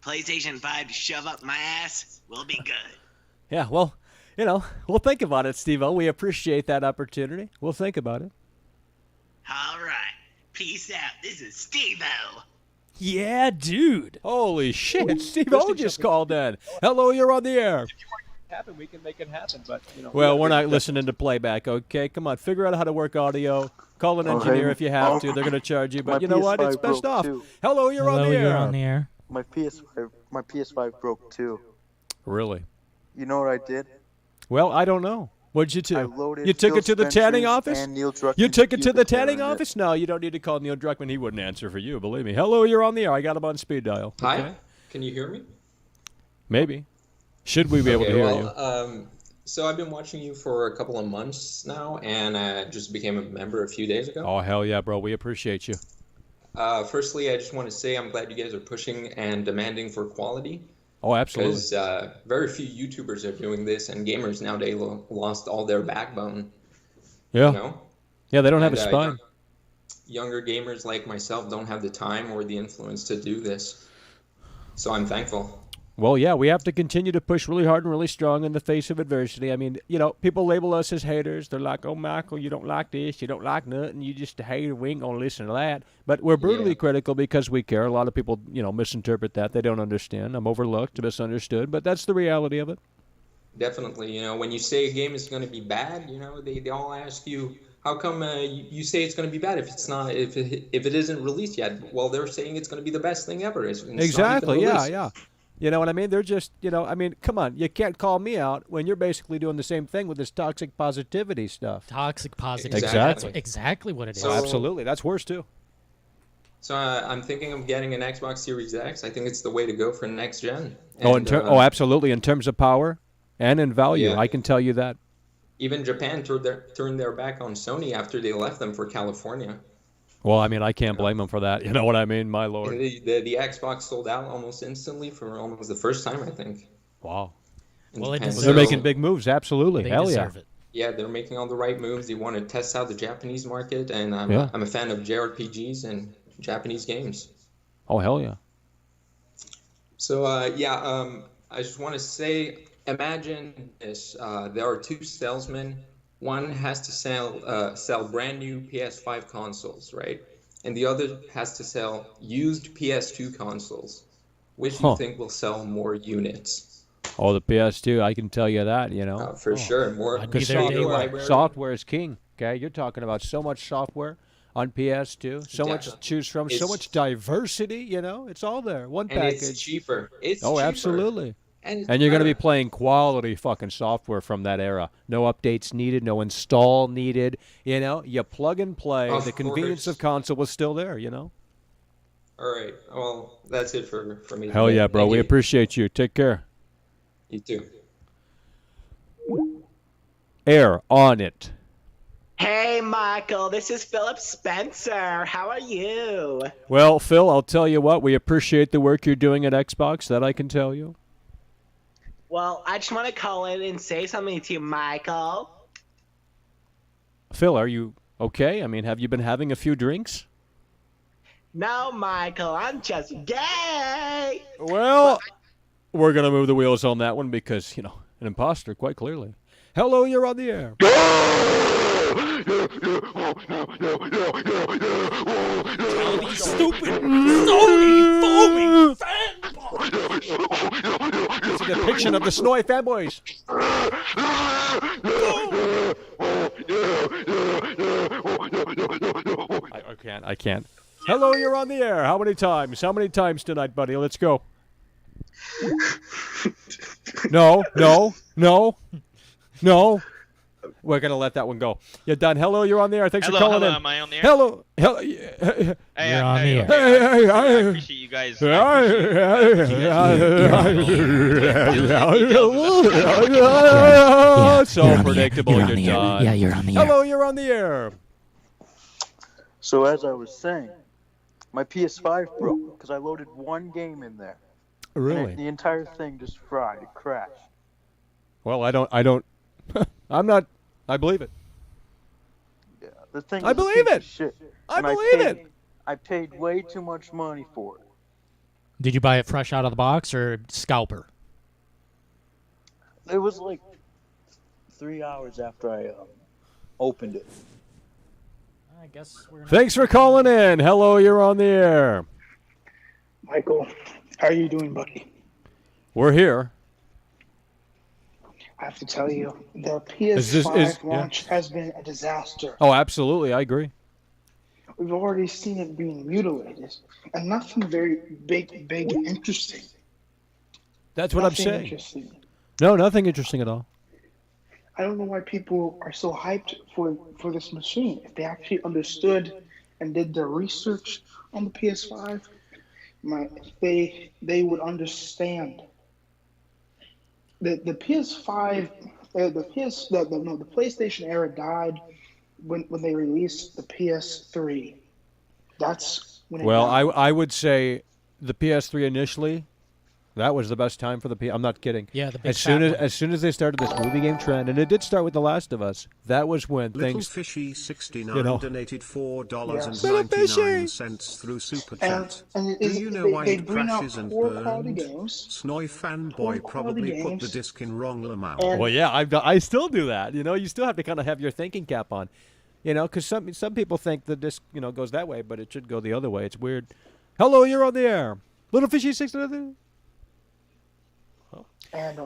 R: PlayStation 5 to shove up my ass, we'll be good.
A: Yeah, well, you know, we'll think about it, Steve-O. We appreciate that opportunity. We'll think about it.
R: All right. Peace out. This is Steve-O.
C: Yeah, dude.
A: Holy shit, Steve-O just called in. Hello, you're on the air. Happen, we can make it happen, but you know. Well, we're not listening to playback, okay? Come on, figure out how to work audio. Call an engineer if you have to. They're going to charge you, but you know what? It's best off. Hello, you're on the air.
C: You're on the air.
J: My PS5 broke too.
A: Really?
J: You know what I did?
A: Well, I don't know. What'd you
J: I
A: do?
J: loaded
A: You took
J: Phil
A: it to the tanning
J: Spencer's
A: office?
J: and Neil Druckmann's
A: You took it to the
J: computer
A: tanning
J: in it.
A: office? No, you don't need to call Neil Druckmann. He wouldn't answer for you, believe me. Hello, you're on the air. I got him on speed dial.
S: Hi,
A: Okay?
S: can you hear me?
A: Maybe. Should we be able to hear you?
S: So I've been watching you for a couple of months now, and I just became a member a few days ago.
A: Oh, hell yeah, bro. We appreciate you.
S: Firstly, I just want to say I'm glad you guys are pushing and demanding for quality.
A: Oh, absolutely.
S: Because very few YouTubers are doing this, and gamers nowadays lost all their backbone.
A: Yeah.
S: You know?
A: Yeah, they don't have a
S: And,
A: spine.
S: Younger gamers like myself don't have the time or the influence to do this. So I'm thankful.
A: Well, yeah, we have to continue to push really hard and really strong in the face of adversity. I mean, you know, people label us as haters. They're like, oh, Michael, you don't like this, you don't like nothing, you just a hater, we ain't going to listen to that. But we're brutally critical because we care. A lot of people, you know, misinterpret that. They don't understand. I'm overlooked, misunderstood, but that's the reality of it.
S: Definitely, you know, when you say a game is going to be bad, you know, they all ask you, how come you say it's going to be bad if it's not, if it isn't released yet? Well, they're saying it's going to be the best thing ever. It's not even
A: Exactly, yeah,
S: released.
A: yeah. You know what I mean? They're just, you know, I mean, come on. You can't call me out when you're basically doing the same thing with this toxic positivity stuff.
C: Toxic positivity.
A: Exactly.
C: That's exactly what it is.
S: So-
A: Absolutely. That's worse, too.
S: So I'm thinking of getting an Xbox Series X. I think it's the way to go for next gen.
A: Oh,
S: And,
A: absolutely. In terms of power and in value,
S: Yeah.
A: I can tell you that.
S: Even Japan turned their back on Sony after they left them for California.
A: Well, I mean, I can't blame them for that. You know what I mean? My lord.
S: The Xbox sold out almost instantly for almost the first time, I think.
A: Wow.
S: in
C: Well, it
S: Japan.
C: deserves
A: They're
S: So-
A: making big moves. Absolutely.
C: They
A: Hell yeah.
C: deserve it.
S: Yeah, they're making all the right moves. They want to test out the Japanese market, and I'm
A: Yeah.
S: a fan of JRPGs and Japanese games.
A: Oh, hell yeah.
S: So I just want to say, imagine this: there are two salesmen. One has to sell brand new PS5 consoles, right? And the other has to sell used PS2 consoles. Which do you think will sell more units?
A: Oh, the PS2, I can tell you that, you know.
S: For sure, more
C: I'd be
A: Because
C: there day one.
A: software is king, okay? You're talking about so much software on PS2, so much to choose from, so
S: It's-
A: much diversity, you know? It's all there. One
S: And
A: package.
S: it's cheaper. It's
A: Oh,
S: cheaper.
A: absolutely.
S: And
A: you're going to be
S: better.
A: playing quality fucking software from that era. No updates needed, no install needed. You know, you plug and play.
S: Of
A: The convenience
S: course.
A: of console was still there, you know?
S: All right. Well, that's it for me.
A: Hell
S: today.
A: yeah, bro.
S: Thank
A: We
S: you.
A: appreciate you. Take care.
S: You too.
A: Air on it.
R: Hey, Michael, this is Philip Spencer. How are you?
A: Well, Phil, I'll tell you what. We appreciate the work you're doing at Xbox. That I can tell you.
R: Well, I just want to call in and say something to you, Michael.
A: Phil, are you okay? I mean, have you been having a few drinks?
R: No, Michael, I'm just gay.
A: Well, we're going to move the wheels on that one because, you know, an imposter, quite clearly. Hello, you're on the air.
C: Tell these stupid Sony foaming
A: It's a depiction of the SNOY fanboys. I can't. Hello, you're on the air. How many times? How many times tonight, buddy? Let's go. No. No. No. We're going to let that one go. You're done. Hello, you're on the air. Thanks for calling in.
T: Am I on the air?
A: Hello.
T: You're
C: on the air.
T: I appreciate you guys.
A: So predictable. You're done.
C: Yeah, you're on the air.
A: Hello, you're on the air.
U: So as I was saying, my PS5 broke because I loaded one game in there.
A: Really?
U: The entire thing just fried. It crashed.
A: Well, I don't. I'm not. I believe it.
U: Yeah, the thing.
A: I
U: is a
A: believe
U: piece
A: it.
U: of shit.
A: I
U: And
A: believe it.
U: I paid way too much money for it.
C: Did you buy it fresh out of the box or scalper?
U: It was like 3 hours after I opened it.
C: I guess we're.
A: Thanks for calling in. Hello, you're on the air.
V: Michael, how are you doing, buddy?
A: We're here.
V: I have to tell you, the PS5 launch has been a disaster.
A: Oh, absolutely. I agree.
V: We've already seen it being mutilated, and nothing very big, interesting.
A: That's what I'm
V: Nothing
A: saying.
V: Interesting.
A: No, nothing interesting at all.
V: I don't know why people are so hyped for this machine. If they actually understood and did their research on the PS5, they would understand. The PS5, the PlayStation era died when they released the PS3. That's when it
A: Well,
V: died.
A: I would say the PS3 initially, that was the best time for the PS. I'm not kidding.
C: Yeah, the big
A: as soon
C: fat
A: as soon as they started this movie game trend, and it did start with The Last of Us. That was when
B: Little
A: things.
B: Fishy 69
A: you know.
B: donated $4.99 through Super
V: And-
B: Chat.
V: and it
B: Do
V: is-
B: you know
V: they-
B: why
V: they
B: it
V: bring out
B: crashes and
V: poor quality
B: burns?
V: games.
B: SNOY fanboy
V: quality
B: probably put the
V: games.
B: disc in wrong amount.
V: And-
A: Well, yeah, I still do that. You know, you still have to kind of have your thinking cap on. You know, because some people think the disc goes that way, but it should go the other way. It's weird. Hello, you're on the air. Little Fishy 69.
V: And,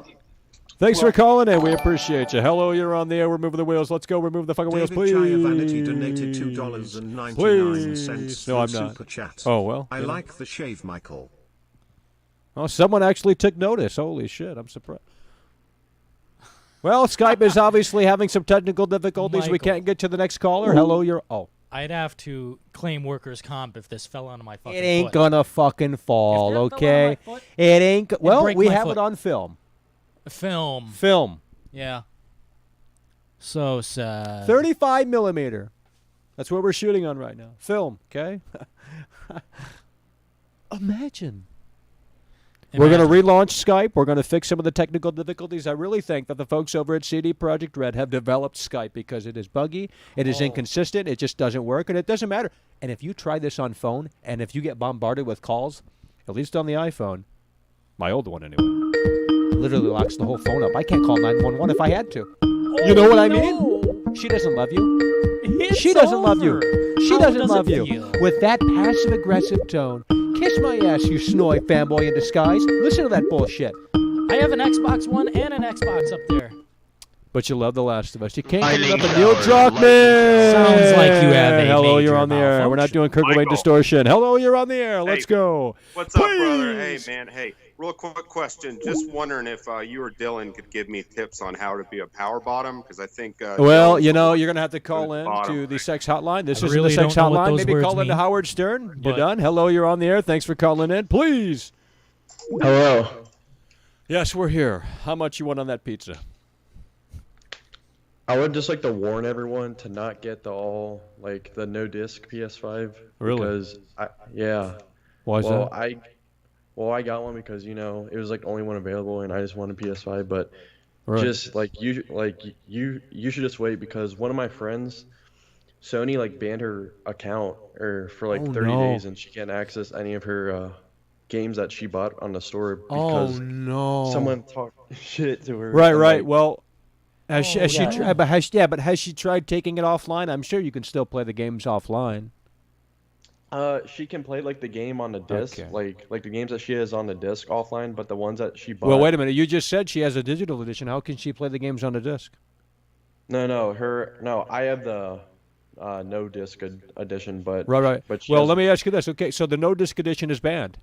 A: Thanks for calling in. We appreciate you. Hello, you're on the air. We're moving the wheels. Let's go. Remove the fucking wheels,
B: David
A: please.
B: Giovannitti donated $2.99
A: Please.
B: through
A: No, I'm not.
B: Super Chat.
A: Oh, well.
B: I
A: you know.
B: like the shave, Michael.
A: Oh, someone actually took notice. Holy shit, I'm surprised. Well, Skype is obviously having some technical difficulties. We
C: Michael.
A: can't get to the next caller. Hello, you're... Oh.
C: I'd have to claim workers' comp if this fell onto my fucking
A: It ain't
C: foot.
A: gonna fucking fall,
C: If that fell onto
A: okay?
C: my foot,
A: It ain't...
C: it'd
A: Well,
C: break
A: we
C: my
A: have
C: foot.
A: it on film.
C: Film.
A: Film.
C: Yeah. So sad.
A: 35 millimeter. That's what we're shooting on right now. Film, okay? Imagine. We're going to relaunch Skype. We're going to fix some of the technical difficulties. I really think that the folks over at CD Projekt Red have developed Skype because it is buggy, it is inconsistent, it just doesn't work, and it doesn't matter. And if you try this on phone, and if you get bombarded with calls, at least on the iPhone, my old one anyway, literally locks the whole phone up. I can't call 911 if I had to. You know what I mean? She doesn't love you. She doesn't love you. She doesn't love you. With that passive-aggressive tone, kiss my ass, you SNOY fanboy in disguise. Listen to that bullshit.
C: I have an Xbox One and an Xbox up there.
A: But you love The Last of Us. You can't
C: I
A: get it up
C: think
A: a Neil Druckmann.
C: Sounds like you have a
A: Hello, you're
C: major
A: on the air. We're not doing Kirk Wayne distortion. Hello, you're on the air. Let's go.
W: What's up, brother? Hey, man. Hey, real quick question. Just wondering if you or Dylan could give me tips on how to be a power bottom, because I think.
A: Well,
W: Dylan's
A: you know, you're going to have to call in
W: bottom,
A: to the sex hotline. This
C: I
A: isn't
C: really
A: the sex
C: don't know what
A: hotline.
C: those
A: Maybe
C: words
A: call in to
C: mean,
A: Howard Stern. You're
C: but-
A: done. Hello, you're on the air. Thanks for calling in. Please.
X: Hello.
A: Yes, we're here. How much you want on that pizza?
X: I would just like to warn everyone to not get the no disc PS5.
A: Really?
X: Because yeah.
A: Why is
X: well,
A: that?
X: I got one because it was like the only one available, and I just wanted PS5. But
A: Right.
X: just you should just wait, because one of my friends, Sony banned her account for 30
A: no.
X: days, and she can't access any of her games that she bought on the store because
A: no.
X: someone talked shit to her.
A: Right,
X: and,
A: right. Well, has she
X: yeah.
A: tried? But has she tried taking it offline? I'm sure you can still play the games offline.
X: She can play the game on the disc,
A: Okay.
X: like the games that she has on the disc offline, but the ones that she bought.
A: Well, wait a minute. You just said she has a digital edition. How can she play the games on a disc?
X: No, I have the no disc edition, but
A: Right.
X: But she
A: Well,
X: has-
A: let me ask you this. Okay, so the no disc edition is banned.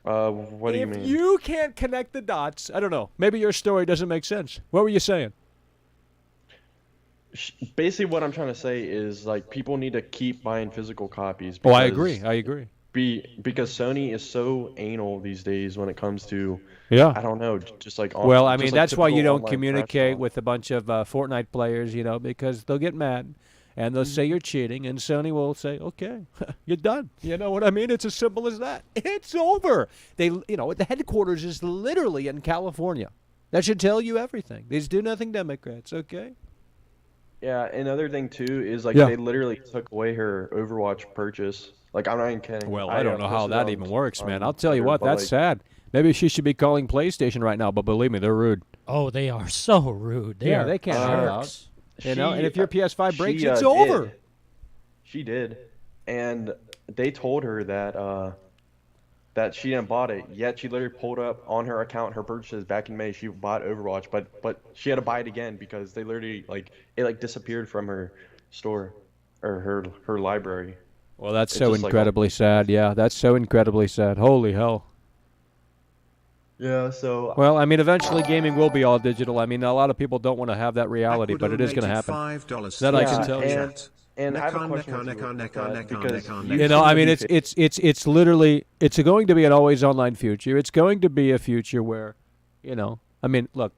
X: What do you mean?
A: If you can't connect the dots, I don't know. Maybe your story doesn't make sense. What were you saying?
X: Basically, what I'm trying to say is like people need to keep buying physical copies.
A: Oh, I agree. I agree.
X: Because Sony is so anal these days when it comes to,
A: Yeah.
X: I don't know, just like
A: Well, I
X: just
A: mean,
X: like
A: that's why you
X: typical
A: don't
X: online
A: communicate
X: trash
A: with a bunch of Fortnite players, you know, because they'll get mad and they'll say you're cheating, and Sony will say, "Okay, you're done." You know what I mean? It's as simple as that. It's over. They, you know, the headquarters is literally in California. That should tell you everything. These do-nothing Democrats, okay?
X: Yeah, another thing too is like
A: Yeah.
X: they literally took away her Overwatch purchase. Like I'm not even kidding.
A: Well, I don't know how
X: posted
A: that
X: on-
A: even works, man.
X: on
A: I'll tell you
X: Twitter,
A: what,
X: but,
A: that's
X: like,
A: sad. Maybe she should be calling PlayStation right now, but believe me, they're rude.
C: Oh, they are so rude.
A: They can't hang out.
C: jerks.
A: You know, and if your PS5 breaks,
X: she,
A: it's
X: did.
A: over.
X: She did, and they told her that that she didn't bought it. Yet she literally pulled up on her account her purchases back in May. She bought Overwatch, but she had to buy it again because they literally it disappeared from her store or her library.
A: Well, that's
X: It's
A: so
X: just, like,
A: incredibly sad. Yeah, that's so incredibly sad. Holy hell.
X: Yeah, so
A: Well, I mean, eventually gaming will be all digital. I mean, a lot of people don't want to have that reality, but it is going to happen. That I can tell you.
X: And I have a question because
A: You know, I mean, it's literally, it's going to be an always online future. It's going to be a future where, you know, I mean, look,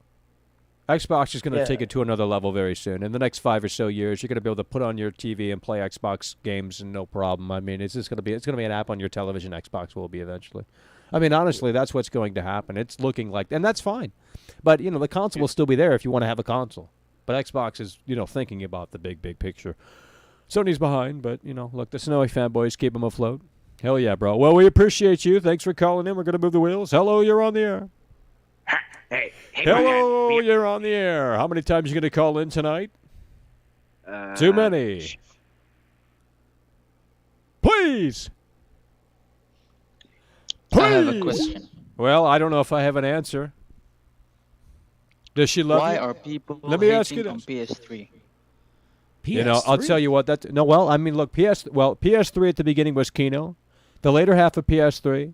A: Xbox is going to
X: Yeah.
A: take it to another level very soon. In the next 5 or so years, you're going to be able to put on your TV and play Xbox games and no problem. I mean, it's going to be an app on your television. Xbox will be eventually. I mean, honestly, that's what's going to happen. It's looking like, and that's fine. But, you know, the console will still be there if you want to have a console. But Xbox is, you know, thinking about the big picture. Sony's behind, but, you know, look, the SNOY fanboys keep them afloat. Hell yeah, bro. Well, we appreciate you. Thanks for calling in. We're going to move the wheels. Hello, you're on the air.
R: Hey,
A: Hello, you're on the air. How many times are you going to call in tonight? Too many. Please.
Q: I have a
A: Please.
Q: question.
A: Well, I don't know if I have an answer. Does she love
Q: Why
A: you?
Q: are people
A: Let me ask you
Q: hating on
A: this.
Q: PS3?
A: You know, I'll tell you what. Well, I mean, look, PS3 at the beginning was Kino. The later half of PS3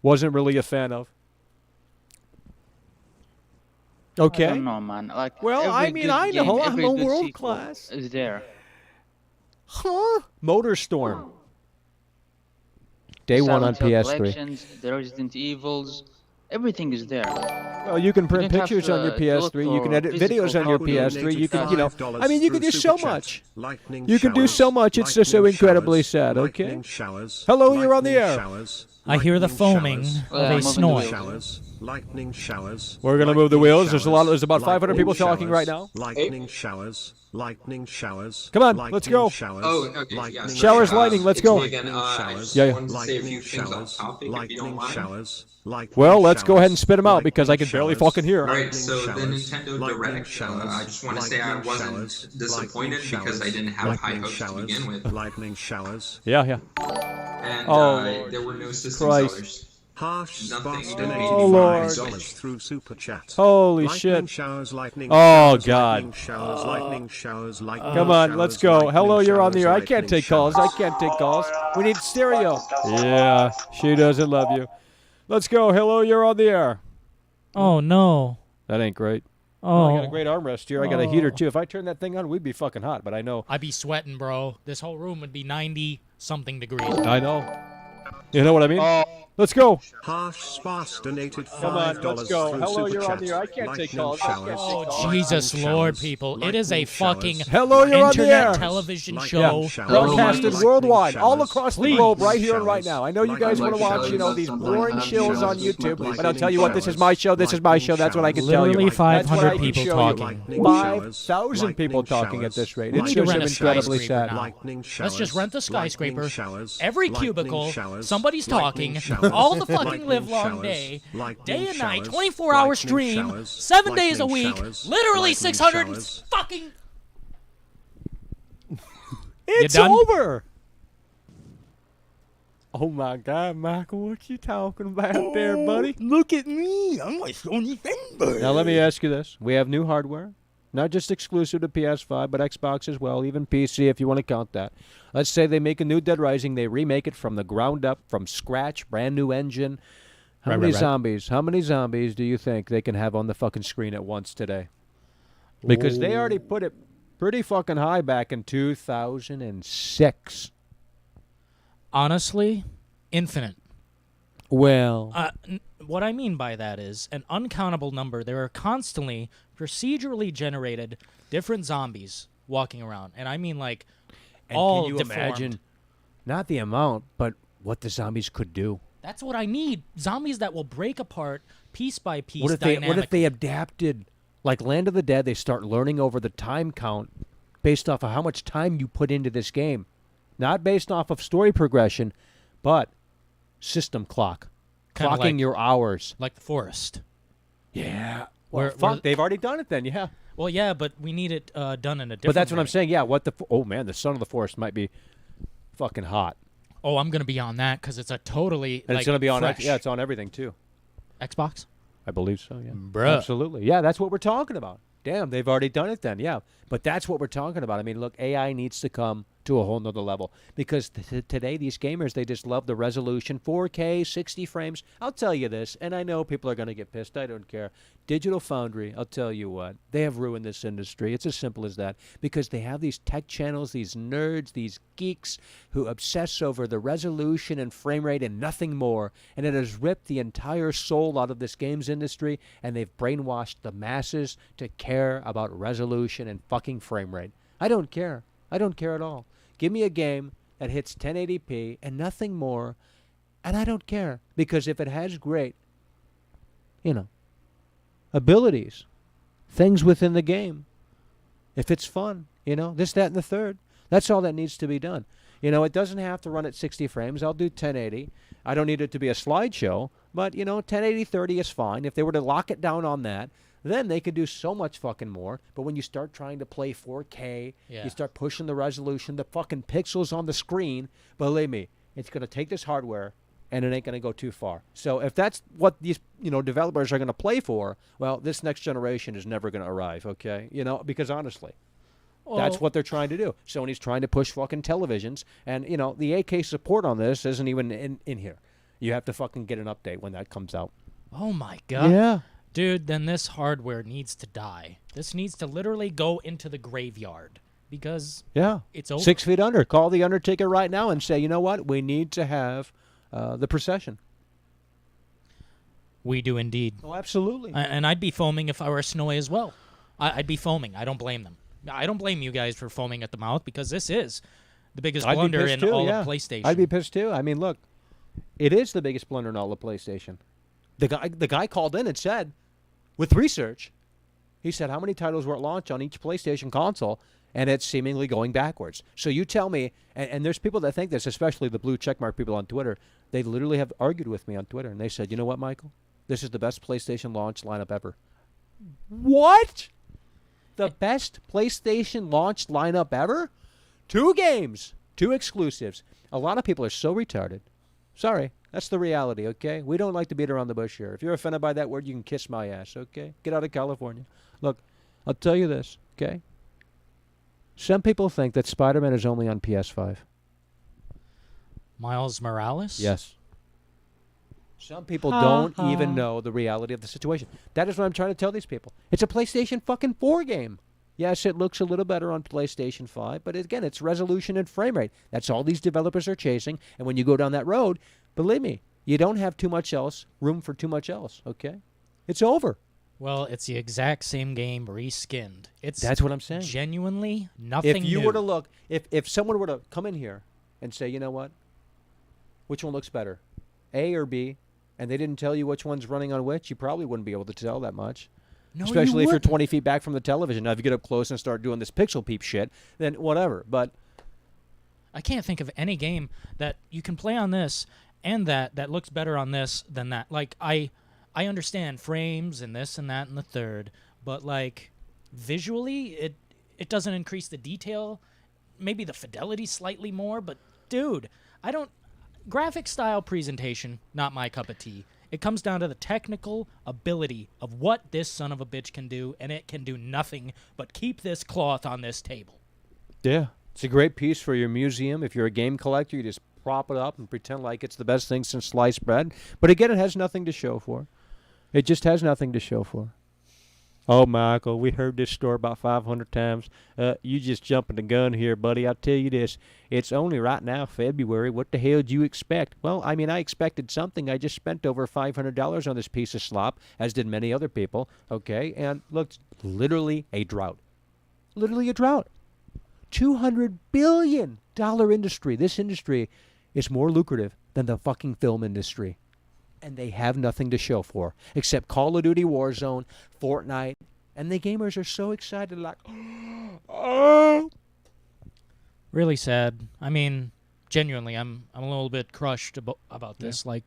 A: wasn't really a fan of. Okay.
Q: I don't know, man. Like,
A: Well, I
Q: every
A: mean,
Q: good
A: I know,
Q: game,
A: I'm
Q: every
A: a
Q: good
A: world
Q: sequel
A: class.
Q: Is there?
A: Huh? Motorstorm. Day one on
Q: Silent Hill
A: PS3.
Q: Collections, the Resident Evils, everything is there.
A: Well, you can print
Q: don't have
A: pictures on your
Q: to look
A: PS3. You can
Q: for
A: edit
Q: physical
A: videos on your
Q: copy.
A: PS3. You can, you know,
B: $85
A: I mean, you can do
B: through
A: so
B: Super Chat.
A: much.
B: Lightning
A: You can do so
B: showers,
A: much. It's just so
B: lightning
A: incredibly
B: showers,
A: sad. Okay.
B: lightning showers,
A: Hello, you're on the
B: lightning
A: air.
B: showers,
C: I hear the
B: lightning
C: foaming
B: showers,
C: of
Q: Well,
C: a
Q: I'm moving the
C: SNOY.
Q: wheels.
B: showers, lightning showers.
A: We're gonna move the
B: lightning
A: wheels. There's
B: showers,
A: about 500 people
B: lightning
A: talking right
B: showers,
A: now.
B: Lightning showers, lightning showers.
A: Come on,
B: lightning
A: let's go.
B: Showers,
J: Oh, okay, yeah,
B: lightning
J: sorry,
A: Showers, lightning, let's
J: it's
A: go.
J: me again. I
B: showers,
J: just
A: Yeah.
J: wanted to say a few
B: lightning
J: things on
B: showers,
J: topic, if you don't
B: lightning
J: mind.
B: showers, lightning
A: Well, let's go ahead and
B: showers,
A: spit them out because I can
B: lightning
A: barely
B: showers,
A: fucking hear.
J: Right, so the
B: lightning
J: Nintendo
B: showers, lightning
J: Direct,
B: showers,
J: I just want to say I
B: lightning
J: wasn't
B: showers,
J: disappointed
B: lightning
J: because I
B: showers,
J: didn't have high
B: lightning
J: hopes to
B: showers,
J: begin with.
B: lightning showers.
A: Yeah.
J: And
A: Oh,
J: there were no system
A: Christ.
J: sellers.
B: Harsh
J: Nothing
B: Sparks
J: to make
B: donated
A: Oh, Lord.
B: $5 through Super Chat.
A: Holy
B: lightning
A: shit.
B: Showers, lightning
A: Oh,
B: showers,
A: God.
B: Lightning showers, lightning showers, lightning
A: Come on,
B: showers,
A: let's go.
B: lightning
A: Hello, you're on the air. I
B: showers,
A: can't
B: lightning
A: take calls. I
B: showers.
A: can't take calls. We need stereo. Yeah, she doesn't love you. Let's go. Hello, you're on the air.
C: Oh, no.
A: That ain't great.
C: Oh.
A: I got a great armrest here. I got a heater, too. If I turn that thing on, we'd be fucking hot, but I know.
C: I'd be sweating, bro. This whole room would be 90-something degrees.
A: I know. You know what I mean? Let's go.
B: Harsh Sparks donated $5
A: Come on, let's go.
B: through
A: Hello,
B: Super
A: you're on
B: Chat.
A: the air. I can't take
B: Lightning
A: calls. I can't
B: showers,
C: Oh,
B: lightning
C: Jesus
B: showers,
C: Lord, people. It is a
B: lightning
C: fucking
B: showers,
A: Hello, you're on the
C: internet
A: air.
C: television
B: Lightning
C: show.
A: Yeah,
B: showers,
A: broadcasted
B: lightning
A: worldwide, all
B: showers,
A: across the
C: Please.
A: globe, right here and right
B: showers,
A: now. I know you guys want to
B: lightning
A: watch, you know,
B: showers,
A: these
B: lightning
A: boring shills on
B: showers,
A: YouTube,
B: lightning
A: but I'll tell you what, this is
B: showers,
A: my show, this is my
B: lightning
A: show, that's what I can tell you.
C: Literally
A: That's what I
C: 500
A: can
C: people
A: show
C: talking.
A: you.
B: Lightning
A: 5,000
B: showers,
A: people
B: lightning
A: talking at this rate.
C: We
A: It's
C: need to
A: just
C: rent a
A: incredibly
C: skyscraper
A: sad.
C: now.
B: lightning
C: Let's just
B: showers,
C: rent a
B: lightning
C: skyscraper.
B: showers,
C: Every
B: lightning
C: cubicle,
B: showers,
C: somebody's
B: lightning
C: talking,
B: showers,
C: all the fucking
B: lightning
C: live-long
B: showers,
C: day,
B: lightning
C: day and night,
B: showers,
C: 24-hour
B: lightning
C: stream,
B: showers,
C: 7 days a
B: lightning
C: week,
B: showers,
C: literally
B: lightning
C: 600
B: showers.
C: fucking...
A: It's
C: done?
A: over. Oh my God, Michael, what you talking about there, buddy?
D: Look at me. I'm a Sony fanboy.
A: Now let me ask you this: we have new hardware, Not just exclusive to PS5, but Xbox as well, even PC if you want to count that. Let's say they make a new Dead Rising, they remake it from the ground up, from scratch, brand new engine. How many zombies? How many zombies do you think they can have on the fucking screen at once today? Because they already put it pretty fucking high back in 2006.
C: Honestly, infinite.
A: Well,
C: what I mean by that is an uncountable number. There are constantly procedurally generated different zombies walking around, and I mean like
A: and
C: all
A: can you
C: deformed.
A: imagine not the amount, but what the zombies could do?
C: That's what I need. Zombies that will break apart piece by piece.
A: What if they adapted, like Land of the Dead? They start learning over the time count based off of how much time you put into this game, not based off of story progression, but system clock,
C: Kinda
A: clocking your hours,
C: like the Forest.
A: Yeah. Well, they've already done it then. Yeah.
C: Well, yeah, but we need it done in a different.
A: But that's what
C: way.
A: I'm saying. Yeah. Oh man, the Son of the Forest might be fucking hot.
C: Oh, I'm gonna be on that because it's a totally.
A: And
C: like,
A: it's gonna be on.
C: fresh.
A: Yeah, it's on everything too.
C: Xbox.
A: I believe so. Yeah.
C: Bruh.
A: Absolutely. Yeah, that's what we're talking about. Damn, they've already done it then. Yeah. But that's what we're talking about. I mean, look, AI needs to come to a whole nother level because today these gamers, they just love the resolution, 4K, 60 frames. I'll tell you this, and I know people are going to get pissed. I don't care. Digital Foundry, I'll tell you what, they have ruined this industry. It's as simple as that because they have these tech channels, these nerds, these geeks who obsess over the resolution and frame rate and nothing more, and it has ripped the entire soul out of this games industry, and they've brainwashed the masses to care about resolution and fucking frame rate. I don't care. I don't care at all. Give me a game that hits 1080p and nothing more, and I don't care. Because if it has great, abilities, things within the game, if it's fun, this, that, and the third, that's all that needs to be done. It doesn't have to run at 60 frames. I'll do 1080. I don't need it to be a slideshow, but, 1080, 30 is fine. If they were to lock it down on that, then they could do so much fucking more. But when you start trying to play 4K, you start pushing the resolution, the fucking pixels on the screen, believe me, it's going to take this hardware and it ain't going to go too far. So if that's what these, developers are going to play for, well, this next generation is never going to arrive, okay? Because honestly, that's what they're trying to do. Sony's trying to push fucking televisions, and, the 8K support on this isn't even in here. You have to fucking get an update when that comes out.
C: Oh, my God.
A: Yeah.
C: Dude, then this hardware needs to die. This needs to literally go into the graveyard because it's over.
A: 6 feet under. Call the Undertaker right now and say, you know what? We need to have the procession.
C: We do indeed.
A: Oh, absolutely.
C: And I'd be foaming if I were SNOY as well. I'd be foaming. I don't blame them. I don't blame you guys for foaming at the mouth because this is the biggest blunder in all of PlayStation.
A: I'd be pissed too. I mean, look, it is the biggest blunder in all of PlayStation. The guy called in and said, with research, he said how many titles were at launch on each PlayStation console, and it's seemingly going backwards. So you tell me, and there's people that think this, especially the blue checkmark people on Twitter, they literally have argued with me on Twitter, and they said, you know what, Michael? This is the best PlayStation launch lineup ever. What? The best PlayStation launch lineup ever? 2 games, 2 exclusives. A lot of people are so retarded. Sorry. That's the reality, okay? We don't like to beat around the bush here. If you're offended by that word, you can kiss my ass, okay? Get out of California. Look, I'll tell you this, okay? Some people think that Spider-Man is only on PS5.
C: Miles Morales?
A: Yes. Some people don't even know the reality of the situation. That is what I'm trying to tell these people. It's a PlayStation fucking 4 game. Yes, it looks a little better on PlayStation 5, but again, it's resolution and frame rate. That's all these developers are chasing, and when you go down that road, believe me, you don't have too much else, room for too much else, okay? It's over.
C: Well, it's the exact same game reskinned.
A: That's what I'm saying.
C: Genuinely nothing
A: If you
C: new.
A: were to look, if someone were to come in here and say, you know what, which one looks better, A or B, and they didn't tell you which one's running on which, you probably wouldn't be able to tell that much.
C: No,
A: especially
C: you
A: if you're
C: wouldn't.
A: 20 feet back from the television. Now, if you get up close and start doing this pixel peep shit, then whatever. But
C: I can't think of any game that you can play on this and that looks better on this than that. Like, I understand frames and this and that and the third, but, like, visually, it doesn't increase the detail. Maybe the fidelity slightly more, but, dude, I don't... Graphic style presentation, not my cup of tea. It comes down to the technical ability of what this son of a bitch can do, and it can do nothing but keep this cloth on this table.
A: Yeah. It's a great piece for your museum. If you're a game collector, you just prop it up and pretend like it's the best thing since sliced bread. But again, it has nothing to show for. It just has nothing to show for. Oh, Michael, we heard this story about 500 times. You just jumping the gun here, buddy. I'll tell you this. It's only right now, February. What the hell did you expect? Well, I mean, I expected something. I just spent over $500 on this piece of slop, as did many other people, okay? And look, literally a drought. Literally a drought. $200 billion industry. This industry is more lucrative than the fucking film industry. And they have nothing to show for except Call of Duty Warzone, Fortnite, and the gamers are so excited like, oh.
C: Really sad. I mean, genuinely, I'm a little bit crushed about this.
A: Yeah.
C: Like,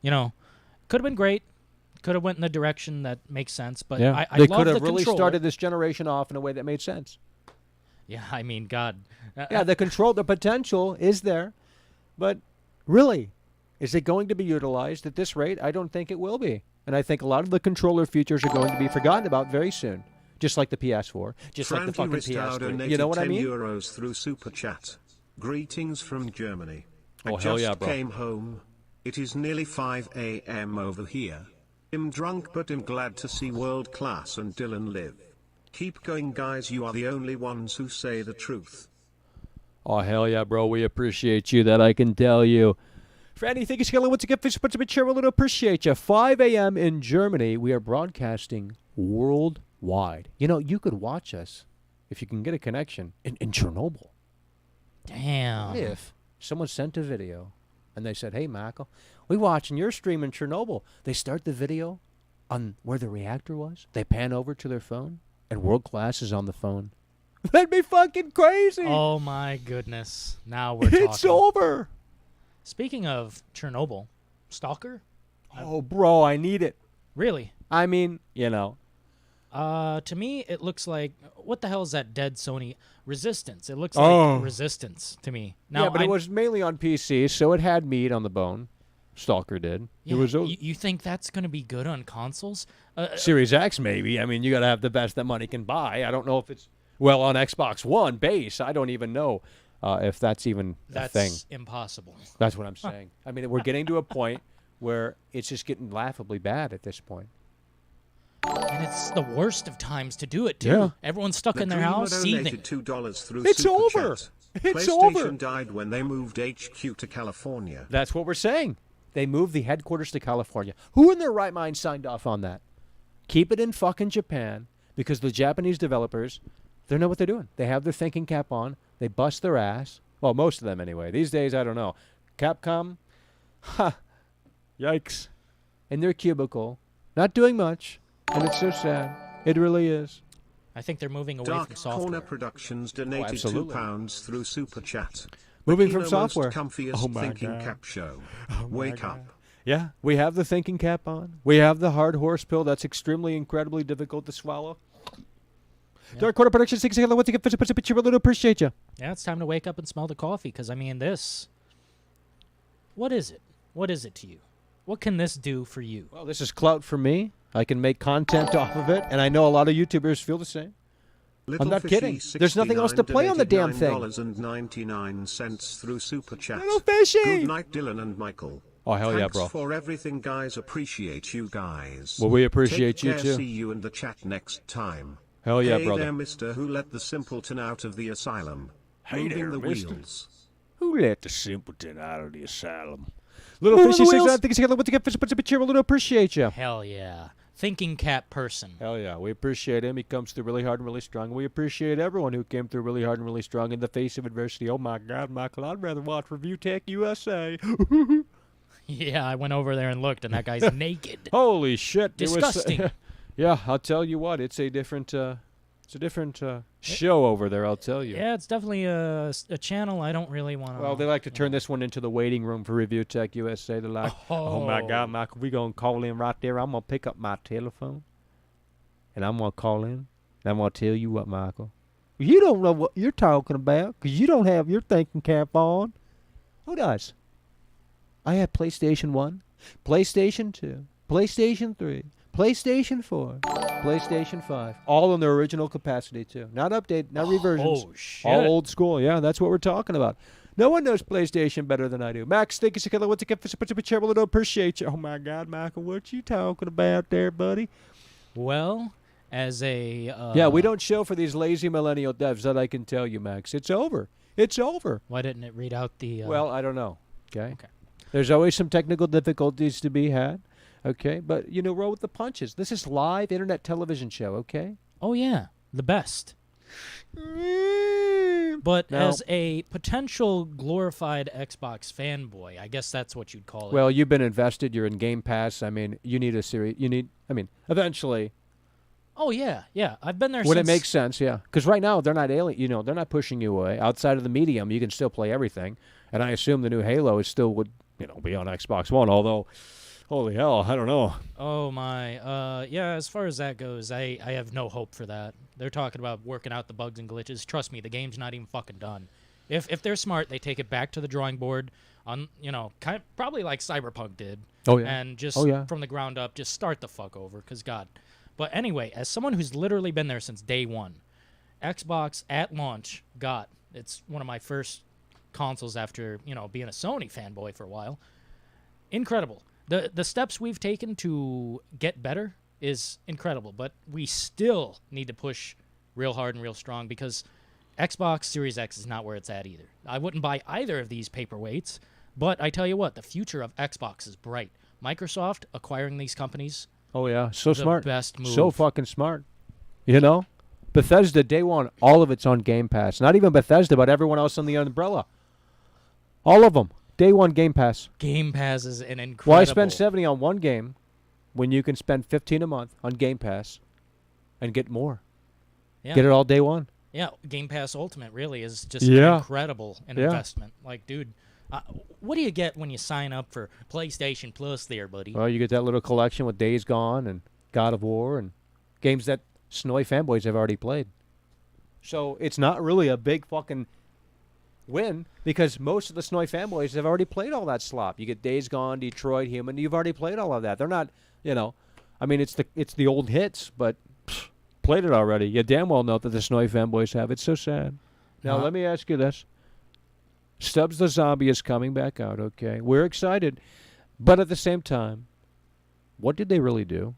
C: you know, could have been great. Could have went in the direction that makes sense. But
A: Yeah,
C: I
A: they
C: love
A: could have
C: the
A: really
C: controller.
A: started this generation off in a way that made sense.
C: Yeah, I mean, God.
A: Yeah, the potential is there, but really, is it going to be utilized at this rate? I don't think it will be. And I think a lot of the controller features are going to be forgotten about very soon. Just like the PS4, just like the fucking PS3. You know what I mean?
B: €10 through Super Chat. Greetings from Germany.
A: Oh,
B: I
A: hell
B: just
A: yeah, bro.
B: came home. It is nearly 5 a.m. over here. I'm drunk but I'm glad to see World Class and Dylan live. Keep going, guys. You are the only ones who say the truth.
A: Oh, hell yeah, bro. We appreciate you. That I can tell you. Franny, thank you, Skillet. Once again, for a bit sure we'll appreciate you. 5 a.m. in Germany. We are broadcasting worldwide. You know, you could watch us, if you can get a connection, in Chernobyl.
C: Damn.
A: What if someone sent a video and they said, hey, Michael, we watching your stream in Chernobyl. They start the video on where the reactor was. They pan over to their phone, and World Class is on the phone. That'd be fucking crazy.
C: Oh, my goodness. Now we're talking.
A: It's over.
C: Speaking of Chernobyl, Stalker?
A: Oh, bro, I need it.
C: Really?
A: I mean, you know.
C: To me, it looks like, what the hell is that dead Sony? Resistance. It looks
A: Oh.
C: like Resistance to me. Now,
A: Yeah, but it was mainly on PC, so it had meat on the bone. Stalker did.
C: Yeah,
A: It was
C: you think that's going to be good on consoles?
A: Series X, maybe. I mean, you got to have the best that money can buy. I don't know if it's, well, on Xbox One base. I don't even know if that's even a thing.
C: That's impossible.
A: That's what I'm saying. I mean, we're getting to a point where it's just getting laughably bad at this point.
C: And it's the worst of times to do it, too.
A: Yeah.
C: Everyone's stuck
B: The
C: in their
B: Dreamer
C: house seething.
B: donated $2 through
A: It's
B: Super
A: over.
B: Chat.
A: It's
B: PlayStation
A: over.
B: died when they moved HQ to California.
A: That's what we're saying. They moved the headquarters to California. Who in their right mind signed off on that? Keep it in fucking Japan, because the Japanese developers, they know what they're doing. They have their thinking cap on. They bust their ass. Well, most of them anyway. These days, I don't know. Capcom, yikes. In their cubicle, not doing much, and it's so sad. It really is.
C: I think they're moving away
B: Dark
C: from software.
B: Corner Productions donated
A: absolutely.
B: £2 through Super Chat.
A: Moving
B: The
A: from
B: Kino
A: software.
B: Most comfiest
A: Oh my
B: thinking
A: God.
B: cap show.
A: Oh my
B: Wake
A: God.
B: up.
A: Yeah, we have the thinking cap on. We have the hard horse pill that's extremely, incredibly difficult to swallow.
C: Yeah.
A: Dark Corner Productions, once again, for a picture, really appreciate you.
C: Yeah, it's time to wake up and smell the coffee, because, I mean, this... What is it? What is it to you? What can this do for you?
A: Well, this is clout for me. I can make content off of it, and I know a lot of YouTubers feel the same. I'm not kidding. There's nothing else to play on the damn thing.
B: $9.99 through Super Chat.
A: Little fishy.
B: Good night, Dylan and Michael.
A: Oh, hell yeah,
B: Thanks
A: bro.
B: for everything, guys. Appreciate you guys.
A: Well, we appreciate
B: Take
A: you
B: care.
A: too.
B: See you in the chat next time.
A: Hell yeah,
B: hey
A: brother.
B: there, mister who let the simpleton out of the asylum.
A: Hey
B: Moving
A: there,
B: the
A: mister.
B: wheels.
A: Who let the simpleton out of the asylum? Little fishy says, I think it's once again, for a picture, really appreciate you.
C: Hell yeah. Thinking cap person.
A: Hell yeah, we appreciate him. He comes through really hard and really strong. We appreciate everyone who came through really hard and really strong in the face of adversity. Oh my God, Michael, I'd rather watch Review Tech USA.
C: Yeah, I went over there and looked, and that guy's naked.
A: Holy shit!
C: Disgusting.
A: Yeah, I'll tell you what. It's a different show over there. I'll tell you.
C: Yeah, it's definitely a channel I don't really want to...
A: Well, they like to turn this one into the waiting room for Review Tech USA. They're like, oh my God, Michael, we going to call in right there. I'm going to pick up my telephone, and I'm going to call in, and I'm going to tell you what, Michael. You don't know what you're talking about because you don't have your thinking cap on. Who does? I have PlayStation 1 PlayStation 2, PlayStation 3, PlayStation 4, PlayStation 5, all in their original capacity too. Not updated, not reversions.
C: Oh, shit.
A: All old school. Yeah, that's what we're talking about. No one knows PlayStation better than I do. Max, thank you so much. What's a super chair? Well, I appreciate you. Oh my God, Michael, what you talking about there, buddy?
C: Well, as a
A: yeah, we don't show for these lazy millennial devs. That I can tell you, Max. It's over. It's over.
C: Why didn't it read out the?
A: Well, I don't know. Okay. There's always some technical difficulties to be had. Okay, but you know, roll with the punches. This is live internet television show. Okay.
C: Oh yeah, the best. But
A: No.
C: as a potential glorified Xbox fanboy, I guess that's what you'd call it.
A: Well, you've been invested. You're in Game Pass. I mean, you need a series. You need. I mean, eventually.
C: Oh yeah, yeah. I've been there
A: When
C: since.
A: it makes sense, yeah. Because right now they're not alien. You know, they're not pushing you away. Outside of the medium, you can still play everything. And I assume the new Halo is still would be on Xbox One. Although, holy hell, I don't know.
C: Oh my. Yeah. As far as that goes, I have no hope for that. They're talking about working out the bugs and glitches. Trust me, the game's not even fucking done. If they're smart, they take it back to the drawing board on probably like Cyberpunk did.
A: Oh, yeah.
C: And just
A: Oh, yeah.
C: from the ground up, just start the fuck over. Cause God. But anyway, as someone who's literally been there since day one, Xbox at launch it's one of my first consoles after being a Sony fanboy for a while. Incredible. The steps we've taken to get better is incredible, but we still need to push real hard and real strong because Xbox Series X is not where it's at either. I wouldn't buy either of these paperweights, but I tell you what, the future of Xbox is bright. Microsoft acquiring these companies.
A: Oh yeah, so
C: the
A: smart.
C: Best move.
A: So fucking smart. You know, Bethesda day one, all of it's on Game Pass. Not even Bethesda, but everyone else on the umbrella. All of them, day one Game Pass.
C: Game Pass is an incredible.
A: Why spend 70 on one game when you can spend 15 a month on Game Pass and get more?
C: Yeah.
A: Get it all day one.
C: Yeah, Game Pass Ultimate really is just
A: Yeah.
C: incredible an
A: Yeah.
C: investment. Like, dude, what do you get when you sign up for PlayStation Plus there, buddy?
A: Well, you get that little collection with Days Gone and God of War and games that SNOY fanboys have already played. So it's not really a big fucking win because most of the SNOY fanboys have already played all that slop. You get Days Gone, Detroit, Human. You've already played all of that. They're not, I mean, it's the old hits, but played it already. You damn well know that the SNOY fanboys have. It's so sad. Now, let me ask you this. Stubbs the Zombie is coming back out, okay? We're excited. But at the same time, what did they really do?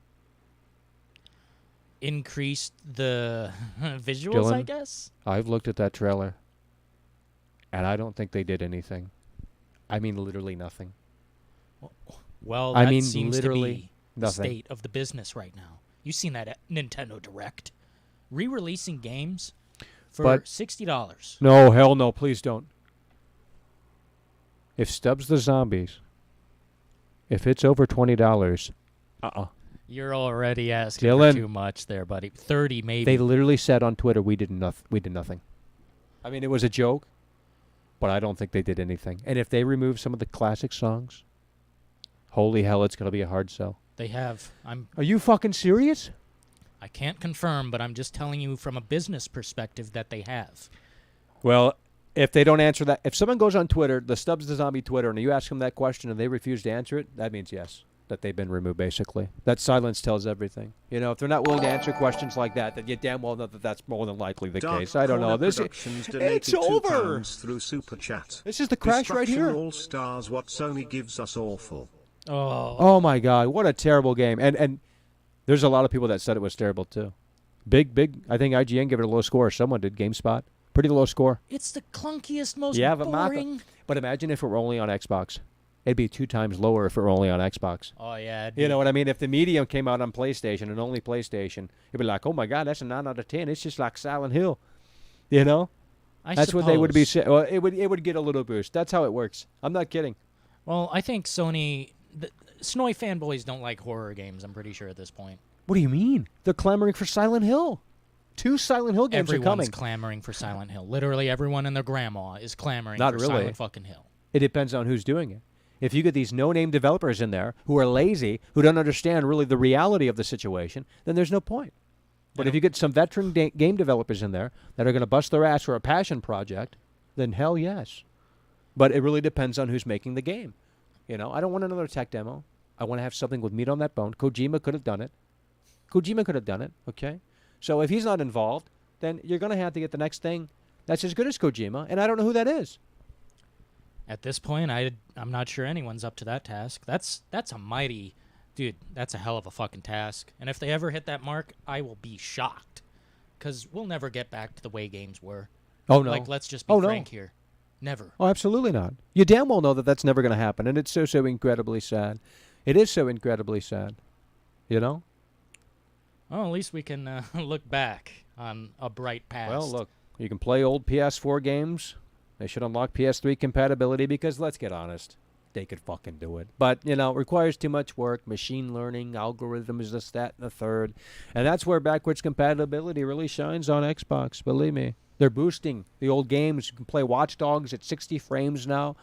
C: Increased the visuals,
A: Dylan,
C: I guess?
A: I've looked at that trailer, and I don't think they did anything. I mean, literally nothing.
C: Well,
A: I
C: that
A: mean,
C: seems
A: literally
C: to be the
A: nothing.
C: state of the business right now. You've seen that at Nintendo Direct. Re-releasing games for
A: But-
C: $60.
A: No, hell no, please don't. If Stubbs the Zombies, if it's over $20,
C: You're already asking
A: Dylan.
C: for too much there, buddy. 30 maybe.
A: They literally said on Twitter, we did nothing. I mean, it was a joke, but I don't think they did anything. And if they remove some of the classic songs, holy hell, it's going to be a hard sell.
C: They have.
A: Are you fucking serious?
C: I can't confirm, but I'm just telling you from a business perspective that they have.
A: Well, if they don't answer that, if someone goes on Twitter, the Stubbs the Zombie Twitter, and you ask them that question and they refuse to answer it, that means yes, that they've been removed, basically. That silence tells everything. If they're not willing to answer questions like that, then you damn well know that that's more than likely the
B: Dark
A: case. I don't know.
B: Corner
A: This
B: Productions
A: it's
B: donated
A: over.
B: £2 through Super Chat.
A: This is the crash right
B: Destruction
A: here.
B: All Stars, what Sony gives us awful.
A: Oh my God, what a terrible game. And there's a lot of people that said it was terrible too. Big, I think IGN gave it a low score. Someone did, GameSpot. Pretty low score.
C: It's the clunkiest, most
A: But
C: boring.
A: But imagine if it were only on Xbox. It'd be 2 times lower if it were only on Xbox.
C: Oh, yeah.
A: You know what I mean? If the medium came out on PlayStation and only PlayStation, it'd be like, oh my God, that's a 9 out of 10. It's just like Silent Hill. That's what they would be saying. Well, it would get a little boost. That's how it works. I'm not kidding.
C: Well, I think Sony... SNOY fanboys don't like horror games, I'm pretty sure, at this point.
A: What do you mean? They're clamoring for Silent Hill. 2 Silent Hill games are coming.
C: Everyone's clamoring for Silent Hill. Literally everyone and their grandma is clamoring
A: Not
C: for
A: really.
C: Silent fucking Hill.
A: It depends on who's doing it. If you get these no-name developers in there who are lazy, who don't understand really the reality of the situation, then there's no point. But if you get some veteran game developers in there that are going to bust their ass for a passion project, then hell yes. But it really depends on who's making the game. You know, I don't want another tech demo. I want to have something with meat on that bone. Kojima could have done it. Kojima could have done it, okay? So if he's not involved, then you're going to have to get the next thing that's as good as Kojima, and I don't know who that is.
C: At this point, I'm not sure anyone's up to that task. That's a mighty... Dude, that's a hell of a fucking task. And if they ever hit that mark, I will be shocked. Because we'll never get back to the way games were.
A: Oh, no.
C: Like, let's just be frank here. Never.
A: Oh, absolutely not. You damn well know that that's never going to happen, and it's so incredibly sad. It is so incredibly sad. You know?
C: Well, at least we can look back on a bright past.
A: Well, look, you can play old PS4 games. They should unlock PS3 compatibility because, let's get honest, they could fucking do it. But, you know, it requires too much work, machine learning, algorithms, this, that, and the third. And that's where backwards compatibility really shines on Xbox, believe me. They're boosting the old games. You can play Watch Dogs at 60 frames now.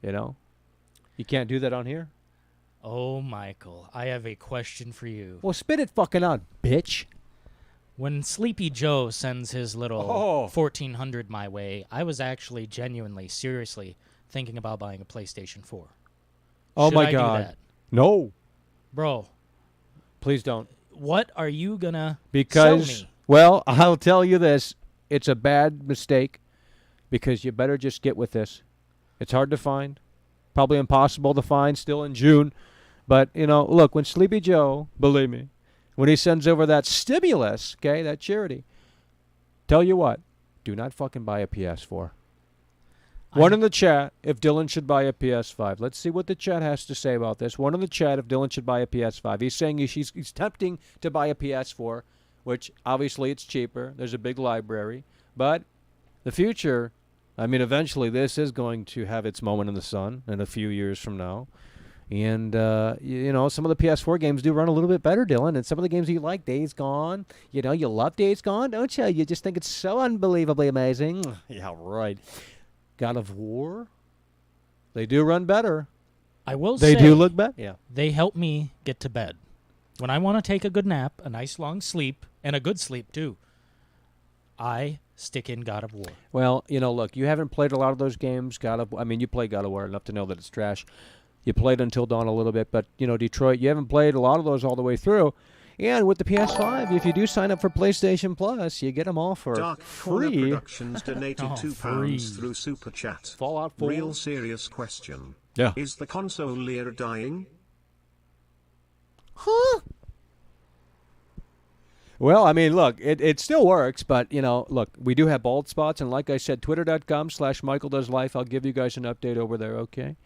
A: You know? You can't do that on here.
C: Oh, Michael, I have a question for you.
A: Well, spit it fucking out, bitch.
C: When Sleepy Joe sends his little 1400 my way, I was actually genuinely, seriously thinking about buying a PlayStation 4.
A: Oh,
C: Should
A: my
C: I
A: God.
C: do that?
A: No.
C: Bro.
A: Please don't.
C: What are you going to
A: sell
C: me?
A: Well, I'll tell you this. It's a bad mistake because you better just get with this. It's hard to find. Probably impossible to find still in June. But, you know, look, when Sleepy Joe, believe me, when he sends over that stimulus, okay, that charity, tell you what, do not fucking buy a PS4. One in the chat if Dylan should buy a PS5. Let's see what the chat has to say about this. One in the chat if Dylan should buy a PS5. He's saying he's tempting to buy a PS4, which obviously it's cheaper. There's a big library. But the future, I mean, eventually this is going to have its moment in the sun in a few years from now. And, you know, some of the PS4 games do run a little bit better, Dylan. And some of the games you like, Days Gone, you know, you love Days Gone, don't you? You just think it's so unbelievably amazing. Yeah, right. God of War, they do run better.
C: I will say.
A: They do look better. Yeah.
C: They help me get to bed. When I want to take a good nap, a nice long sleep, and a good sleep too, I stick in God of War.
A: Well, you know, look, you haven't played a lot of those games. I mean, you play God of War enough to know that it's trash. You played Until Dawn a little bit, but, you know, Detroit, you haven't played a lot of those all the way through. And with the PS5, if you do sign up for PlayStation Plus, you get them all for
B: Dark
A: free.
B: Corner Productions donated £2
A: free.
B: through Super Chat.
A: Fallout 4.
B: Real serious question.
A: Yeah.
B: Is the console era dying?
A: Huh? Well, I mean, look, it still works, but, you know, look, we do have bald spots, and like I said, twitter.com/MichaelDoesLife. I'll give you guys an update over there, okay?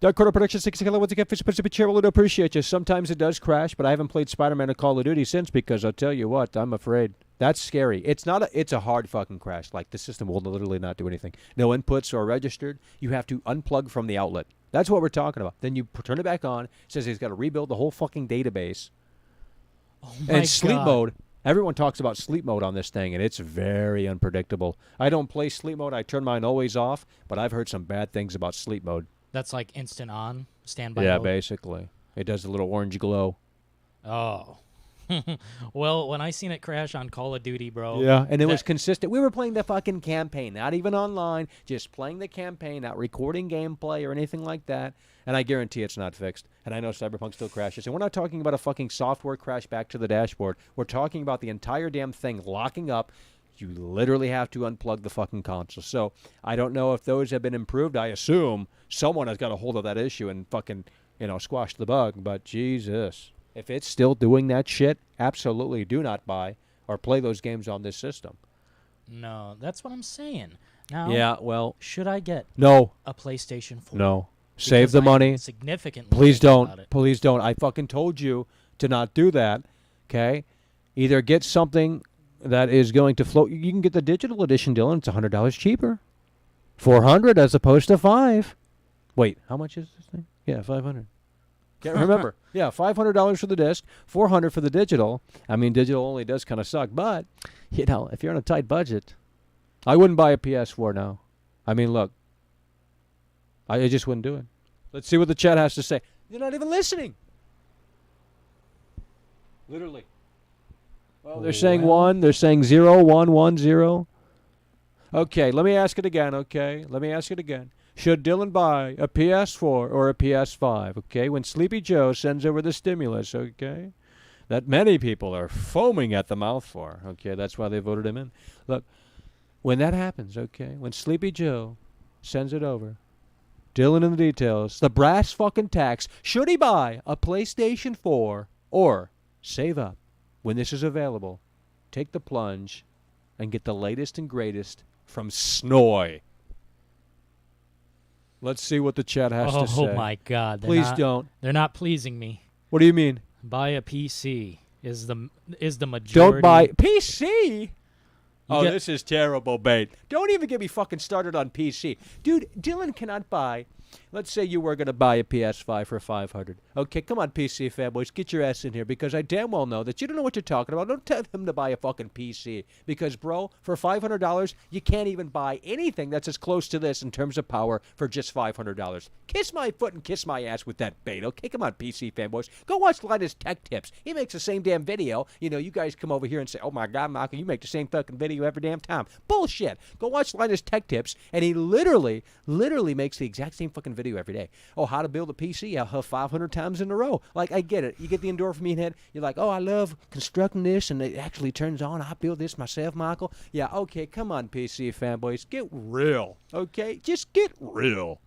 A: Dark Quarter Productions, 60 kilo, once again, fish, puts a chair, we'll appreciate you. Sometimes it does crash, but I haven't played Spider-Man or Call of Duty since because I'll tell you what, I'm afraid. That's scary. It's a hard fucking crash. Like, the system will literally not do anything. No inputs are registered. You have to unplug from the outlet. That's what we're talking about. Then you turn it back on. It says he's got to rebuild the whole fucking database.
C: Oh my
A: And sleep
C: God.
A: mode. Everyone talks about sleep mode on this thing, and it's very unpredictable. I don't play sleep mode. I turn mine always off, but I've heard some bad things about sleep mode.
C: That's like instant on, standby
A: Yeah,
C: mode?
A: basically. It does a little orange glow.
C: Oh. Well, when I seen it crash on Call of Duty, bro.
A: Yeah, and it was consistent. We were playing the fucking campaign, not even online, just playing the campaign, not recording gameplay or anything like that. And I guarantee it's not fixed. And I know Cyberpunk still crashes. And we're not talking about a fucking software crash back to the dashboard. We're talking about the entire damn thing locking up. You literally have to unplug the fucking console. So I don't know if those have been improved. I assume someone has got a hold of that issue and fucking, you know, squashed the bug. But Jesus, if it's still doing that shit, absolutely do not buy or play those games on this system.
C: No, that's what I'm saying. Now,
A: Yeah, well,
C: should I get
A: no
C: a PlayStation 4?
A: No. Save
C: Because
A: the
C: I'm
A: money.
C: significantly
A: Please
C: thinking
A: don't.
C: about it.
A: Please don't. I fucking told you to not do that. Okay? Either get something that is going to float. You can get the digital edition, Dylan. It's $100 cheaper. $400 as opposed to $500. Wait, how much is this thing? Yeah, $500. Can't remember. Yeah, $500 for the disc, $400 for the digital. I mean, digital only does kind of suck, but you know, if you're on a tight budget, I wouldn't buy a PS4 now. I mean, look, I just wouldn't do it. Let's see what the chat has to say. You're not even listening. Literally. Well, they're saying 1. They're saying 0, 1, 1, 0. Okay, let me ask it again, okay? Let me ask it again. Should Dylan buy a PS4 or a PS5? Okay, when Sleepy Joe sends over the stimulus, okay, that many people are foaming at the mouth for. Okay, that's why they voted him in. Look, when that happens, okay, when Sleepy Joe sends it over, Dylan in the details, the brass fucking tacks. Should he buy a PlayStation 4 or save up when this is available? Take the plunge and get the latest and greatest from SNOY. Let's see what the chat has to say.
C: Oh my God!
A: Please don't.
C: They're not pleasing me.
A: What do you mean?
C: Buy a PC is the majority.
A: Don't buy PC. Oh,
C: get-
A: this is terrible, bait. Don't even get me fucking started on PC. Dude, Dylan cannot buy. Let's say you were going to buy a PS5 for $500. Okay, come on, PC fanboys, get your ass in here because I damn well know that you don't know what you're talking about. Don't tell him to buy a fucking PC because, bro, for $500, you can't even buy anything that's as close to this in terms of power for just $500. Kiss my foot and kiss my ass with that bait, okay? Come on, PC fanboys. Go watch Linus Tech Tips. He makes the same damn video. You know, you guys come over here and say, oh, my God, Michael, you make the same fucking video every damn time. Bullshit. Go watch Linus Tech Tips, and he literally makes the exact same fucking video every day. Oh, how to build a PC 500 times in a row. Like, I get it. You get the endorphin head. You're like, oh, I love constructing this, and it actually turns on. I build this myself, Michael. Yeah, okay, come on, PC fanboys. Get real, okay? Just get real.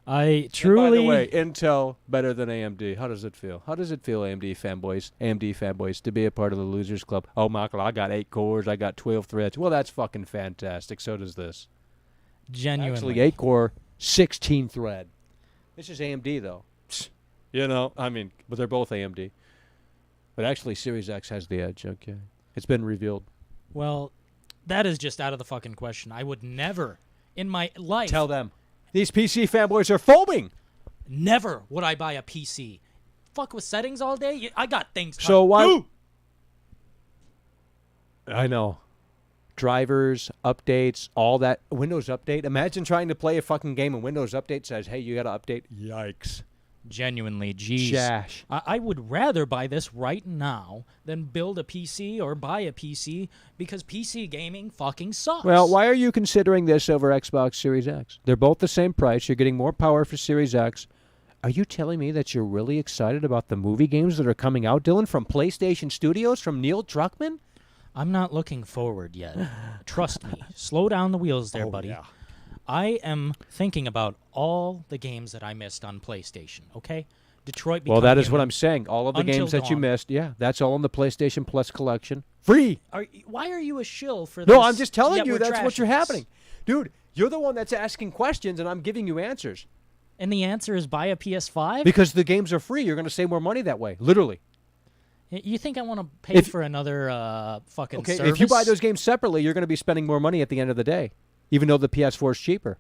C: I truly...
A: And by the way, Intel better than AMD. How does it feel? How does it feel, AMD fanboys, to be a part of the Losers Club? Oh, Michael, I got 8 cores. I got 12 threads. Well, that's fucking fantastic. So does this.
C: Genuinely.
A: Actually, 8 core, 16 thread. This is AMD, though. You know, I mean, but they're both AMD. But actually, Series X has the edge, okay? It's been revealed.
C: Well, that is just out of the fucking question. I would never in my life...
A: Tell them. These PC fanboys are foaming.
C: Never would I buy a PC. Fuck with settings all day? I got things...
A: So why... I know. Drivers, updates, all that. Windows Update. Imagine trying to play a fucking game and Windows Update says, hey, you got to update. Yikes.
C: Genuinely, geez.
A: Shash.
C: I would rather buy this right now than build a PC or buy a PC because PC gaming fucking sucks.
A: Well, why are you considering this over Xbox Series X? They're both the same price. You're getting more power for Series X. Are you telling me that you're really excited about the movie games that are coming out, Dylan, from PlayStation Studios, from Neil Druckmann?
C: I'm not looking forward yet. Trust me. Slow down the wheels there, buddy.
A: Yeah.
C: I am thinking about all the games that I missed on PlayStation, okay? Detroit Become
A: Well, that is
C: Human,
A: what I'm saying. All of the
C: Until
A: games that you
C: Dawn.
A: missed, yeah, that's all in the PlayStation Plus collection. Free!
C: Why are you a shill for this?
A: No, I'm just telling
C: yet
A: you
C: we're
A: that's what you're
C: trashing
A: happening. Dude, you're the one that's asking questions, and I'm giving you answers.
C: And the answer is buy a PS5?
A: Because the games are free. You're going to save more money that way, literally.
C: You think I want to pay for another fucking
A: Okay,
C: service?
A: if you buy those games separately, you're going to be spending more money at the end of the day, even though the PS4 is cheaper.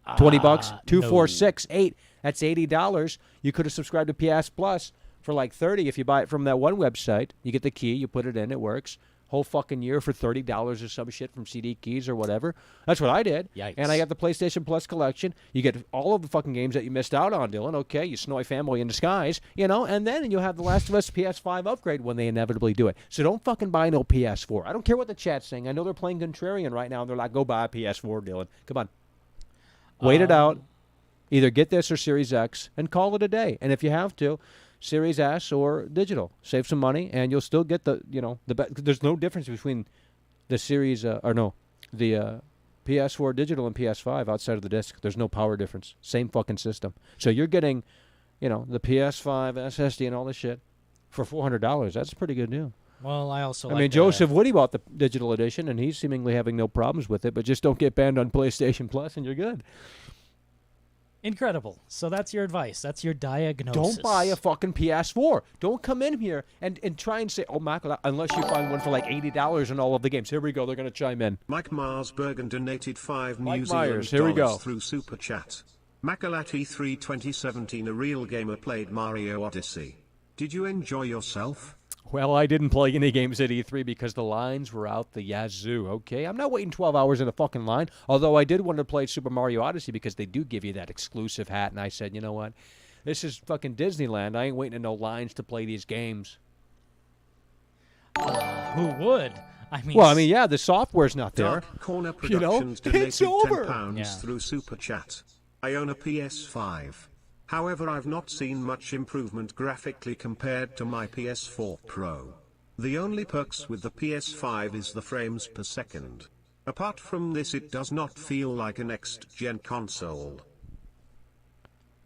A: $20, 2, 4, 6, 8. That's $80. You could have subscribed to PS Plus for like $30 if you buy it from that one website. You get the key, you put it in, it works. Whole fucking year for $30 or some shit from CD Keys or whatever. That's what I did.
C: Yikes.
A: And I got the PlayStation Plus collection. You get all of the fucking games that you missed out on, Dylan. Okay, you SNOY fanboy in disguise, you know, and then you'll have The Last of Us PS5 upgrade when they inevitably do it. So don't fucking buy no PS4. I don't care what the chat's saying. I know they're playing contrarian right now, and they're like, go buy a PS4, Dylan. Come on. Wait it out. Either get this or Series X and call it a day. And if you have to, Series S or digital. Save some money, and you'll still get the, you know, there's no difference between the Series, the PS4 digital and PS5 outside of the disc. There's no power difference. Same fucking system. So you're getting, you know, the PS5 SSD and all this shit for $400. That's a pretty good deal.
C: Well, I also
A: I mean, Joseph Woody bought the digital edition, and he's seemingly having no problems with it, but just don't get banned on PlayStation Plus, and you're good.
C: Incredible. So that's your advice. That's your diagnosis.
A: Don't buy a fucking PS4. Don't come in here and try and say, oh, Michael, unless you find one for like $80 in all of the games. Here we go. They're going to chime in.
B: Mike Marsbergen donated 5
A: Mike
B: New
A: Myers,
B: Zealand
A: here we
B: dollars
A: go.
B: through Super Chat. Michael at E3 2017, a real gamer played Mario Odyssey. Did you enjoy yourself?
A: Well, I didn't play any games at E3 because the lines were out the yazoo, okay? I'm not waiting 12 hours in a fucking line, although I did want to play Super Mario Odyssey because they do give you that exclusive hat, and I said, you know what? This is fucking Disneyland. I ain't waiting in no lines to play these games.
C: Who would? I mean,
A: well, I mean, yeah, the software's not there.
B: Dark Corner
A: You know?
B: Productions donated
A: It's over.
B: £10 through Super Chat. I own a PS5. However, I've not seen much improvement graphically compared to my PS4 Pro. The only perks with the PS5 is the frames per second. Apart from this, it does not feel like a next-gen console.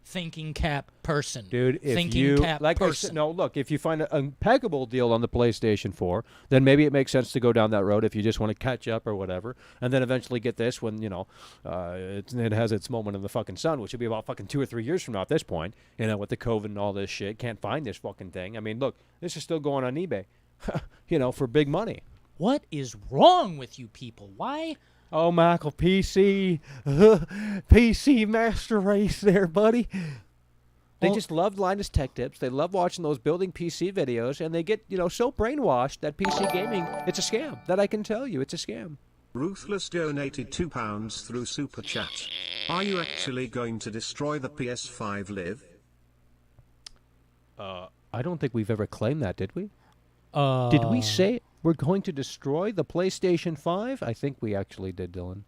C: Thinking cap person.
A: Dude, if
C: Thinking
A: you
C: cap
A: like, I
C: person.
A: said, no, look, if you find an impeccable deal on the PlayStation 4, then maybe it makes sense to go down that road if you just want to catch up or whatever, and then eventually get this when it has its moment in the fucking sun, which will be about fucking 2 or 3 years from now at this point. With the COVID and all this shit, can't find this fucking thing. I mean, look, this is still going on eBay, for big money.
C: What is wrong with you people? Why?
A: Oh, Michael, PC Master Race there, buddy. They just love Linus Tech Tips. They love watching those building PC videos, and they get, so brainwashed that PC gaming, it's a scam. That I can tell you, it's a scam.
B: Ruthless donated £2 through Super Chat. Are you actually going to destroy the PS5 Live?
A: I don't think we've ever claimed that, did we? Did we say we're going to destroy the PlayStation 5? I think we actually did, Dylan.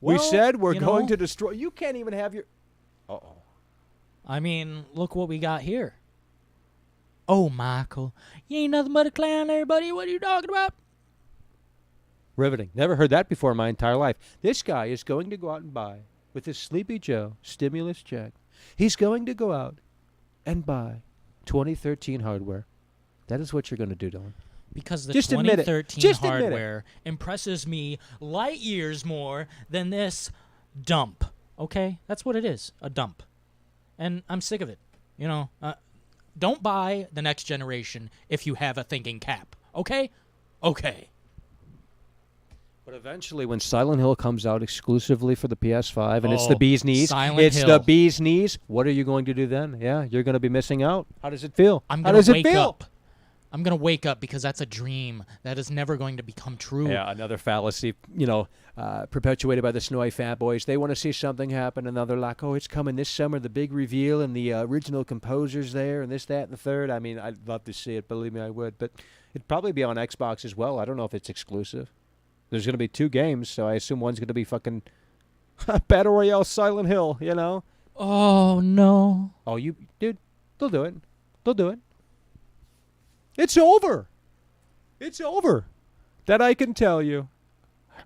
A: We said we're going to destroy... You can't even have your... Uh-oh.
C: I mean, look what we got here. Oh, Michael, you ain't nothing but a clown there, buddy. What are you talking about?
A: Riveting. Never heard that before in my entire life. This guy is going to go out and buy, with his Sleepy Joe stimulus check, he's going to go out and buy 2013 hardware. That is what you're going to do, Dylan.
C: Because the
A: Just admit it.
C: 2013
A: Just admit it.
C: hardware impresses me light years more than this dump. Okay? That's what it is, a dump. And I'm sick of it. Don't buy the next generation if you have a thinking cap. Okay? Okay.
A: But eventually, when Silent Hill comes out exclusively for the PS5, and it's the
C: Oh,
A: bee's knees,
C: Silent Hill.
A: the bee's knees, what are you going to do then? Yeah, you're going to be missing out. How does it feel?
C: I'm
A: How
C: going
A: does
C: to
A: it
C: wake
A: feel?
C: up. I'm going to wake up because that's a dream that is never going to become true.
A: Yeah, another fallacy, perpetuated by the SNOY fanboys. They want to see something happen, and now they're like, oh, it's coming this summer, the big reveal, and the original composer's there, and this, that, and the third. I mean, I'd love to see it. Believe me, I would. But it'd probably be on Xbox as well. I don't know if it's exclusive. There's going to be 2 games, so I assume one's going to be fucking Battle Royale Silent Hill,
C: Oh, no.
A: Oh, dude, they'll do it. They'll do it. It's over. It's over. That I can tell you.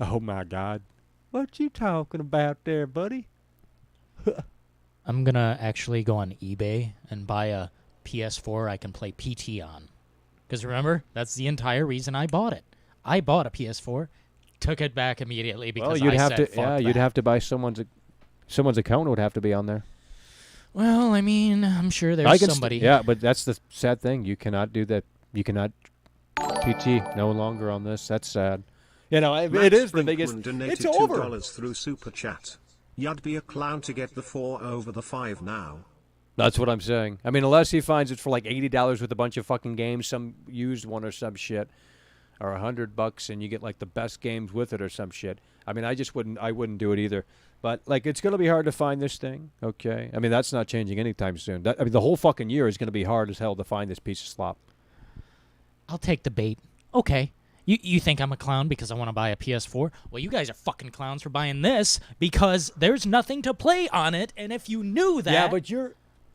A: Oh, my God. What you talking about there, buddy?
C: I'm going to actually go on eBay and buy a PS4 I can play PT on. Because remember, that's the entire reason I bought it. I bought a PS4, took it back immediately because
A: you'd
C: I
A: have
C: said,
A: to,
C: fuck that.
A: you'd have to buy someone's account would have to be on there.
C: Well, I mean, I'm sure there's somebody.
A: Yeah, but that's the sad thing. You cannot do that. You cannot PT no longer on this. That's sad. It is the biggest. It's over.
B: $2 through Super Chat. You'd be a clown to get the 4 over the 5 now.
A: That's what I'm saying. I mean, unless he finds it for like $80 with a bunch of fucking games, some used one or some shit, or $100, and you get like the best games with it or some shit. I mean, I wouldn't do it either. But like, it's gonna be hard to find this thing. Okay, I mean, that's not changing anytime soon. The whole fucking year is gonna be hard as hell to find this piece of slop.
C: I'll take the bait. Okay. You think I'm a clown because I want to buy a PS4? Well, you guys are fucking clowns for buying this because there's nothing to play on it, and if you knew that...
A: Yeah, but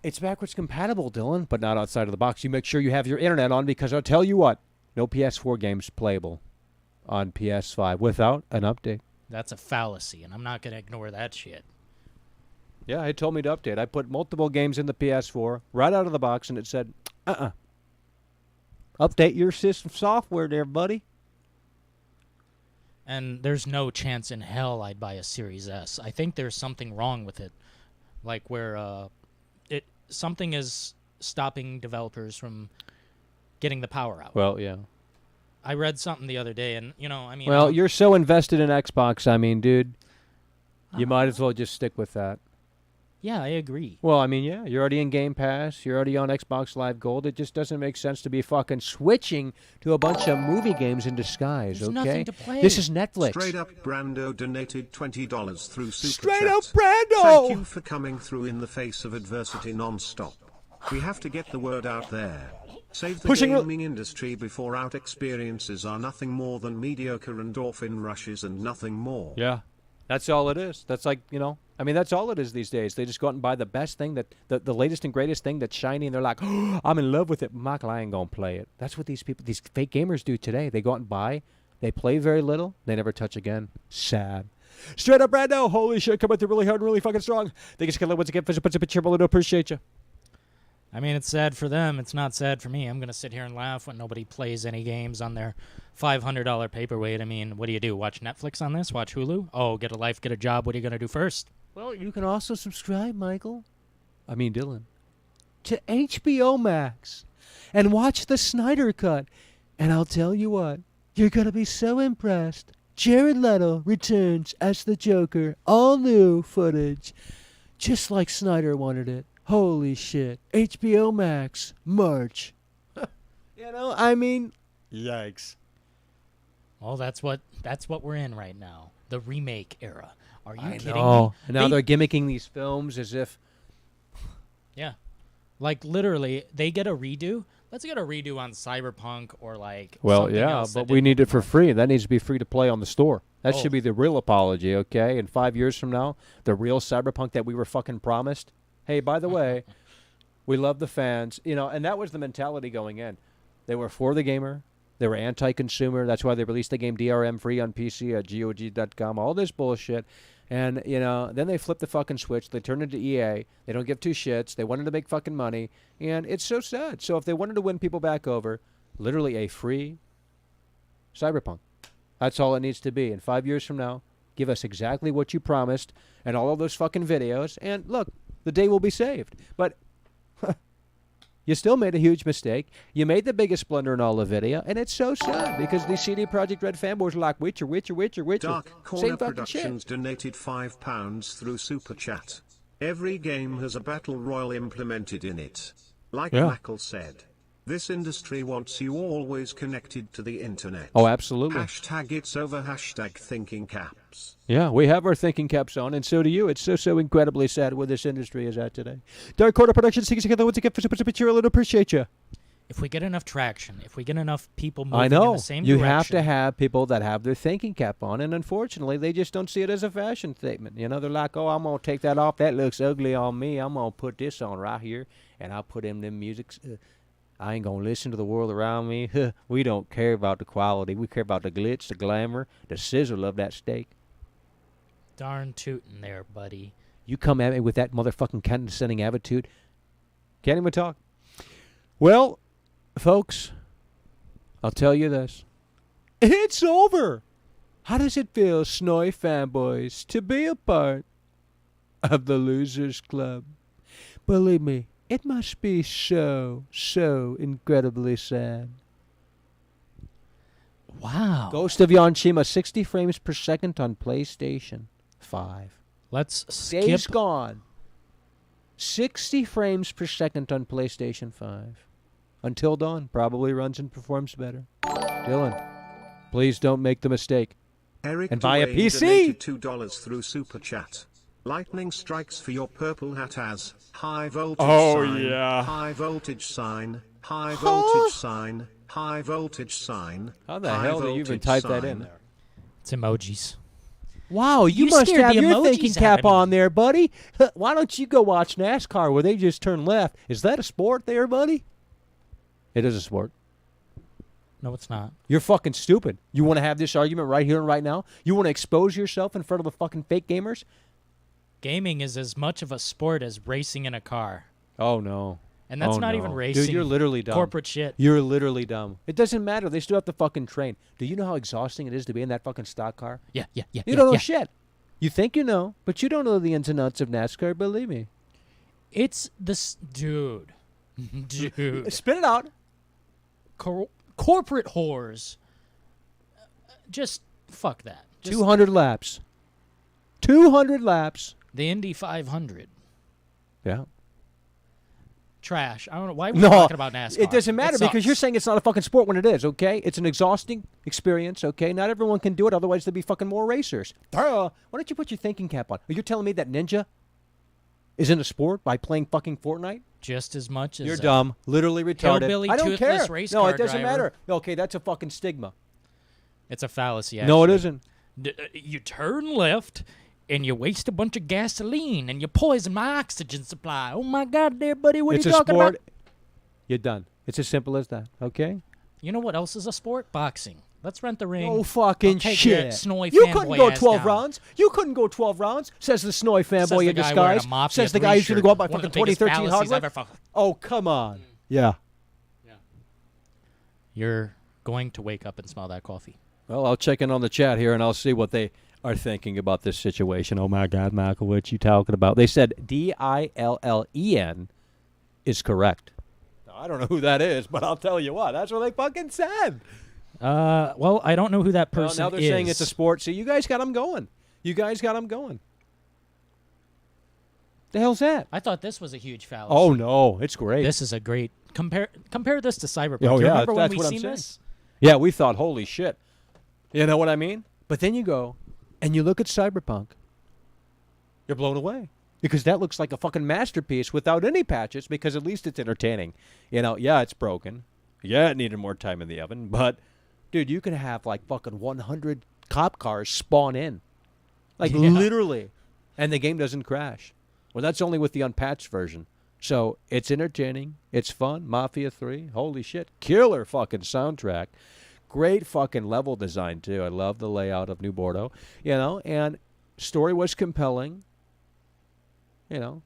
A: it's backwards compatible, Dylan, but not outside of the box. You make sure you have your internet on because I'll tell you what, no PS4 games playable on PS5 without an update.
C: That's a fallacy, and I'm not going to ignore that shit.
A: Yeah, it told me to update. I put multiple games in the PS4 right out of the box, and it said, update your system software there, buddy.
C: And there's no chance in hell I'd buy a Series S. I think there's something wrong with it, like where something is stopping developers from getting the power out.
A: Well, yeah.
C: I read something the other day, and I mean.
A: Well, you're so invested in Xbox. I mean, dude, you might as well just stick with that.
C: Yeah, I agree.
A: Well, I mean, yeah, you're already in Game Pass. You're already on Xbox Live Gold. It just doesn't make sense to be fucking switching to a bunch of movie games in disguise,
C: There's
A: okay?
C: nothing to play.
A: This is Netflix.
B: Straight Up Brando donated $20 through Super
A: Straight
B: Chat.
A: Up Brando!
B: Thank you for coming through in the face of adversity non-stop. We have to get the word out there. Save the gaming industry before out experiences are nothing more than mediocre endorphin rushes and nothing more.
A: Yeah. That's all it is. That's like, I mean, that's all it is these days. They just go out and buy the best thing, the latest and greatest thing that's shiny, and they're like, oh, I'm in love with it. Michael, I ain't going to play it. That's what these fake gamers do today. They go out and buy. They play very little. They never touch again. Sad. Straight up, Brando. Holy shit, coming through really hard and really fucking strong. Thank you, Skillet. Once again, for a picture. I appreciate you.
C: I mean, it's sad for them. It's not sad for me. I'm going to sit here and laugh when nobody plays any games on their $500 paperweight. I mean, what do you do? Watch Netflix on this? Watch Hulu? Oh, get a life, get a job. What are you going to do first?
A: Well, you can also subscribe, Michael. I mean, Dylan. To HBO Max. And watch the Snyder Cut. And I'll tell you what. You're going to be so impressed. Jared Leto returns as the Joker. All new footage. Just like Snyder wanted it. Holy shit. HBO Max. March. I mean, yikes.
C: Well, that's what we're in right now. The remake era. Are you kidding
A: me?
C: me?
A: Now they're gimmicking these films as if...
C: Yeah. Like, literally, they get a redo. Let's get a redo on Cyberpunk or, like, something else
A: but we need it for free. That needs to be free to play on the store. That should be the real apology, okay? And 5 years from now, the real Cyberpunk that we were fucking promised... Hey, by the way, we love the fans. And that was the mentality going in. They were for the gamer. They were anti-consumer. That's why they released the game DRM free on PC at GOG.com. All this bullshit. And, then they flipped the fucking switch. They turned into EA. They don't give two shits. They wanted to make fucking money. And it's so sad. So if they wanted to win people back over, literally a free Cyberpunk. That's all it needs to be. And 5 years from now, give us exactly what you promised and all of those fucking videos. And look. The day will be saved. But you still made a huge mistake. You made the biggest blunder in all of video, and it's so sad because these CD Projekt Red fanboys are like, Witcher.
B: Dark Corner Productions donated £5 through Super Chat. Every game has a battle royale implemented in it. Like Michael said, this industry wants you always connected to the internet.
A: Oh, absolutely.
B: Hashtag it's over. Hashtag thinking caps.
A: Yeah, we have our thinking caps on, and so do you. It's so incredibly sad where this industry is at today. Dark Corner Productions, together once again for super picture. Appreciate you.
C: If we get enough traction, if we get enough people moving in the same direction.
A: You have to have people that have their thinking cap on, and unfortunately, they just don't see it as a fashion statement. They're like, oh, I'm going to take that off. That looks ugly on me. I'm going to put this on right here, and I'll put in them musics. I ain't going to listen to the world around me. We don't care about the quality. We care about the glitz, the glamour, the sizzle of that steak.
C: Darn tootin' there, buddy.
A: You come at me with that motherfucking condescending attitude. Can't even talk. Well, folks, I'll tell you this. It's over. How does it feel, SNOY fanboys, to be a part of the Losers Club? Believe me, it must be so incredibly sad.
C: Wow.
A: Ghost of Yonshima, 60 frames per second on PlayStation 5.
C: Let's skip.
A: Days Gone, 60 frames per second on PlayStation 5. Until Dawn probably runs and performs better. Dylan, please don't make the mistake.
B: Eric
A: and buy a
B: Dwayne
A: PC.
B: donated $2 through Super Chat. Lightning strikes for your purple hat as high voltage sign, high voltage sign, high voltage sign, high voltage sign.
A: How the hell do you even type that in there?
C: It's emojis.
A: Wow, you must have your thinking cap on there, buddy. Why don't you go watch NASCAR where they just turn left? Is that a sport there, buddy? It is a sport.
C: No, it's not.
A: You're fucking stupid. You want to have this argument right here and right now? You want to expose yourself in front of the fucking fake gamers?
C: Gaming is as much of a sport as racing in a car.
A: Oh, no.
C: And that's not even racing.
A: Dude, you're literally dumb.
C: Corporate shit.
A: You're literally dumb. It doesn't matter. They still have to fucking train. Do you know how exhausting it is to be in that fucking stock car?
C: Yeah.
A: You don't know shit. You think you know, but you don't know the ins and outs of NASCAR, believe me.
C: It's this... Dude.
A: Spit it out.
C: Corporate whores. Just fuck that.
A: 200 laps. 200 laps.
C: The Indy 500.
A: Yeah.
C: Trash. I don't know why we're talking about NASCAR.
A: It doesn't matter because you're saying it's not a fucking sport when it is, okay? It's an exhausting experience, okay? Not everyone can do it, otherwise there'd be fucking more racers. Why don't you put your thinking cap on? Are you telling me that Ninja is in a sport by playing fucking Fortnite?
C: Just as much as...
A: You're dumb. Literally retarded.
C: Hillbilly,
A: I don't care.
C: race
A: No,
C: car
A: it doesn't
C: driver.
A: matter. Okay, that's a fucking stigma.
C: It's a fallacy,
A: No, it
C: actually.
A: isn't.
C: You turn left, and you waste a bunch of gasoline, and you poison my oxygen supply. Oh my God, there, buddy, what
A: It's
C: are
A: a
C: you talking
A: sport.
C: about?
A: You're done. It's as simple as that. Okay.
C: You know what else is a sport? Boxing. Let's rent the ring.
A: Oh, fucking
C: I'll take
A: shit.
C: your SNOY
A: You
C: fanboy
A: couldn't go
C: ass
A: 12
C: down.
A: rounds. You couldn't go 12 rounds, says the SNOY
C: Says
A: fanboy
C: the
A: in
C: guy wearing a
A: disguise.
C: Mafia
A: Says the
C: 3
A: guy who's going to go out by
C: shirt. One
A: fucking
C: of the biggest
A: 2013
C: fallacies
A: hardware.
C: I've ever fucking-
A: Oh, come on. Yeah.
C: You're going to wake up and smell that coffee.
A: Well, I'll check in on the chat here, and I'll see what they are thinking about this situation. Oh, my God, Michael, what you talking about? They said DILLEN is correct. Now, I don't know who that is, but I'll tell you what. That's what they fucking said.
C: Well, I don't know who that person is.
A: Now they're saying it's a sport. See, you guys got them going. You guys got them going. The hell's that?
C: I thought this was a huge fallacy.
A: Oh, no. It's great.
C: This is a great... Compare this to Cyberpunk.
A: Oh,
C: Do you
A: yeah,
C: remember when
A: that's
C: we
A: what I'm
C: seen
A: saying.
C: this?
A: Yeah, we thought, holy shit. You know what I mean? But then you go and you look at Cyberpunk. You're blown away. Because that looks like a fucking masterpiece without any patches, because at least it's entertaining. You know, yeah, it's broken. Yeah, it needed more time in the oven. But, dude, you can have like fucking 100 cop cars spawn in. Like,
C: Yeah.
A: literally. And the game doesn't crash. Well, that's only with the unpatched version. So, it's entertaining. It's fun. Mafia 3. Holy shit. Killer fucking soundtrack. Great fucking level design, too. I love the layout of New Bordeaux. You know, and story was compelling. You know,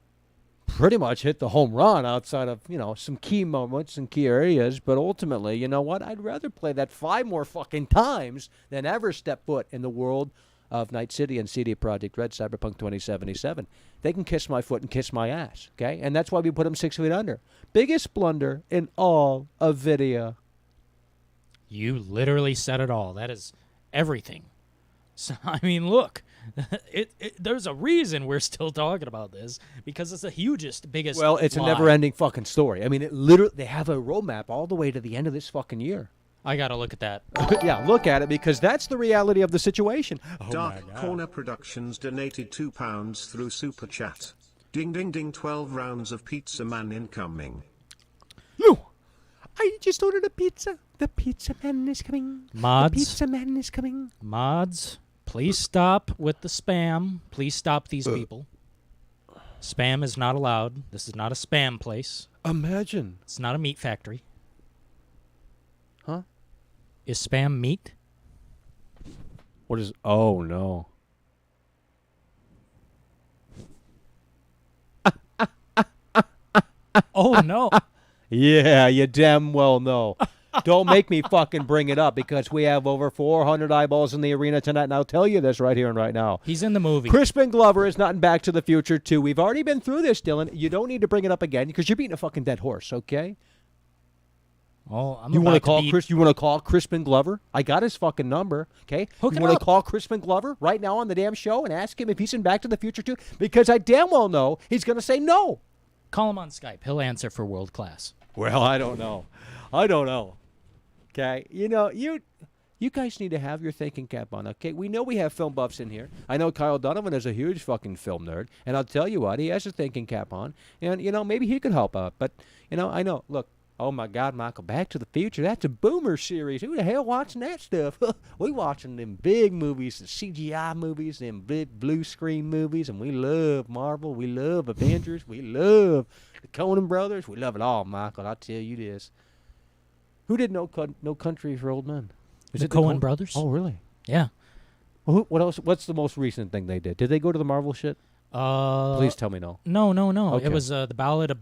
A: pretty much hit the home run outside of, you know, some key moments and key areas. But ultimately, you know what? I'd rather play that 5 more fucking times than ever step foot in the world of Night City and CD Projekt Red Cyberpunk 2077. They can kiss my foot and kiss my ass, okay? And that's why we put them 6 feet under. Biggest blunder in all of video.
C: You literally said it all. That is everything. So, I mean, look, there's a reason we're still talking about this, because it's the hugest, biggest
A: Well, it's
C: lie.
A: a never-ending fucking story. I mean, it literally, they have a roadmap all the way to the end of this fucking year.
C: I got to look at that.
A: Yeah, look at it, because that's the reality of the situation. Oh,
B: Dark Corner Productions donated £2 through Super Chat. Ding ding ding, 12 rounds of Pizza Man incoming.
A: I just ordered a pizza. The pizza man is coming.
C: Mods.
A: The pizza man is coming.
C: Mods, please stop with the spam. Please stop these people. Spam is not allowed. This is not a spam place.
A: Imagine.
C: It's not a meat factory.
A: Huh?
C: Is spam meat?
A: What is... Oh, no.
C: Oh, no.
A: Yeah, you damn well know. Don't make me fucking bring it up, because we have over 400 eyeballs in the arena tonight, and I'll tell you this right here and right now.
C: He's in the movie.
A: Crispin Glover is not in Back to the Future 2. We've already been through this, Dylan. You don't need to bring it up again, because you're beating a fucking dead horse, okay?
C: Oh, I'm
A: You want to
C: about
A: call
C: beat-
A: Chris? You want to call Crispin Glover? I got his fucking number. Okay.
C: Hook
A: you
C: it
A: want
C: up.
A: to call Crispin Glover right now on the damn show and ask him if he's in Back to the Future 2? Because I damn well know he's going to say no.
C: Call him on Skype. He'll answer for world class.
A: Well, I don't know. I don't know. Okay. You know, you guys need to have your thinking cap on. Okay. We know we have film buffs in here. I know Kyle Donovan is a huge fucking film nerd, and I'll tell you what, he has a thinking cap on, and you know maybe he could help out. But you know, I know. Look. Oh, my God, Michael, Back to the Future, that's a boomer series. Who the hell watching that stuff? We watching them big movies, the CGI movies, them big blue screen movies, and we love Marvel, we love Avengers, we love the Coen brothers. We love it all, Michael, I'll tell you this. Who did No Country for Old Men?
C: The Coen brothers.
A: Oh, really?
C: Yeah.
A: Well, what else? What's the most recent thing they did? Did they go to the Marvel shit? Please tell me no.
C: No.
A: Okay.
C: It was the Ballad of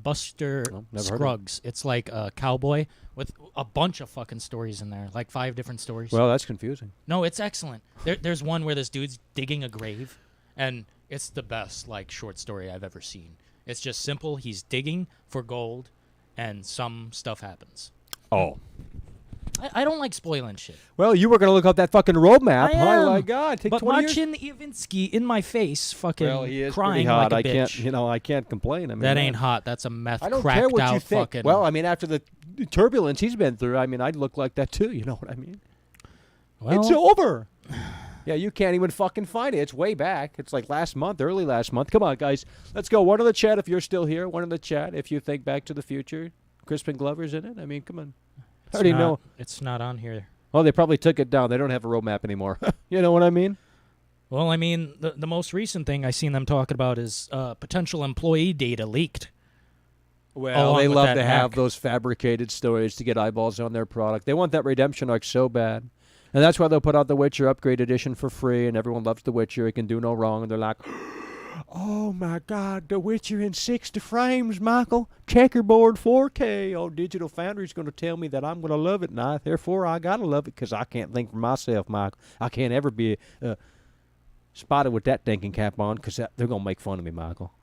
C: Buster
A: never heard of it.
C: Scruggs. It's like a cowboy with a bunch of fucking stories in there, like 5 different stories.
A: Well, that's confusing.
C: No, it's excellent. There's one where this dude's digging a grave, and it's the best like short story I've ever seen. It's just simple. He's digging for gold, and some stuff happens.
A: Oh.
C: I don't like spoiling shit.
A: Well, you were going to look up that fucking roadmap.
C: I am.
A: Oh, my God. Take
C: but
A: 20 years.
C: Marcin Ivinsky in my face, fucking
A: Well, he is
C: crying
A: pretty hot.
C: like a
A: I
C: bitch.
A: can't, I can't complain. I mean,
C: That ain't hot. That's a meth
A: I don't
C: cracked
A: care what
C: out
A: you think.
C: fucking.
A: Well, I mean, after the turbulence he's been through, I mean, I'd look like that too. You know what I mean?
C: Well,
A: it's over. Yeah, you can't even fucking find it. It's way back. It's like last month, early last month. Come on, guys. Let's go. One in the chat if you're still here. One in the chat if you think Back to the Future. Crispin Glover's in it. I mean, come on. I already know.
C: It's not on here.
A: Well, they probably took it down. They don't have a roadmap anymore. You know what I mean?
C: Well, I mean, the most recent thing I seen them talking about is potential employee data leaked.
A: Well, they
C: with
A: love
C: that
A: to have
C: hack.
A: those fabricated stories to get eyeballs on their product. They want that redemption arc so bad. And that's why they'll put out the Witcher Upgrade Edition for free, and everyone loves the Witcher. It can do no wrong. And they're like, oh, my God, the Witcher in 60 frames, Michael. Checkerboard 4K. Oh, Digital Foundry's going to tell me that I'm going to love it, and therefore I got to love it because I can't think for myself, Michael. I can't ever be spotted with that thinking cap on because they're going to make fun of me, Michael.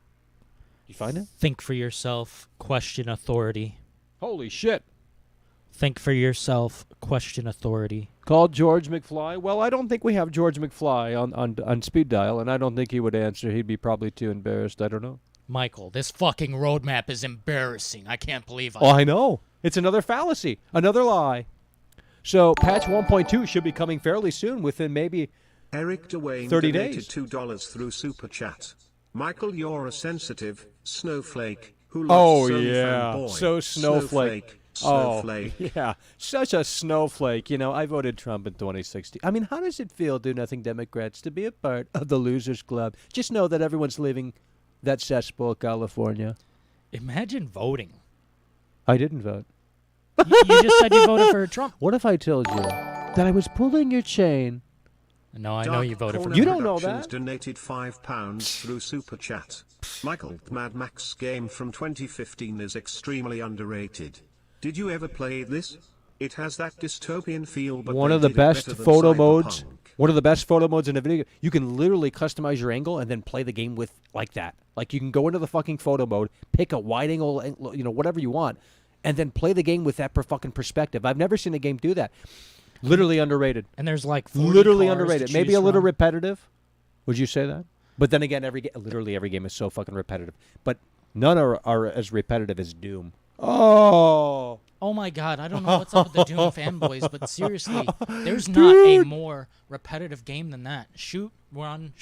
A: You find it?
C: Think for yourself, question authority.
A: Holy shit.
C: Think for yourself, question authority.
A: Call George McFly. Well, I don't think we have George McFly on speed dial, and I don't think he would answer. He'd be probably too embarrassed. I don't know.
C: Michael, this fucking roadmap is embarrassing. I can't believe
A: Oh, I know. It's another fallacy, another lie. So patch 1.2 should be coming fairly soon, within maybe
B: Eric Dwayne
A: 30
B: donated
A: days.
B: $2 through Super Chat. Michael, you're a sensitive snowflake who
A: Oh,
B: loves
A: yeah.
B: fanboy.
A: So snowflake.
B: Snowflake.
A: Oh, yeah. Such a snowflake. You know, I voted Trump in 2016. I mean, how does it feel, Do Nothing Democrats, to be a part of the Losers Club? Just know that everyone's leaving that cesspool, California.
C: Imagine voting.
A: I didn't vote.
C: You just said you voted for Trump.
A: What if I told you that I was pulling your chain?
C: No, I know you voted for
B: Corner
A: You don't know
B: Productions
A: that.
B: donated £5 through Super Chat. Michael, the Mad Max game from 2015 is extremely underrated. Did you ever play this? It has that dystopian feel, but
A: One
B: they
A: of the
B: did it
A: best
B: better than
A: photo modes.
B: Cyberpunk.
A: One of the best photo modes in a video game. You can literally customize your angle and then play the game with like that. Like you can go into the fucking photo mode, pick a wide angle, you know, whatever you want, and then play the game with that fucking perspective. I've never seen a game do that. Literally underrated.
C: And there's like 40
A: literally
C: cars to
A: underrated. Maybe a
C: choose
A: little
C: from.
A: repetitive. Would you say that? But then again, literally every game is so fucking repetitive. But none are as repetitive as Doom. Oh.
C: Oh my God, I don't know what's up with the Doom fanboys, but seriously, there's not a more repetitive game than that. Shoot, run,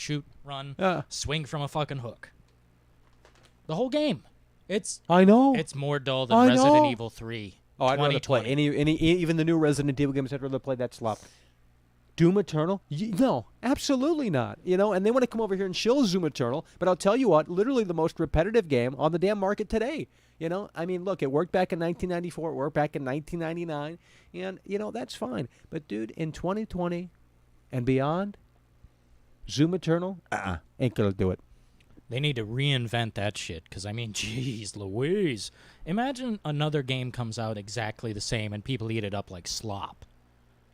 A: Yeah.
C: swing from a fucking hook. The whole game.
A: I know.
C: It's more dull than
A: I
C: Resident
A: know.
C: Evil 3.
A: Oh, I'd rather play
C: 2020.
A: even the new Resident Evil games. I'd rather play that slop. Doom Eternal? No, absolutely not. You know, and they want to come over here and shill Doom Eternal, but I'll tell you what, literally the most repetitive game on the damn market today. You know, I mean, look, it worked back in 1994, it worked back in 1999, and, you know, that's fine. But, dude, in 2020 and beyond, Doom Eternal, ain't gonna do it.
C: They need to reinvent that shit, because, I mean, jeez Louise. Imagine another game comes out exactly the same and people eat it up like slop.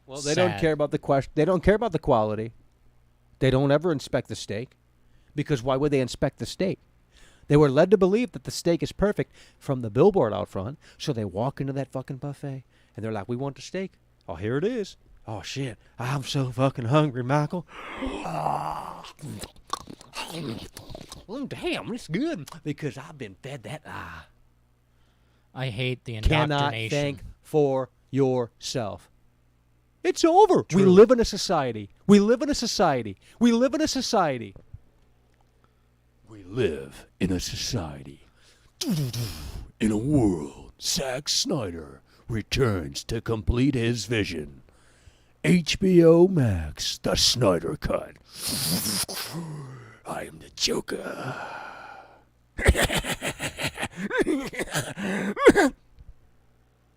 A: Well, they don't care about the question. They don't care about the quality. They don't ever inspect the steak, because why would they inspect the steak? They were led to believe that the steak is perfect from the billboard out front, so they walk into that fucking buffet, and they're like, we want the steak. Oh, here it is. Oh, shit. I'm so fucking hungry, Michael. Damn, it's good, because I've been fed that.
C: I hate the
A: Cannot
C: indoctrination.
A: think for yourself. It's over.
C: True.
A: We live in a society. We live in a society. We live in a society. We live in a society. In a world, Zack Snyder returns to complete his vision. HBO Max, the Snyder Cut. I am the Joker.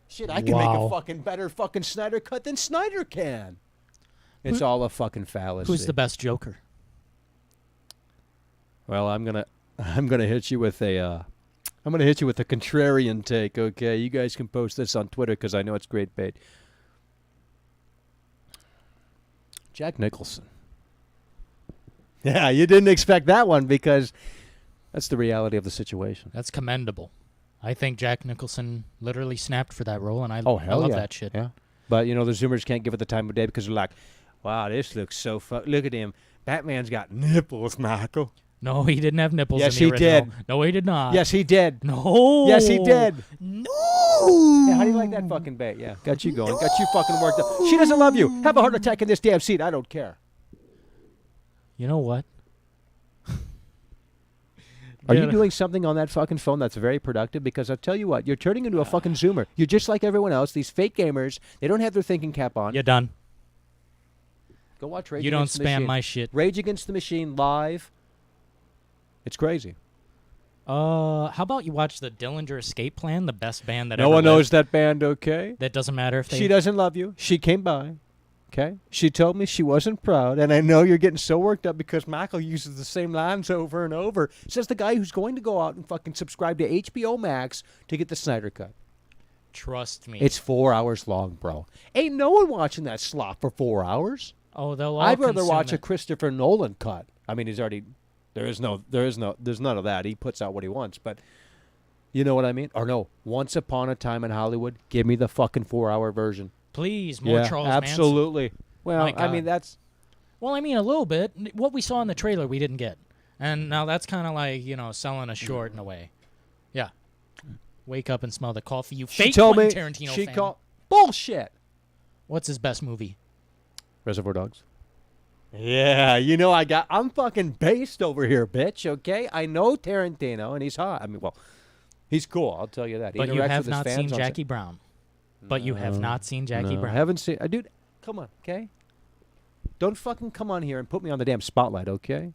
A: Shit, I can make a fucking better fucking Snyder Cut than Snyder can. It's all a fucking fallacy.
C: Who's the best Joker?
A: Well, I'm gonna hit you with a contrarian take. Okay, you guys can post this on Twitter because I know it's great bait. Jack Nicholson. Yeah, you didn't expect that one because that's the reality of the situation.
C: That's commendable. I think Jack Nicholson literally snapped for that role, and I
A: Hell
C: love
A: yeah.
C: that shit.
A: Yeah, but you know the Zoomers can't give it the time of day because they're like, "Wow, this looks so look at him. Batman's got nipples, Michael."
C: No, he didn't have nipples
A: Yes,
C: in the
A: he
C: original.
A: did.
C: No, he did not.
A: Yes, he did.
C: No.
A: Yes, he did.
C: No.
A: Yeah, how do you like that fucking bait? Yeah, got you going. Got you fucking worked up. She doesn't love you. Have a heart attack in this damn seat. I don't care.
C: You know what?
A: Are you
C: Dude.
A: doing something on that fucking phone that's very productive? Because I'll tell you what, you're turning into a fucking Zoomer. You're just like everyone else. These fake gamers, they don't have their thinking cap on.
C: You're done.
A: Go watch Rage
C: You don't
A: Against the
C: spam
A: Machine.
C: my shit.
A: Rage Against the Machine live. It's crazy.
C: How about you watch the Dillinger Escape Plan, the best band that
A: No
C: ever
A: one
C: lived?
A: knows that band, okay?
C: That doesn't matter if they...
A: She doesn't love you. She came by, okay? She told me she wasn't proud, and I know you're getting so worked up because Michael uses the same lines over and over. Says the guy who's going to go out and fucking subscribe to HBO Max to get the Snyder Cut.
C: Trust me.
A: It's 4 hours long, bro. Ain't no one watching that slop for 4 hours.
C: Oh, they'll all
A: I'd rather
C: consume
A: watch a
C: it.
A: Christopher Nolan cut. I mean, he's already... There's none of that. He puts out what he wants, but... You know what I mean? Or no, Once Upon a Time in Hollywood, give me the fucking 4-hour version.
C: Please, more
A: Yeah,
C: Charles Manson.
A: absolutely. Well,
C: My
A: I
C: God.
A: mean, that's...
C: Well, I mean, a little bit. What we saw in the trailer, we didn't get. And now that's kind of like, selling a short in a way. Yeah. Wake up and smell the coffee, you
A: She
C: fake
A: told me...
C: Quentin Tarantino
A: She
C: fan.
A: called... Bullshit!
C: What's his best movie?
A: Reservoir Dogs. Yeah, I'm fucking based over here, bitch, okay? I know Tarantino, and he's hot. I mean, well, he's cool, I'll tell you that. He
C: But you
A: interacts
C: have
A: with his
C: not
A: fans
C: seen
A: on
C: Jackie Brown. But you have not seen Jackie
A: No,
C: Brown.
A: I haven't seen... dude, come on, okay? Don't fucking come on here and put me on the damn spotlight, okay?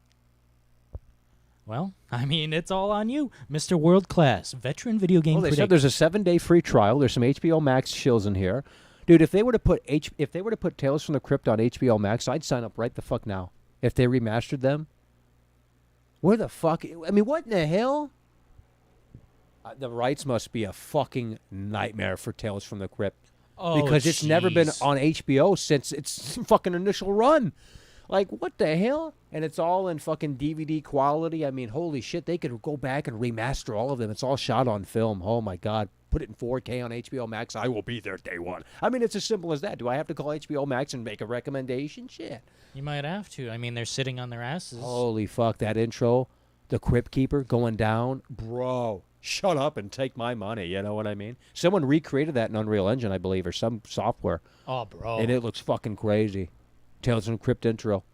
C: Well, I mean, it's all on you, Mr. World Class, veteran video game
A: Well, they
C: critic.
A: said there's a 7-day free trial. There's some HBO Max shills in here. Dude, if they were to put Tales from the Crypt on HBO Max, I'd sign up right the fuck now. If they remastered them. Where the fuck? I mean, what in the hell? The rights must be a fucking nightmare for Tales from the Crypt.
C: Oh,
A: because it's never been
C: jeez.
A: on HBO since its fucking initial run. Like, what the hell? And it's all in fucking DVD quality. I mean, holy shit, they could go back and remaster all of them. It's all shot on film. Oh, my God. Put it in 4K on HBO Max. I will be there day one. I mean, it's as simple as that. Do I have to call HBO Max and make a recommendation? Shit.
C: You might have to. I mean, they're sitting on their asses.
A: Holy fuck, that intro. The Crypt Keeper going down. Bro, shut up and take my money. You know what I mean? Someone recreated that in Unreal Engine, I believe, or some software.
C: Oh, bro.
A: And it looks fucking crazy. Tales from the Crypt intro.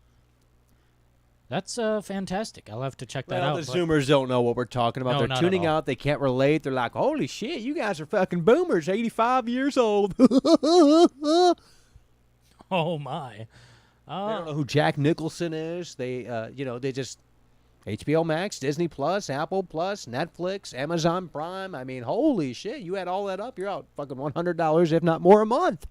C: That's fantastic. I'll have to check that
A: Well,
C: out.
A: the
C: but-
A: Zoomers don't know what we're talking about.
C: No,
A: They're
C: not at
A: tuning
C: all.
A: out. They can't relate. They're like, holy shit, you guys are fucking boomers, 85 years old.
C: Oh, my.
A: They don't know who Jack Nicholson is. They, they just... HBO Max, Disney Plus, Apple Plus, Netflix, Amazon Prime. I mean, holy shit, you add all that up, you're out fucking $100, if not more, a month.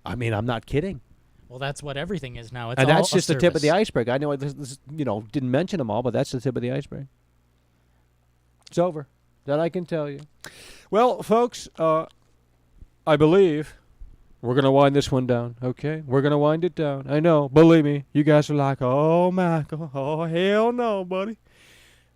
A: I mean, I'm not kidding.
C: Well, that's what everything is now. It's
A: And
C: all
A: that's
C: a
A: just the tip of the
C: service.
A: iceberg. I know this, didn't mention them all, but that's the tip of the iceberg. It's over. That I can tell you. Well, folks, I believe we're going to wind this one down, okay? We're going to wind it down. I know. Believe me, you guys are like, oh, Michael. Oh, hell no, buddy.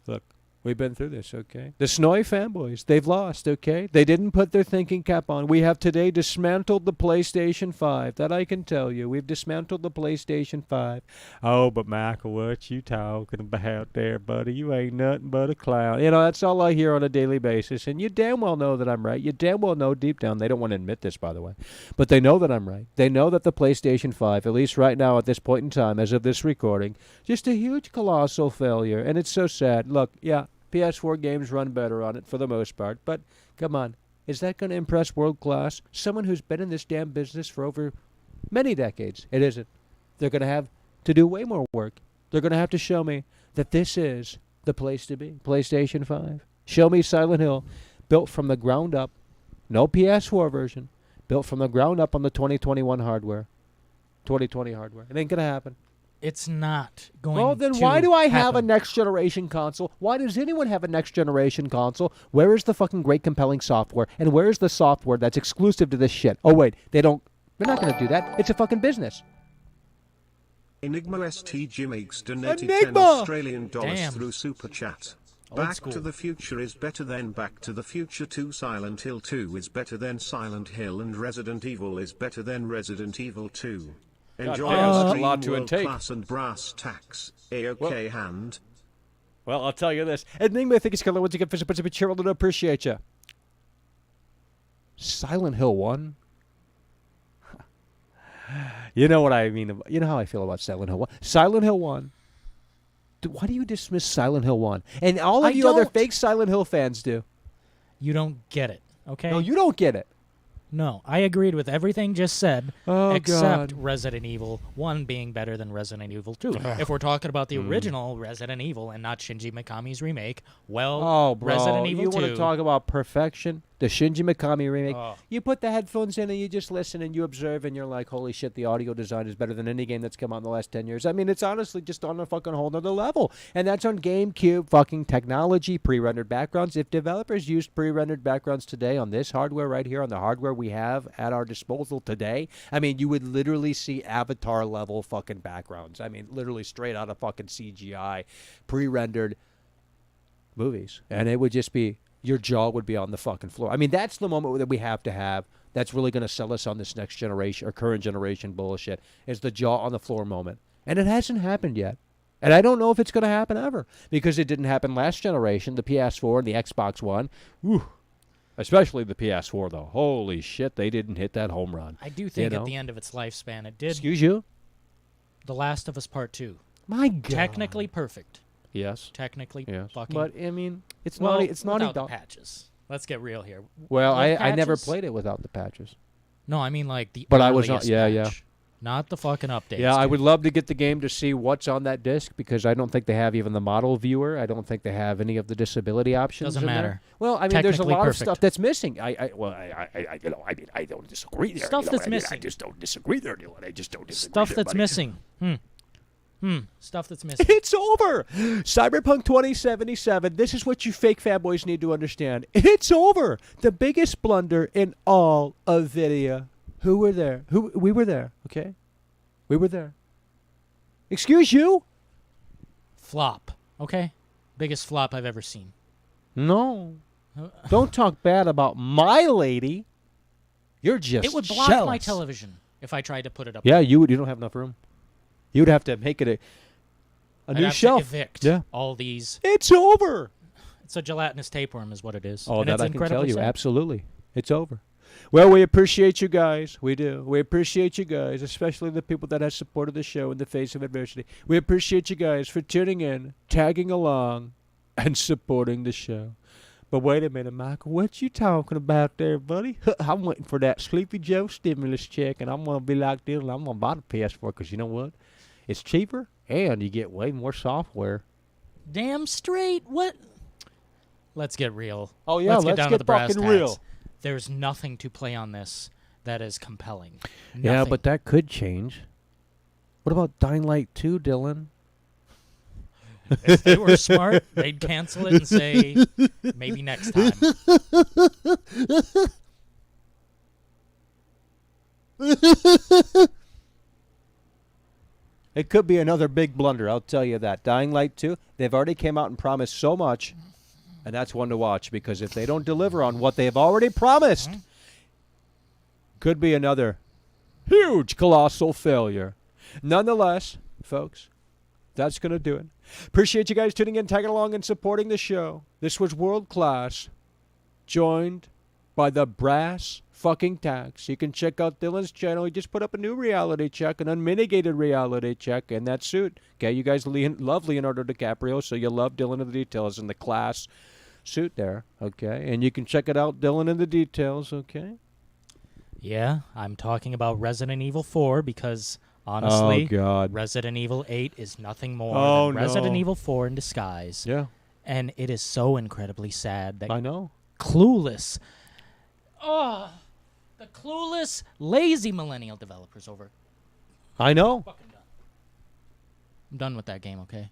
A: Look, we've been through this, okay? The SNOY fanboys, they've lost, okay? They didn't put their thinking cap on. We have today dismantled the PlayStation 5. That I can tell you. We've dismantled the PlayStation 5. Oh, but Michael, what you talking about there, buddy? You ain't nothing but a clown. That's all I hear on a daily basis. And you damn well know that I'm right. You damn well know deep down. They don't want to admit this, by the way. But they know that I'm right. They know that the PlayStation 5, at least right now at this point in time, as of this recording, just a huge colossal failure. And it's so sad. Look, yeah. PS4 games run better on it for the most part, but come on, is that going to impress world class? Someone who's been in this damn business for over many decades. It isn't. They're going to have to do way more work. They're going to have to show me that this is the place to be. PlayStation 5. Show me Silent Hill, built from the ground up, no PS4 version, built from the ground up on the 2021 hardware, 2020 hardware. It ain't going to happen.
C: It's not going
A: Well, then
C: to
A: why do I have a
C: happen.
A: next-generation console? Why does anyone have a next-generation console? Where is the fucking great compelling software? And where is the software that's exclusive to this shit? Oh, wait, they're not going to do that. It's a fucking business.
B: Enigma STG makes donated
A: Enigma!
B: 10 Australian dollars
A: Damn.
B: through Super Chat.
A: Old
B: Back
A: school.
B: to the Future is better than Back to the Future 2. Silent Hill 2 is better than Silent Hill, and Resident Evil is better than Resident Evil 2. Enjoy
A: damn, that's a
B: stream,
A: lot to
B: World
A: intake.
B: Class and Brass Tacks. A-OK hand.
A: Well, I'll tell you this. Enigma, I think it's going to get for a cheerful to appreciate you. Silent Hill 1? You know what I mean. You know how I feel about Silent Hill 1. Silent Hill 1 Why do you dismiss Silent Hill 1? And all of
C: I
A: you other
C: don't.
A: fake Silent Hill fans do.
C: You don't get it, okay?
A: No, you don't get it.
C: No, I agreed with everything just said,
A: Oh,
C: except
A: God.
C: Resident Evil 1 being better than Resident Evil 2. If we're talking about the original Resident Evil and not Shinji Mikami's remake, well,
A: Oh, bro,
C: Resident Evil
A: you
C: 2...
A: want to talk about perfection? The Shinji Mikami remake.
C: Oh.
A: You put the headphones in and you just listen and you observe and you're like, holy shit, the audio design is better than any game that's come out in the last 10 years. I mean, it's honestly just on a fucking whole nother level. And that's on GameCube fucking technology, pre-rendered backgrounds. If developers used pre-rendered backgrounds today on this hardware right here, on the hardware we have at our disposal today, I mean, you would literally see Avatar-level fucking backgrounds. I mean, literally straight out of fucking CGI, pre-rendered movies. And it would just be... your jaw would be on the fucking floor. I mean, that's the moment that we have to have that's really going to sell us on this next generation or current generation bullshit, is the jaw on the floor moment. And it hasn't happened yet. And I don't know if it's going to happen ever, because it didn't happen last generation, the PS4 and the Xbox One. Whew. Especially the PS4, though. Holy shit, they didn't hit that home run.
C: I do think at the end of its lifespan it did.
A: Excuse you?
C: The Last of Us Part 2.
A: My God.
C: Technically perfect.
A: Yes.
C: Technically
A: Yes.
C: fucking...
A: But, I mean, it's
C: well,
A: not... It's not
C: without the patches. Let's get real here.
A: Well,
C: With
A: I never
C: patches-
A: played it without the patches.
C: No, I mean like the
A: But I was not...
C: earliest
A: Yeah, yeah.
C: patch. Not the fucking updates.
A: Yeah, I
C: dude.
A: would love to get the game to see what's on that disc, because I don't think they have even the model viewer. I don't think they have any of the disability options.
C: Doesn't
A: in there.
C: matter.
A: Well, I mean, there's a
C: Technically
A: lot
C: perfect.
A: of stuff that's missing. I don't disagree there.
C: Stuff
A: you know,
C: that's
A: I mean,
C: missing.
A: I just don't disagree there, Dylan. I just don't disagree.
C: Stuff
A: there,
C: that's
A: buddy.
C: missing. Stuff that's missing.
A: It's over. Cyberpunk 2077. This is what you fake fanboys need to understand. It's over. The biggest blunder in all of video. Who were there? We were there. Okay, we were there. Excuse you?
C: Flop. Okay? Biggest flop I've ever seen.
A: No. Don't talk bad about my lady. You're just
C: It would block
A: jealous.
C: my television if I tried to put it up.
A: Yeah, you would. You don't have enough room. You would have to make it a
C: I'd
A: new
C: have
A: shelf.
C: To evict
A: Yeah.
C: all these.
A: It's over.
C: It's a gelatinous tapeworm is what it is.
A: Oh,
C: and
A: that
C: it's
A: I can tell
C: incredibly
A: you.
C: sad.
A: Absolutely. It's over. Well, we appreciate you guys. We do. We appreciate you guys, especially the people that have supported the show in the face of adversity. We appreciate you guys for tuning in, tagging along, and supporting the show. But wait a minute, Michael. What you talking about there, buddy? I'm waiting for that Sleepy Joe stimulus check, and I'm going to be like this. I'm going to buy the PS4 because you know what? It's cheaper, and you get way more software.
C: Damn straight. What? Let's get real.
A: Oh, yeah,
C: Let's get down to
A: get
C: the brass
A: fucking
C: tacks.
A: real.
C: There's nothing to play on this that is compelling.
A: Yeah,
C: Nothing.
A: but that could change. What about Dying Light 2, Dylan?
C: If they were smart, they'd cancel it and say, maybe next time.
A: It could be another big blunder, I'll tell you that. Dying Light 2, they've already came out and promised so much, and that's one to watch, because if they don't deliver on what they've already promised, could be another huge, colossal failure. Nonetheless, folks, that's going to do it. Appreciate you guys tuning in, tagging along, and supporting the show. This was World Class, joined by the Brass fucking Tacks. You can check out Dylan's channel. He just put up a new reality check, an unmitigated reality check in that suit. Okay, you guys love Leonardo DiCaprio, so you love Dylan in the Details in the Class suit there. Okay, and you can check it out, Dylan in the Details. Okay.
C: Yeah, I'm talking about Resident Evil 4 because, honestly,
A: Oh, God.
C: Resident Evil 8 is nothing more
A: Oh,
C: than Resident
A: no.
C: Evil 4 in disguise.
A: Yeah.
C: And it is so incredibly sad that
A: I know.
C: clueless, the clueless, lazy millennial developers over.
A: I know.
C: I'm done with that game, okay?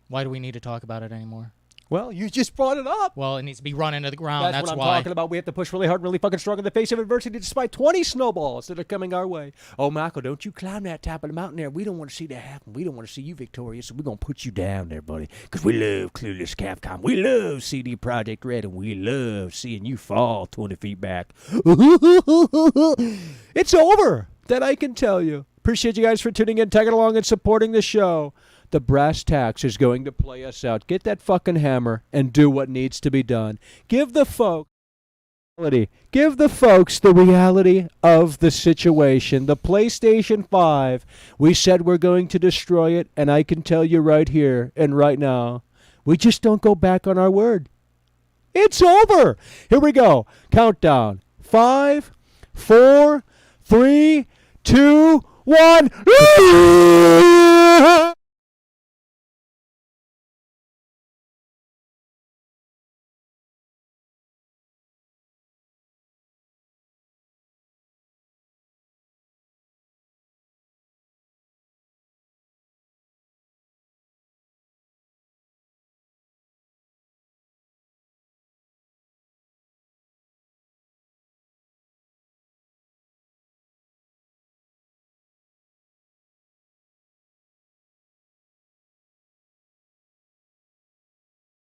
C: Why do we need to talk about it anymore?
A: Well, you just brought it up.
C: Well, it needs to be run into the ground.
A: That's what I'm
C: why.
A: talking about. We have to push really hard, really fucking strong in the face of adversity despite 20 snowballs that are coming our way. Oh, Michael, don't you climb that top of the mountain there. We don't want to see that happen. We don't want to see you victorious, so we're going to put you down there, buddy. Because we love Clueless Capcom. We love CD Projekt Red, and we love seeing you fall 20 feet back. It's over. That I can tell you. Appreciate you guys for tuning in, tagging along, and supporting the show. The Brass Tacks is going to play us out. Get that fucking hammer and do what needs to be done. Give the folks Give the folks the reality of the situation. The PlayStation 5, we said we're going to destroy it, and I can tell you right here and right now, we just don't go back on our word. It's over. Here we go. Countdown. 5, 4, 3, 2, 1.